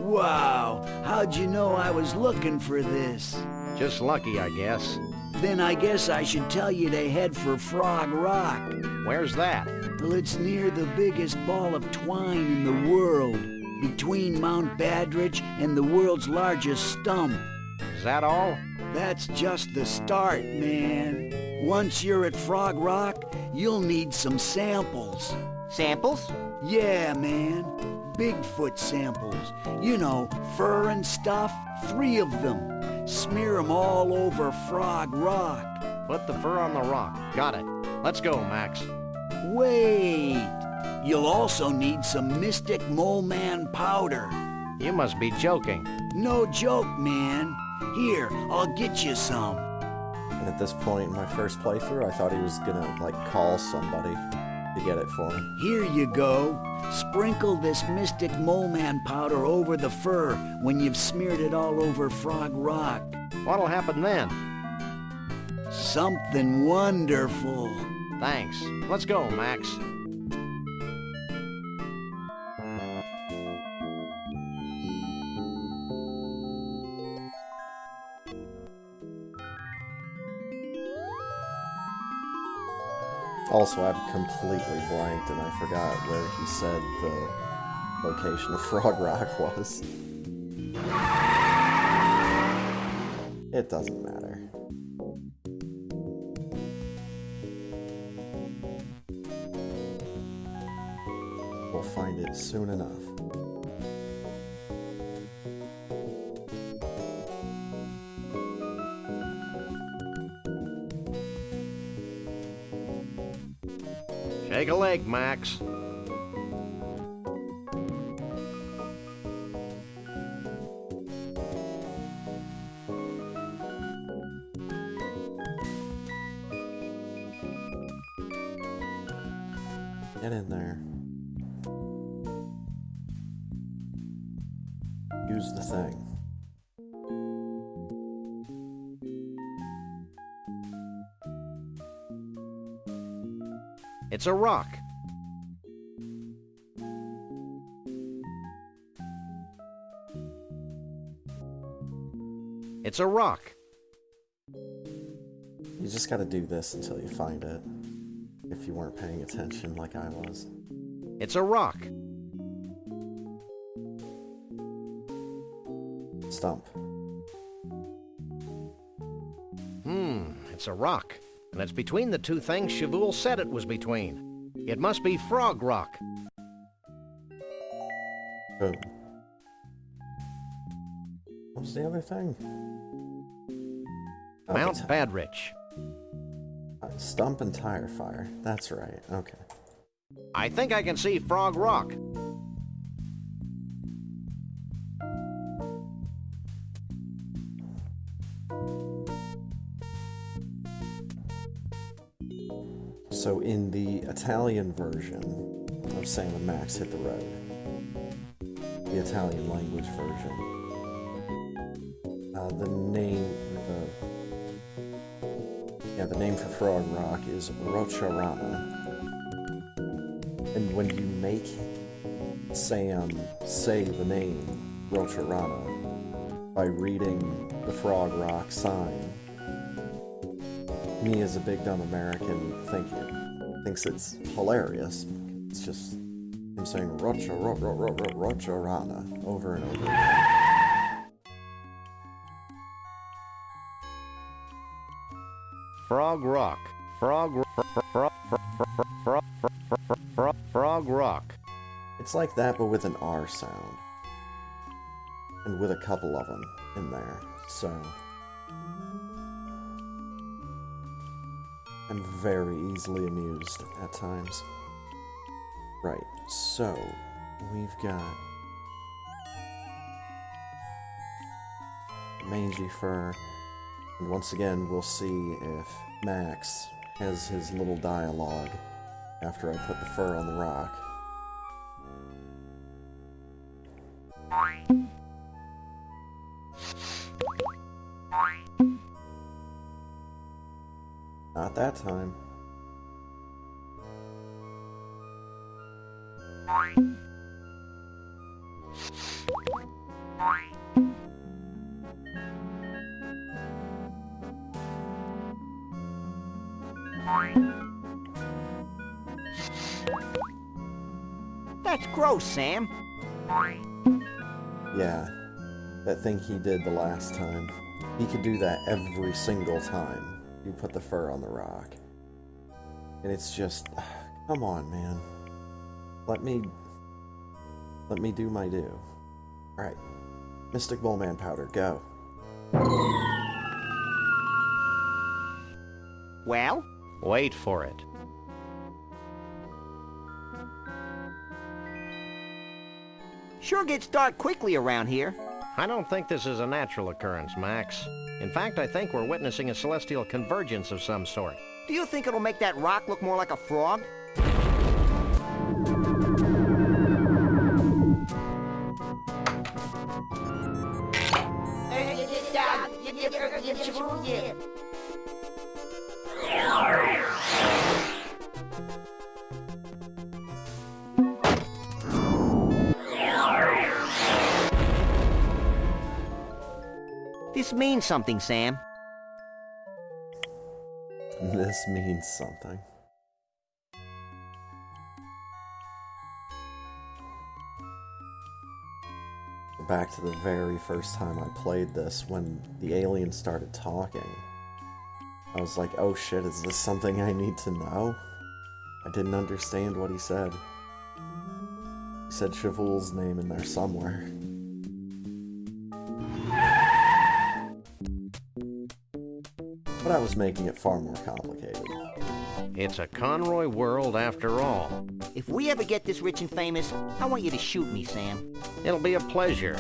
Wow, how'd you know I was looking for this? Just lucky, I guess. Then I guess I should tell you to head for Frog Rock. Where's that? Well, it's near the biggest ball of twine in the world, between Mount Badridge and the world's largest stump. Is that all? That's just the start, man. Once you're at Frog Rock, you'll need some samples. Samples? Yeah, man. Bigfoot samples. You know, fur and stuff. 3 of them. Smear 'em all over Frog Rock. Put the fur on the rock. Got it. Let's go, Max. Wait. You'll also need some Mystic Mole Man powder. You must be joking. No joke, man. Here, I'll get you some. And at this point in my first playthrough, I thought he was gonna, like, call somebody to get it for him. Here you go. Sprinkle this Mystic Mole Man powder over the fur when you've smeared it all over Frog Rock. What'll happen then? Something wonderful. Thanks. Let's go, Max. Also, I've completely blanked and I forgot where he said the location of Frog Rock was. It doesn't matter. We'll find it soon enough. Shake a leg, Max. Get in there. Use the thing. It's a rock. It's a rock. You just gotta do this until you find it. If you weren't paying attention like I was. It's a rock. Stump. It's a rock. And it's between the two things Shavul said it was between. It must be Frog Rock. Boom. What was the other thing? Mount Badrich. Stump and Tire Fire. That's right. Okay. I think I can see Frog Rock. So in the Italian version of Sam and Max Hit the Road, the Italian language version, the name for Frog Rock is Rocerana. And when you make Sam say the name Rocerana by reading the Frog Rock sign, me as a big dumb American thinks it's hilarious. It's just him saying Rocerana over and over again. Frog Rock. Frog Rock. It's like that, but with an R sound. And with a couple of them in there, so... I'm very easily amused at times. Right, so... we've got... mangy fur. And once again, we'll see if Max has his little dialogue after I put the fur on the rock. Not that time. That's gross, Sam. Yeah, that thing he did the last time. He could do that every single time you put the fur on the rock. And it's just, come on, man. Let me do my due. Alright, Mystic Bullman powder, go. Well? Wait for it. Sure gets dark quickly around here. I don't think this is a natural occurrence, Max. In fact, I think we're witnessing a celestial convergence of some sort. Do you think it'll make that rock look more like a frog? This means something, Sam. This means something. Back to the very first time I played this, when the alien started talking. I was like, oh shit, is this something I need to know? I didn't understand what he said. He said Shavul's name in there somewhere. But I was making it far more complicated. It's a Conroy world after all. If we ever get this rich and famous, I want you to shoot me, Sam. It'll be a pleasure.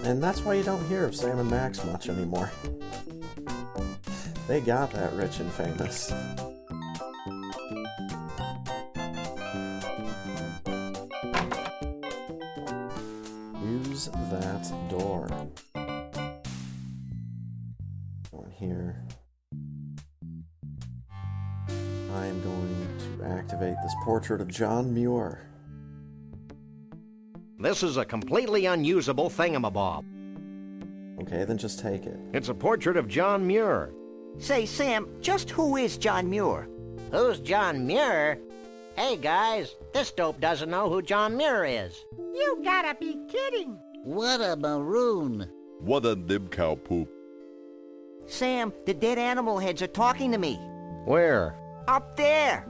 And that's why you don't hear of Sam and Max much anymore. They got that rich and famous. Use that door. Go in here. I am going to activate this portrait of John Muir. This is a completely unusable thingamabob. Okay, then just take it. It's a portrait of John Muir. Say, Sam, just who is John Muir? Who's John Muir? Hey, guys, this dope doesn't know who John Muir is. You gotta be kidding. What a maroon. What a nib cow poop. Sam, the dead animal heads are talking to me. Where? Up there.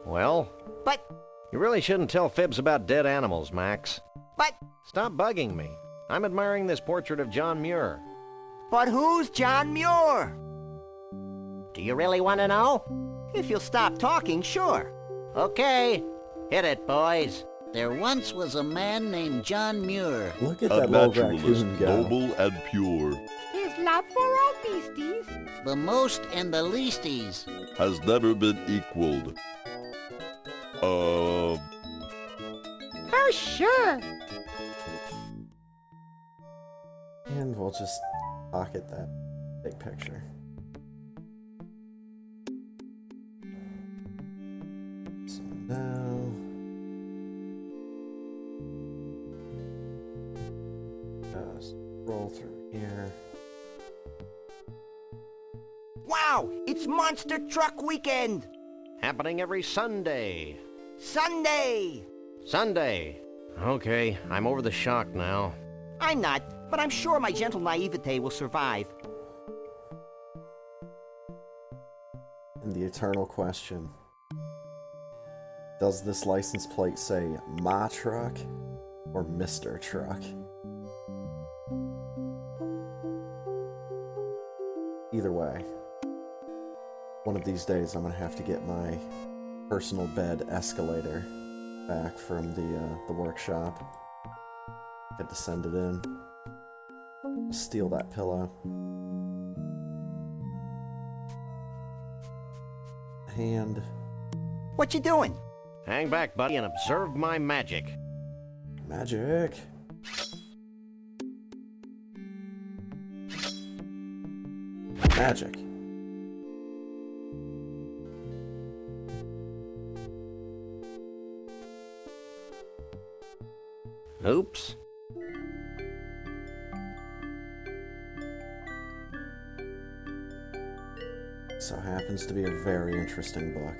Well? But... You really shouldn't tell fibs about dead animals, Max. But... Stop bugging me. I'm admiring this portrait of John Muir. But who's John Muir? Do you really want to know? If you'll stop talking, sure. Okay, hit it, boys. There once was a man named John Muir. Look at A that little naturalist, raccoon go. noble and pure, His love for all beasties. The most and the leasties. has never been equaled. Oh, sure. And we'll just pocket that big picture. So now... just roll through here. Wow, it's Monster Truck Weekend. Happening every Sunday. Sunday. Sunday. Okay, I'm over the shock now. I'm not, but I'm sure my gentle naivete will survive. And the eternal question. Does this license plate say my truck or Mr. Truck? Either way, one of these days I'm gonna have to get my personal bed escalator back from the workshop. Had to send it in. Steal that pillow. Hand. What you doing? Hang back, buddy, and observe my magic. Magic. Magic. Oops. So happens to be a very interesting book.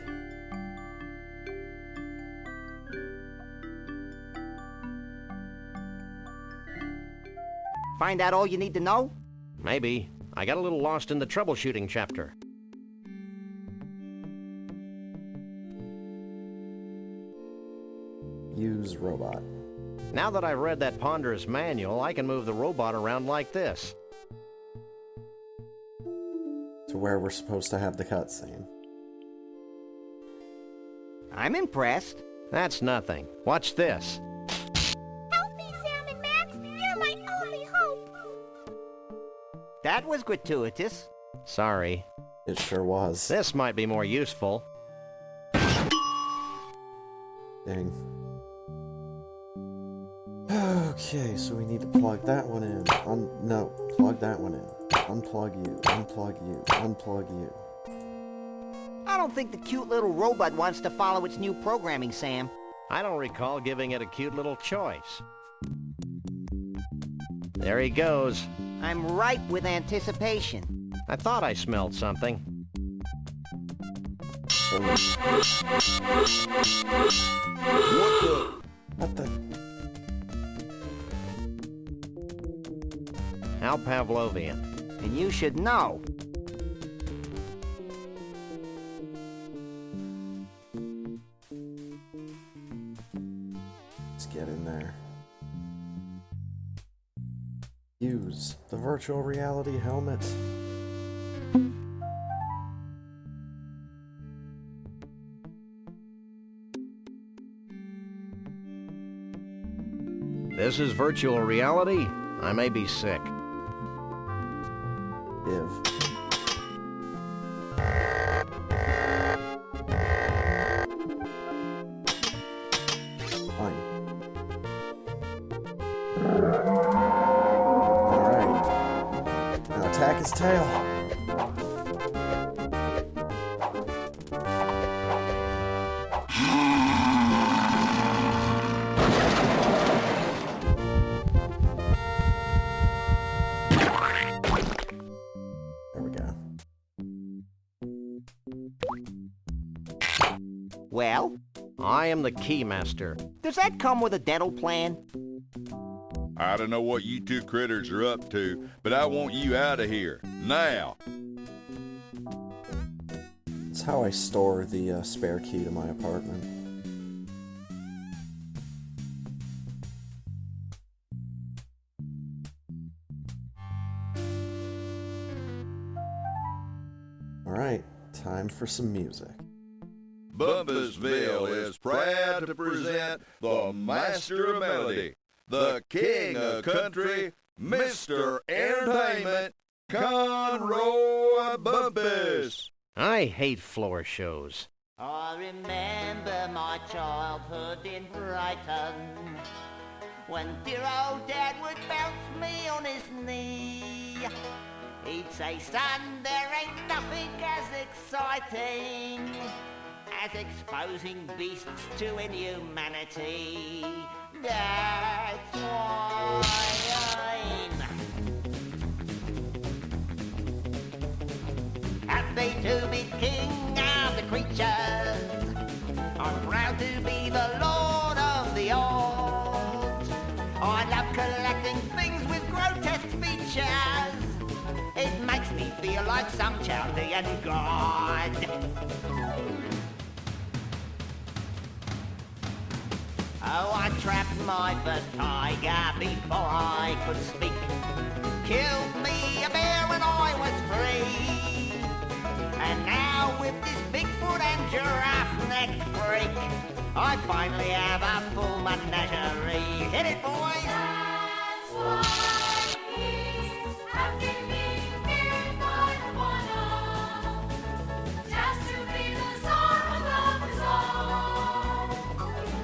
Find out all you need to know? Maybe. I got a little lost in the troubleshooting chapter. Use robot. Now that I've read that ponderous manual, I can move the robot around like this. To where we're supposed to have the cutscene. I'm impressed. That's nothing. Watch this. Help me, Sam and Max. You're my only hope. That was gratuitous. Sorry. It sure was. This might be more useful. Dang. Okay, so we need to plug that one in. No, plug that one in. Unplug you, unplug you, unplug you. I don't think the cute little robot wants to follow its new programming, Sam. I don't recall giving it a cute little choice. There he goes. I'm ripe with anticipation. I thought I smelled something. What the? How Pavlovian. And you should know. Let's get in there. Use the virtual reality helmet. This is virtual reality? I may be sick. Give. Fine. Alright. Now attack his tail. Well? I am the Keymaster. Does that come with a dental plan? I don't know what you two critters are up to, but I want you out of here, now. It's how I store the spare key to my apartment. Alright, time for some music. Bumpusville is proud to present the master of melody, the king of country, Mr. Entertainment, Conroy Bumpus. I hate floor shows. I remember my childhood in Brighton, when dear old Dad would bounce me on his knee. He'd say, son, there ain't nothing as exciting as exposing beasts to inhumanity. That's why I'm happy to be king of the creatures. I'm proud to be the lord of the old. I love collecting things with grotesque features. It makes me feel like some Chaldean god. Oh, I trapped my first tiger before I could speak. Killed me a bear when I was 3. And now with this Bigfoot and giraffe neck freak, I finally have a full menagerie. Hit it, boys! That's why beasts have to be feared by the one, just to be the czar above us all.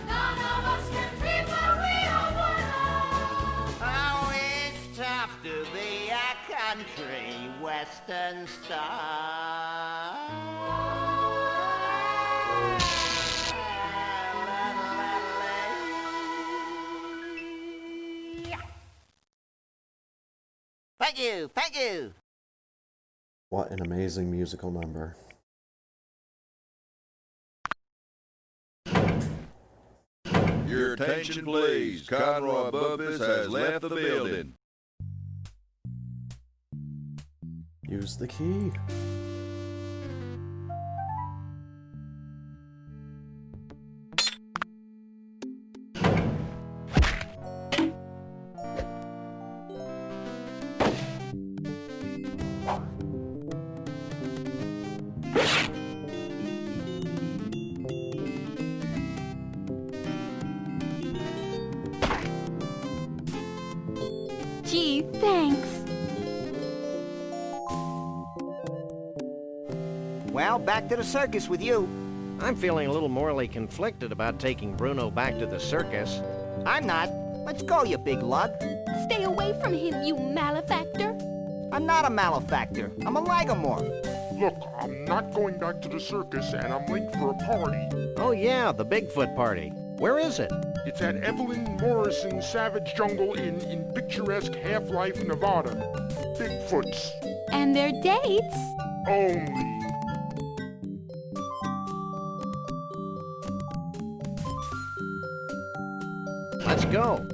None of us can be where we are one. Oh, it's tough to be a country western star. Thank you, thank you. What an amazing musical number. Your attention, please. Conroy Bumpus has left the building. Use the key. Gee, thanks. Well, back to the circus with you. I'm feeling a little morally conflicted about taking Bruno back to the circus. I'm not. Let's go, you big lug. Stay away from him, you malefactor. I'm not a malefactor. I'm a lagomorph. Look, I'm not going back to the circus, and I'm late for a party. Oh yeah, the Bigfoot party. Where is it? It's at Evelyn Morrison's Savage Jungle Inn in picturesque Half-Life, Nevada. Bigfoots. And their dates? Only. Let's go.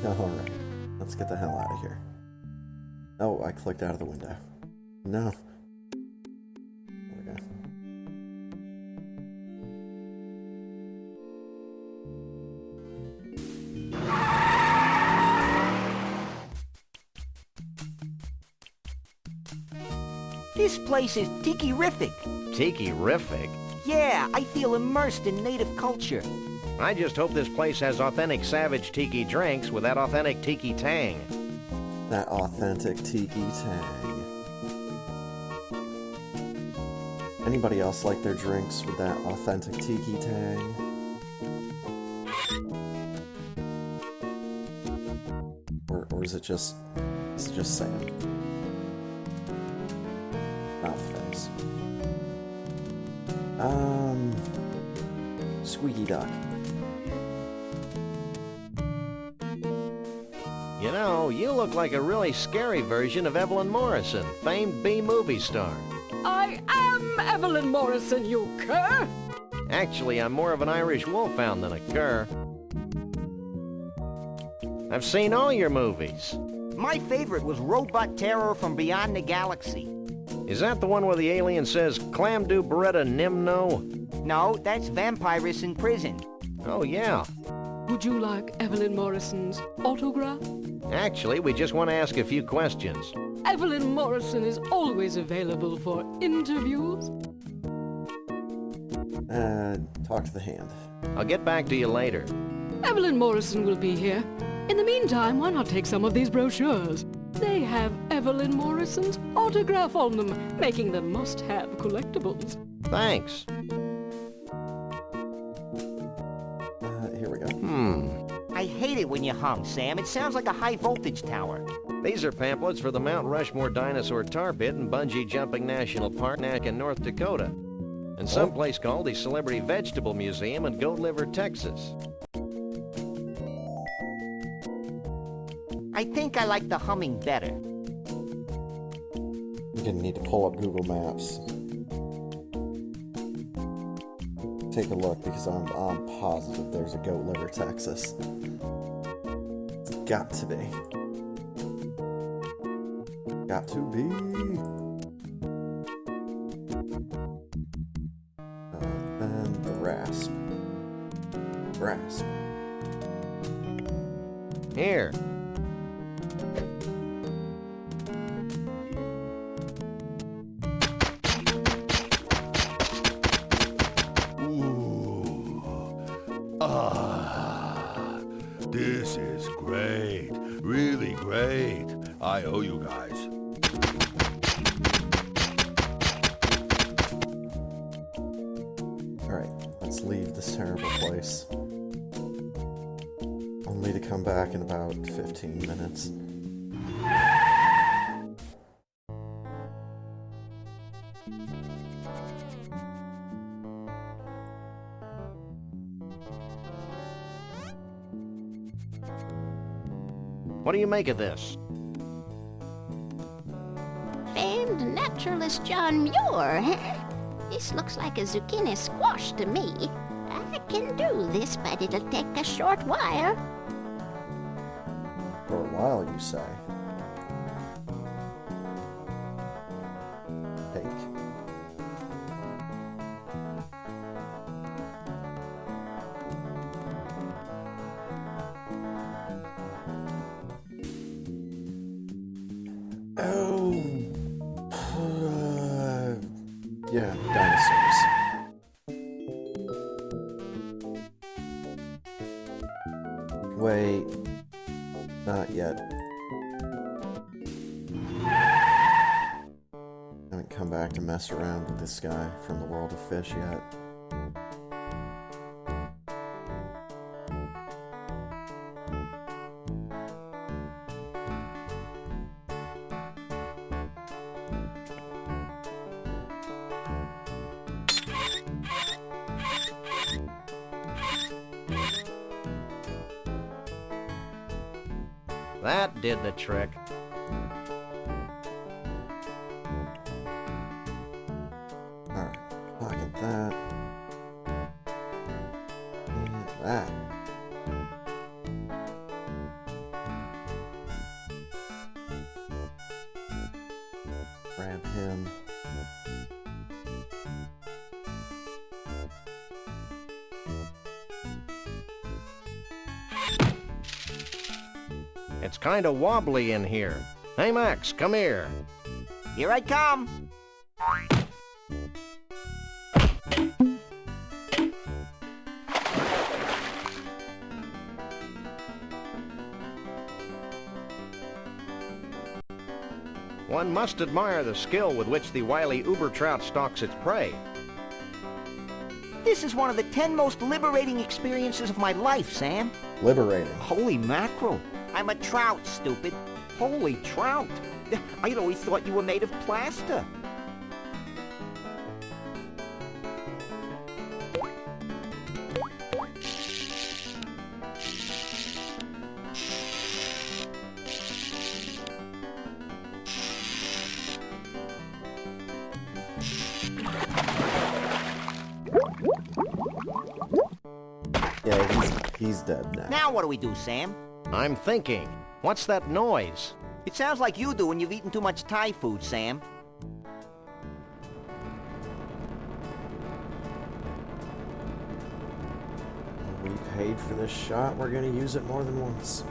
Alright, let's get the hell out of here. Oh, I clicked out of the window. No. There we go. This place is tiki-rific. Tiki-rific? Yeah, I feel immersed in native culture. I just hope this place has authentic Savage Tiki drinks with that authentic Tiki tang. That authentic Tiki tang. Anybody else like their drinks with that authentic Tiki tang? Or is it just Sam? Mouth face. Squeaky Duck. You know, you look like a really scary version of Evelyn Morrison, famed B-movie star. I am Evelyn Morrison, you cur! Actually, I'm more of an Irish wolfhound than a cur. I've seen all your movies. My favorite was Robot Terror from Beyond the Galaxy. Is that the one where the alien says, Clam do Beretta Nimno? No, that's Vampirus in Prison. Oh, yeah. Would you like Evelyn Morrison's autograph? Actually, we just want to ask a few questions. Evelyn Morrison is always available for interviews. Talk to the hand. I'll get back to you later. Evelyn Morrison will be here. In the meantime, why not take some of these brochures? They have Evelyn Morrison's autograph on them, making them must-have collectibles. Thanks. Here we go. I hate it when you hum, Sam. It sounds like a high-voltage tower. These are pamphlets for the Mount Rushmore Dinosaur Tar Pit and Bungee Jumping National Park in North Dakota. And someplace called the Celebrity Vegetable Museum in Goat Liver, Texas. I think I like the humming better. I'm gonna need to pull up Google Maps. Take a look because I'm positive there's a Goat Liver, Texas. It's got to be. Got to be. And the rasp. Rasp. Here. This is great. Really great. I owe you guys. Alright, let's leave this terrible place. Only to come back in about 15 minutes. What do you make of this? Famed naturalist John Muir, huh? This looks like a zucchini squash to me. I can do this, but it'll take a short while. For a while, you say. Take. Yeah, dinosaurs. Wait. Not yet. Haven't come back to mess around with this guy from the world of fish yet. That did the trick. Alright, pocket that. And that. Grab him. It's kind of wobbly in here. Hey, Max, come here. Here I come. One must admire the skill with which the wily uber trout stalks its prey. This is one of the 10 most liberating experiences of my life, Sam. Liberating. Holy mackerel. I'm a trout, stupid. Holy trout. I'd always thought you were made of plaster. He's dead now. Now what do we do, Sam? I'm thinking. What's that noise? It sounds like you do when you've eaten too much Thai food, Sam. We paid for this shot. We're gonna use it more than once.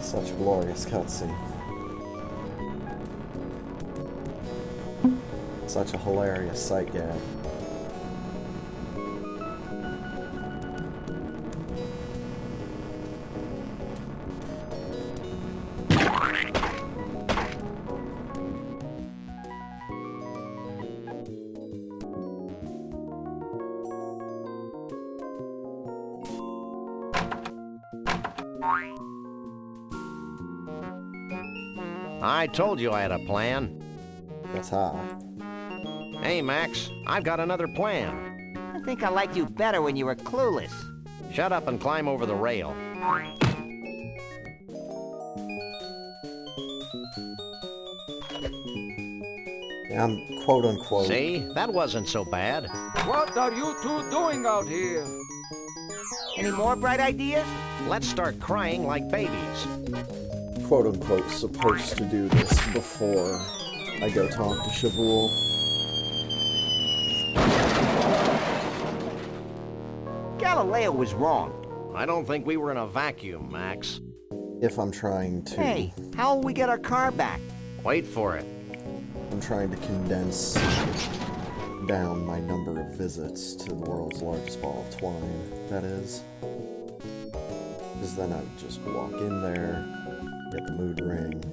Such a glorious cutscene. Such a hilarious sight gag. I told you I had a plan. That's high. Hey, Max, I've got another plan. I think I liked you better when you were clueless. Shut up and climb over the rail. Yeah, I'm quote unquote. See? That wasn't so bad. What are you two doing out here? Any more bright ideas? Let's start crying like babies. Quote unquote supposed to do this before I go talk to Shavul. Galileo was wrong. I don't think we were in a vacuum, Max. If I'm trying to... Hey, how will we get our car back? Wait for it. I'm trying to condense down my number of visits to the world's largest ball of twine, that is. Because then I'd just walk in there, get the mood ring.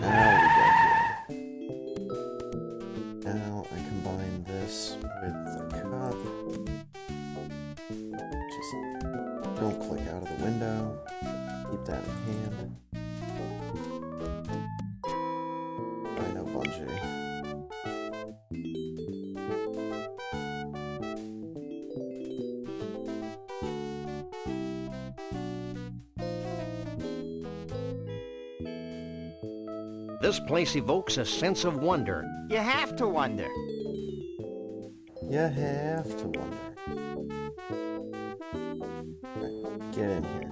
Alright, now we go here. Now I combine this with the cup. Just don't click out of the window. Keep that in hand. I know Bungie. This place evokes a sense of wonder. You have to wonder. You have to wonder. Right, get in here.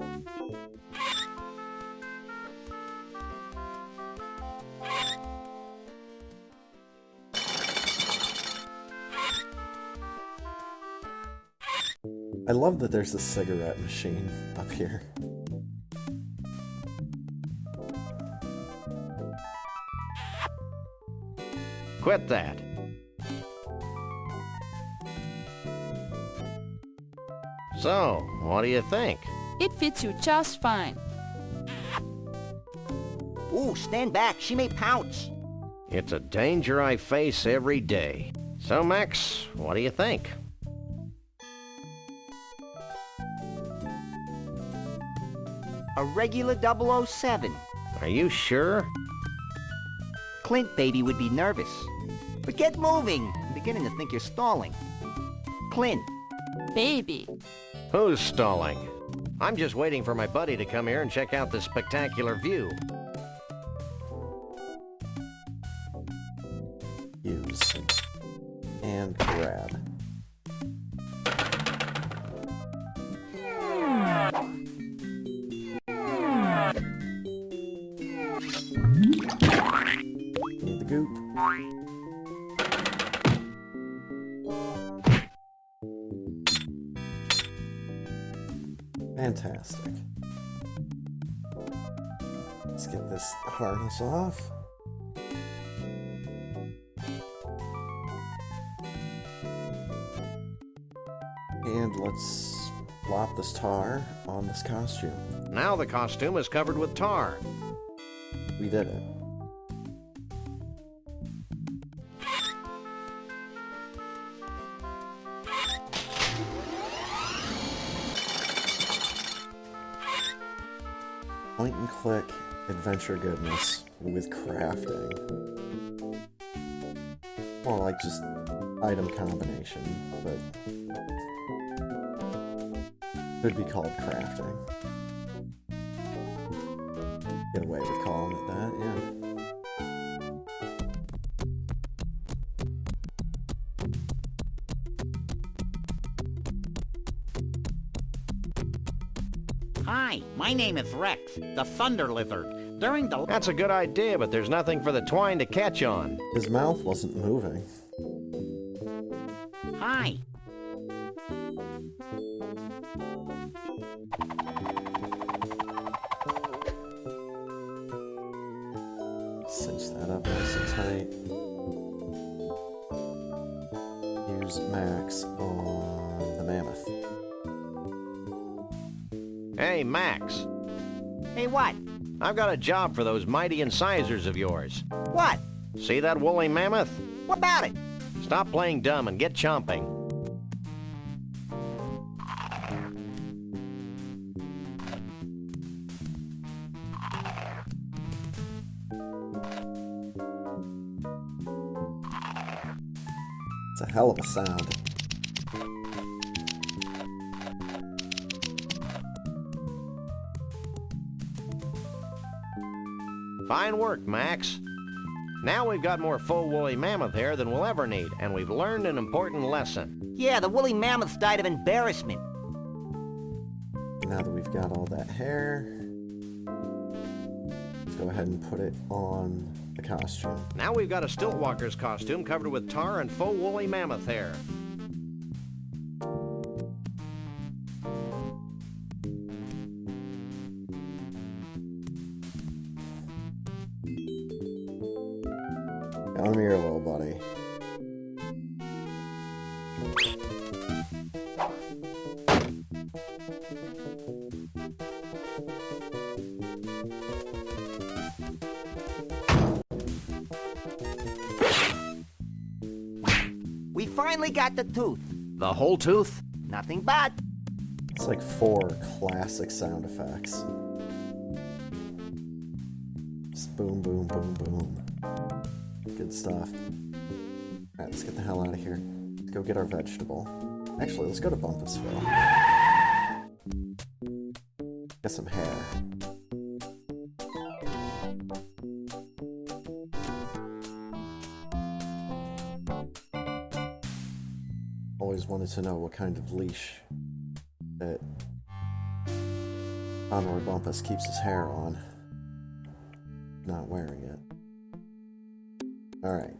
I love that there's a cigarette machine up here. Quit that. So, what do you think? It fits you just fine. Ooh, stand back. She may pounce. It's a danger I face every day. So, Max, what do you think? A regular 007. Are you sure? Clint, baby, would be nervous. But get moving. I'm beginning to think you're stalling. Clint. Baby. Who's stalling? I'm just waiting for my buddy to come here and check out this spectacular view. Use. And grab. Need the goop. Fantastic. Let's get this harness off. And let's Plop this tar on this costume. Now the costume is covered with tar. We did it. Point and click adventure goodness with crafting. More like just item combination, but could be called crafting. Get away with calling it that, yeah. Hi, my name is Rex, the Thunder Lizard. During the... That's a good idea, but there's nothing for the twine to catch on. His mouth wasn't moving. Hi. Cinch that up nice and tight. Use Max on the mammoth. Hey, Max. Hey, what? I've got a job for those mighty incisors of yours. What? See that woolly mammoth? What about it? Stop playing dumb and get chomping. It's a hell of a sound. Fine work, Max. Now we've got more full woolly mammoth hair than we'll ever need, and we've learned an important lesson. Yeah, the woolly mammoths died of embarrassment. Now that we've got all that hair, let's go ahead and put it on the costume. Now we've got a Stiltwalker's costume covered with tar and faux woolly mammoth hair. Come here, little buddy. We finally got the tooth. The whole tooth? Nothing but. It's like 4 classic sound effects. Just boom, boom, boom, boom. Good stuff. Alright, let's get the hell out of here. Let's go get our vegetable. Actually, let's go to Bumpusville. Get some hair. Always wanted to know what kind of leash that Conroy Bumpus keeps his hair on. Not wearing it. Alright.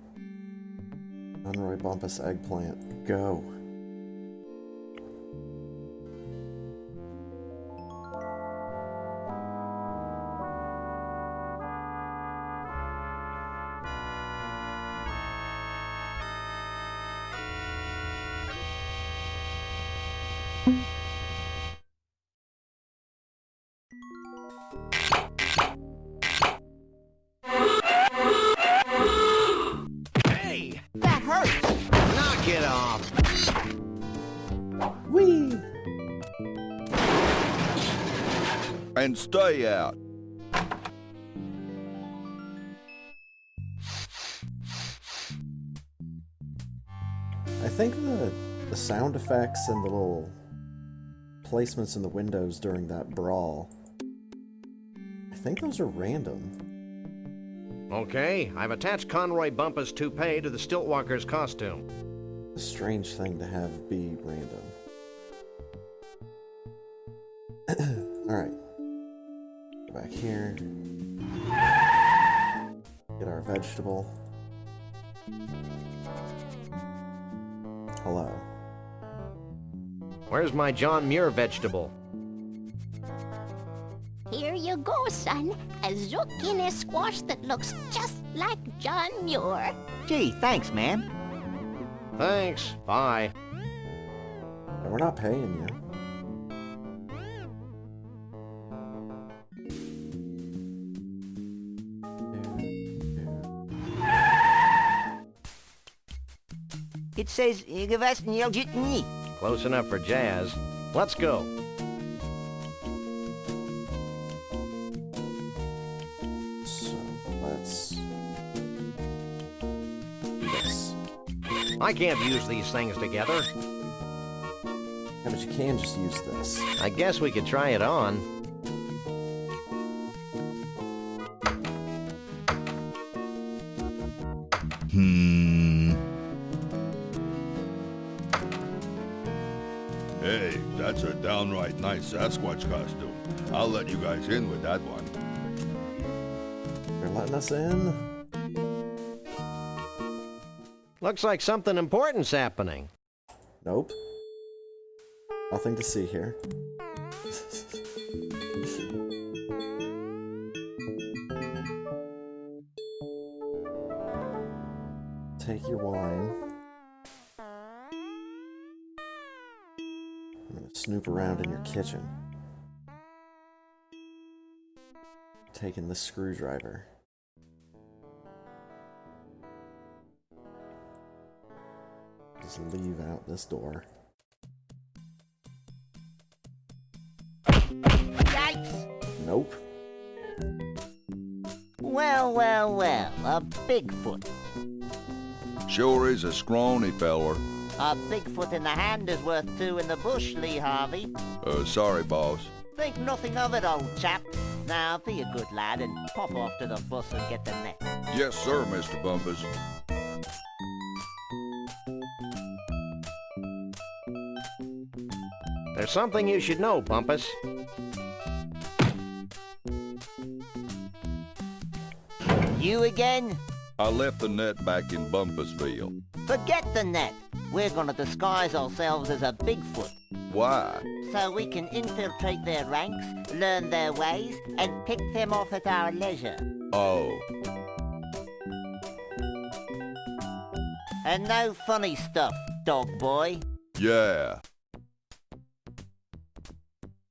Conroy Bumpus eggplant, go. That hurts. Knock it off. Whee! And stay out. I think the sound effects and the little placements in the windows during that brawl, I think those are random. Okay, I've attached Conroy Bumpus' toupee to the Stiltwalker's costume. A strange thing to have be random. Alright. Go back here. Get our vegetable. Hello. Where's my John Muir vegetable? Here you go, son. A zucchini squash that looks just like John Muir. Gee, thanks, man. Thanks. Bye. We're not paying you. It says Gavasnyelgitni. Close enough for jazz. Let's go. So, let's do this. I can't use these things together. Yeah, but you can just use this. I guess we could try it on. Hey, that's a downright nice Sasquatch costume. I'll let you guys in with that one. You're letting us in? Looks like something important's happening. Nope. Nothing to see here. Take your wine. I'm gonna snoop around in your kitchen. Taking the screwdriver. Just leave out this door. Yikes! Nope. Well, well, well, a Bigfoot. Sure is a scrawny feller. A Bigfoot in the hand is worth two in the bush, Lee Harvey. Sorry, boss. Think nothing of it, old chap. Now, be a good lad and pop off to the bus and get the net. Yes, sir, Mr. Bumpus. There's something you should know, Bumpus. You again? I left the net back in Bumpusville. Forget the net. We're gonna disguise ourselves as a Bigfoot. Why? So we can infiltrate their ranks, learn their ways, and pick them off at our leisure. Oh. And no funny stuff, dog boy. Yeah.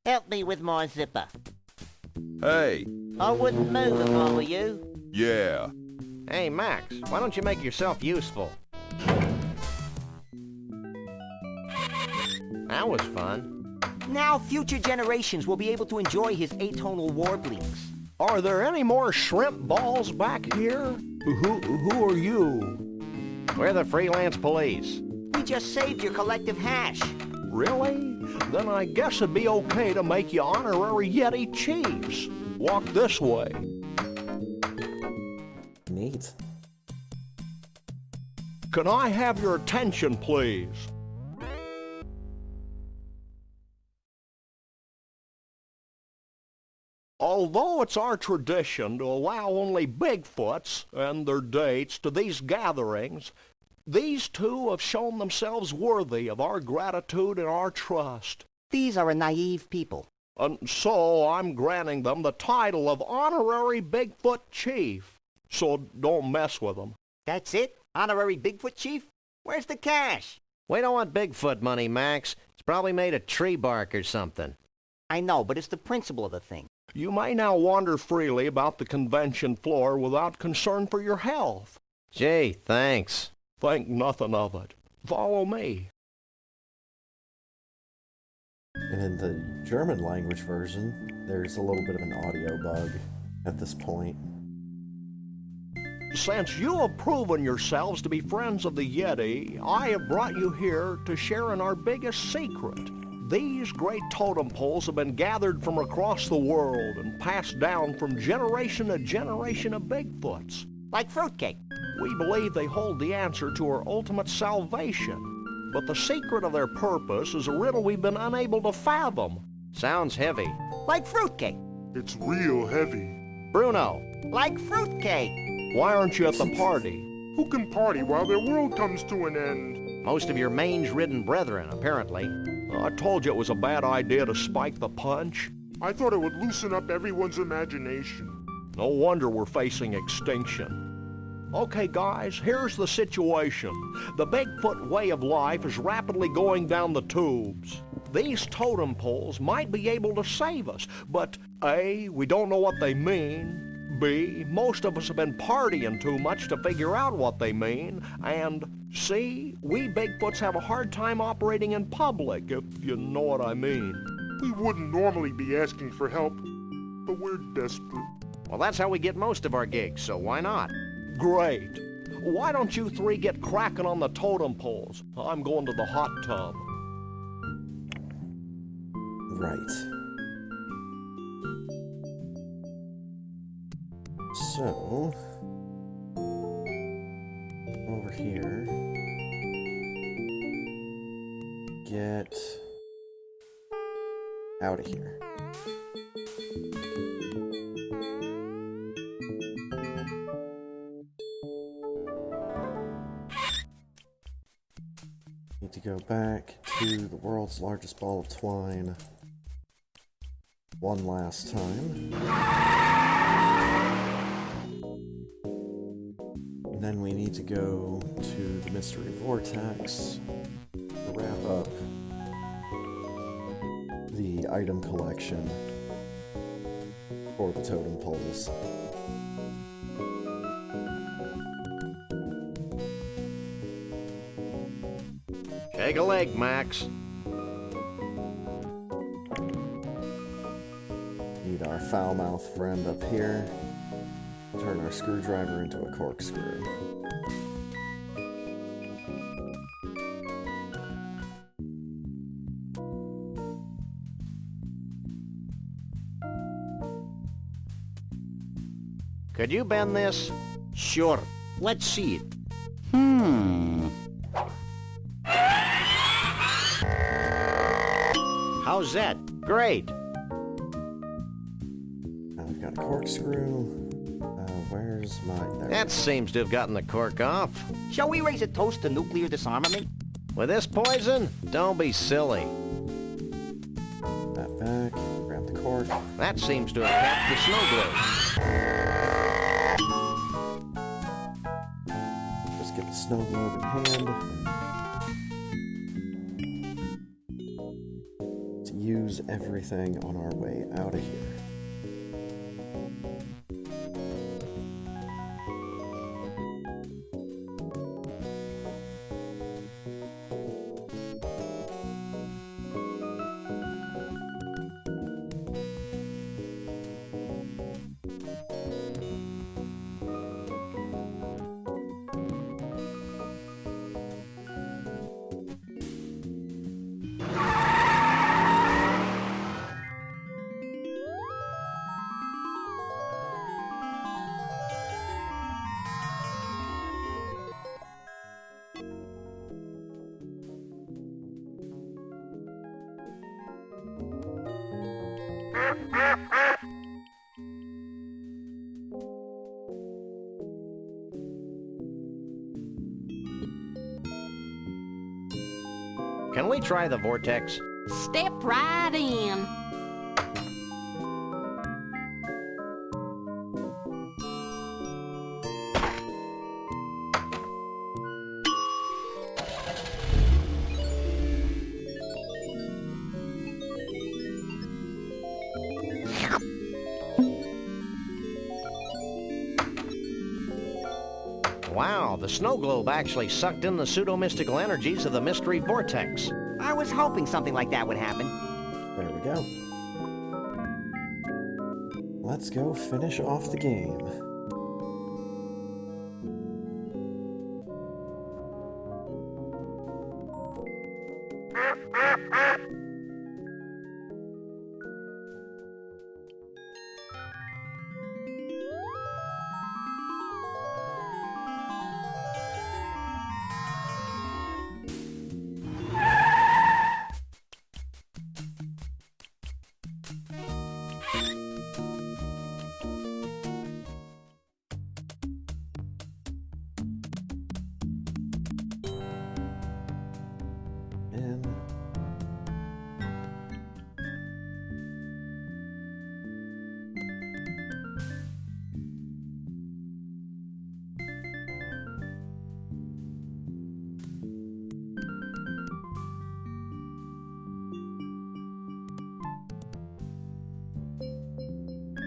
Help me with my zipper. Hey. I wouldn't move if I were you. Yeah. Hey, Max, why don't you make yourself useful? That was fun. Now future generations will be able to enjoy his atonal warblings. Are there any more shrimp balls back here? Who are you? We're the freelance police. We just saved your collective hash. Really? Then I guess it'd be okay to make you honorary Yeti chiefs. Walk this way. Neat. Can I have your attention, please? Although it's our tradition to allow only Bigfoots and their dates to these gatherings, these two have shown themselves worthy of our gratitude and our trust. These are a naive people. And so I'm granting them the title of Honorary Bigfoot Chief. So don't mess with them. That's it? Honorary Bigfoot Chief? Where's the cash? We don't want Bigfoot money, Max. It's probably made of tree bark or something. I know, but it's the principle of the thing. You may now wander freely about the convention floor without concern for your health. Gee, thanks. Think nothing of it. Follow me. And in the German language version, there's a little bit of an audio bug at this point. Since you have proven yourselves to be friends of the Yeti, I have brought you here to share in our biggest secret. These great totem poles have been gathered from across the world and passed down from generation to generation of Bigfoots. Like fruitcake. We believe they hold the answer to our ultimate salvation, but the secret of their purpose is a riddle we've been unable to fathom. Sounds heavy. Like fruitcake. It's real heavy. Bruno. Like fruitcake. Why aren't you at the party? Who can party while their world comes to an end? Most of your mange-ridden brethren, apparently. I told you it was a bad idea to spike the punch. I thought it would loosen up everyone's imagination. No wonder we're facing extinction. Okay, guys, here's the situation. The Bigfoot way of life is rapidly going down the tubes. These totem poles might be able to save us, but A, we don't know what they mean. could be. Most of us have been partying too much to figure out what they mean. And see, we Bigfoots have a hard time operating in public, if you know what I mean. We wouldn't normally be asking for help, but we're desperate. Well, that's how we get most of our gigs, so why not? Great. Why don't you three get cracking on the totem poles? I'm going to the hot tub. Right. So, over here, get out of here. Need to go back to the world's largest ball of twine one last time. And then we need to go to the Mystery Vortex to wrap up the item collection for the totem poles. Take a leg, Max. Need our foul-mouthed friend up here. Turn our screwdriver into a corkscrew. Could you bend this? Sure. Let's see it. How's that? Great. Now we've got a corkscrew. Where's my... There. That seems to have gotten the cork off. Shall we raise a toast to nuclear disarmament? With this poison? Don't be silly. That back. Grab the cork. That seems to have capped the snow globe. Just get the snow globe in hand. To use everything on our way out of here. Can we try the vortex? Step right in. Wow, the snow globe actually sucked in the pseudo-mystical energies of the mystery vortex. I was hoping something like that would happen. There we go. Let's go finish off the game.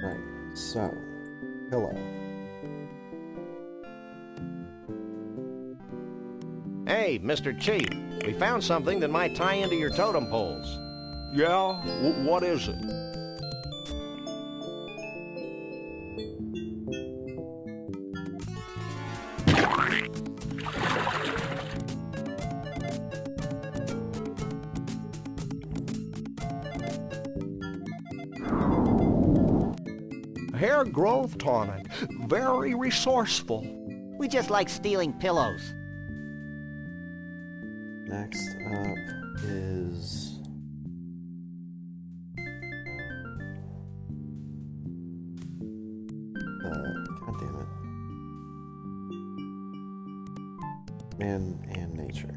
Right, so pillow. Hey, Mr. Chief, we found something that might tie into your totem poles. Yeah? What is it? Hair growth tonic. Very resourceful. We just like stealing pillows. Next up is... God damn it. Man and nature.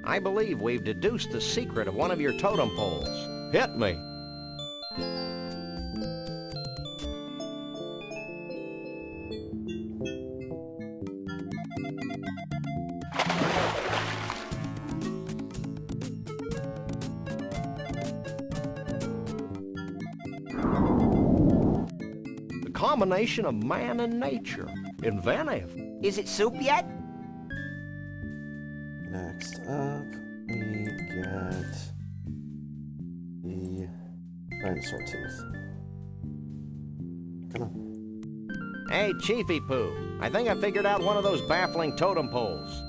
I believe we've deduced the secret of one of your totem poles. Hit me. The combination of man and nature. Inventive. Is it soup yet? Next up, we get the dinosaur tooth. Come on. Hey, Chiefy Poo, I think I figured out one of those baffling totem poles.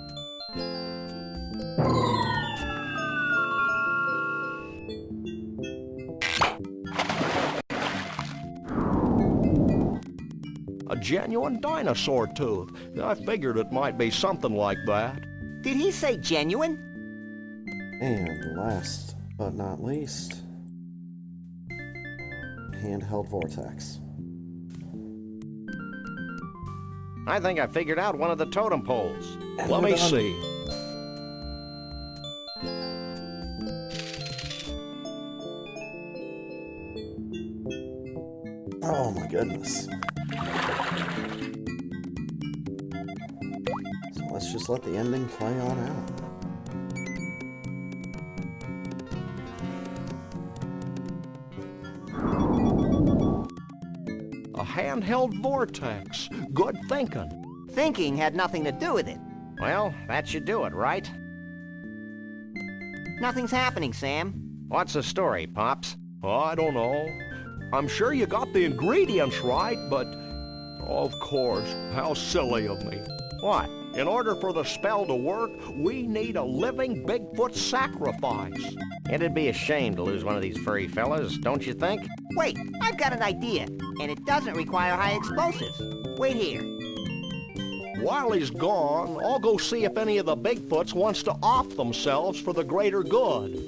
A genuine dinosaur tooth. I figured it might be something like that. Did he say genuine? And last but not least, handheld vortex. I think I figured out one of the totem poles. And Let we're me done. see. Oh my goodness. So let's just let the ending play on out. A handheld vortex. Good thinking. Thinking had nothing to do with it. Well, that should do it, right? Nothing's happening, Sam. What's the story, Pops? I don't know. I'm sure you got the ingredients right, but... Of course, how silly of me. What? In order for the spell to work, we need a living Bigfoot sacrifice. It'd be a shame to lose one of these furry fellas, don't you think? Wait, I've got an idea, and it doesn't require high explosives. Wait here. While he's gone, I'll go see if any of the Bigfoots wants to off themselves for the greater good.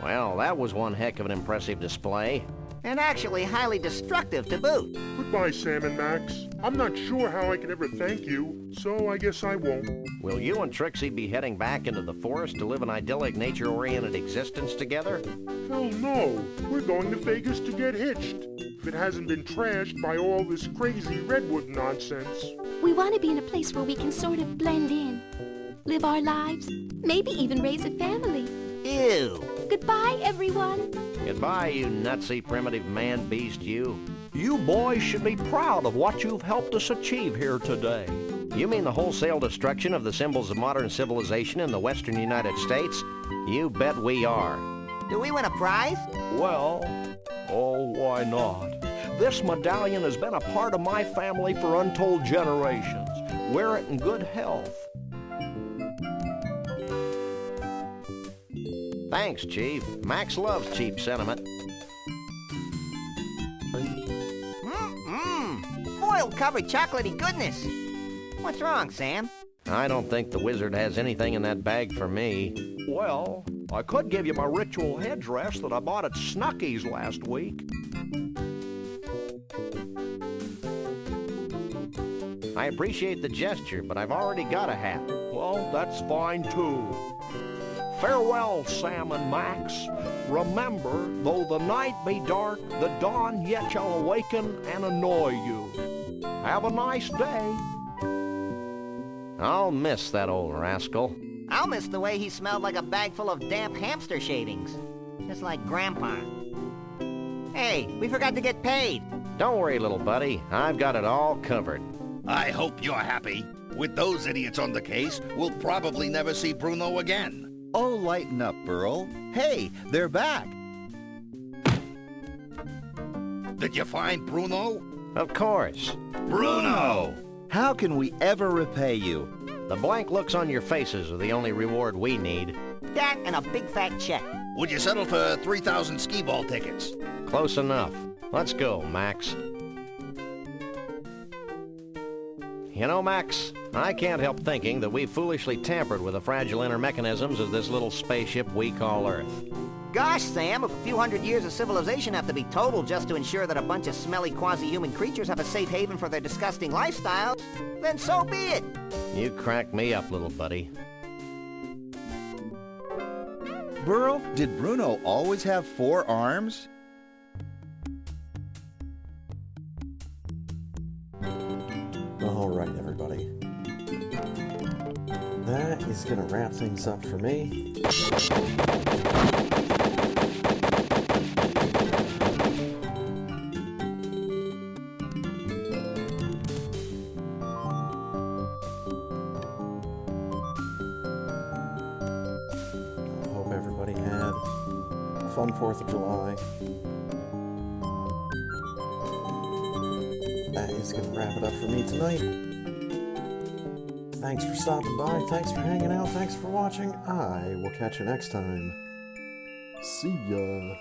Well, that was one heck of an impressive display. And actually highly destructive to boot. Goodbye, Sam and Max. I'm not sure how I can ever thank you, so I guess I won't. Will you and Trixie be heading back into the forest to live an idyllic, nature-oriented existence together? Hell no. We're going to Vegas to get hitched. If it hasn't been trashed by all this crazy redwood nonsense. We want to be in a place where we can sort of blend in, live our lives, maybe even raise a family. Ew. Goodbye, everyone. Goodbye, you nutsy primitive man-beast, you. You boys should be proud of what you've helped us achieve here today. You mean the wholesale destruction of the symbols of modern civilization in the western United States? You bet we are. Do we win a prize? Well, oh, why not? This medallion has been a part of my family for untold generations. Wear it in good health. Thanks, Chief. Max loves cheap sentiment. Foil-covered chocolatey goodness. What's wrong, Sam? I don't think the wizard has anything in that bag for me. Well, I could give you my ritual headdress that I bought at Snucky's last week. I appreciate the gesture, but I've already got a hat. Well, that's fine too. Farewell, Sam and Max. Remember, though the night be dark, the dawn yet shall awaken and annoy you. Have a nice day. I'll miss that old rascal. I'll miss the way he smelled like a bag full of damp hamster shavings. Just like Grandpa. Hey, we forgot to get paid. Don't worry, little buddy. I've got it all covered. I hope you're happy. With those idiots on the case, we'll probably never see Bruno again. Oh, lighten up, Burl. Hey, they're back. Did you find Bruno? Of course. Bruno! How can we ever repay you? The blank looks on your faces are the only reward we need. That and a big fat check. Would you settle for 3,000 skee-ball tickets? Close enough. Let's go, Max. You know, Max, I can't help thinking that we foolishly tampered with the fragile inner mechanisms of this little spaceship we call Earth. Gosh, Sam, if a few hundred years of civilization have to be totaled just to ensure that a bunch of smelly quasi-human creatures have a safe haven for their disgusting lifestyles, then so be it. You crack me up, little buddy. Burl, did Bruno always have 4 arms? Alright, everybody. That is gonna wrap things up for me. I hope everybody had a fun 4th of July. That is going to wrap it up for me tonight. Thanks for stopping by, thanks for hanging out, thanks for watching. I will catch you next time. See ya.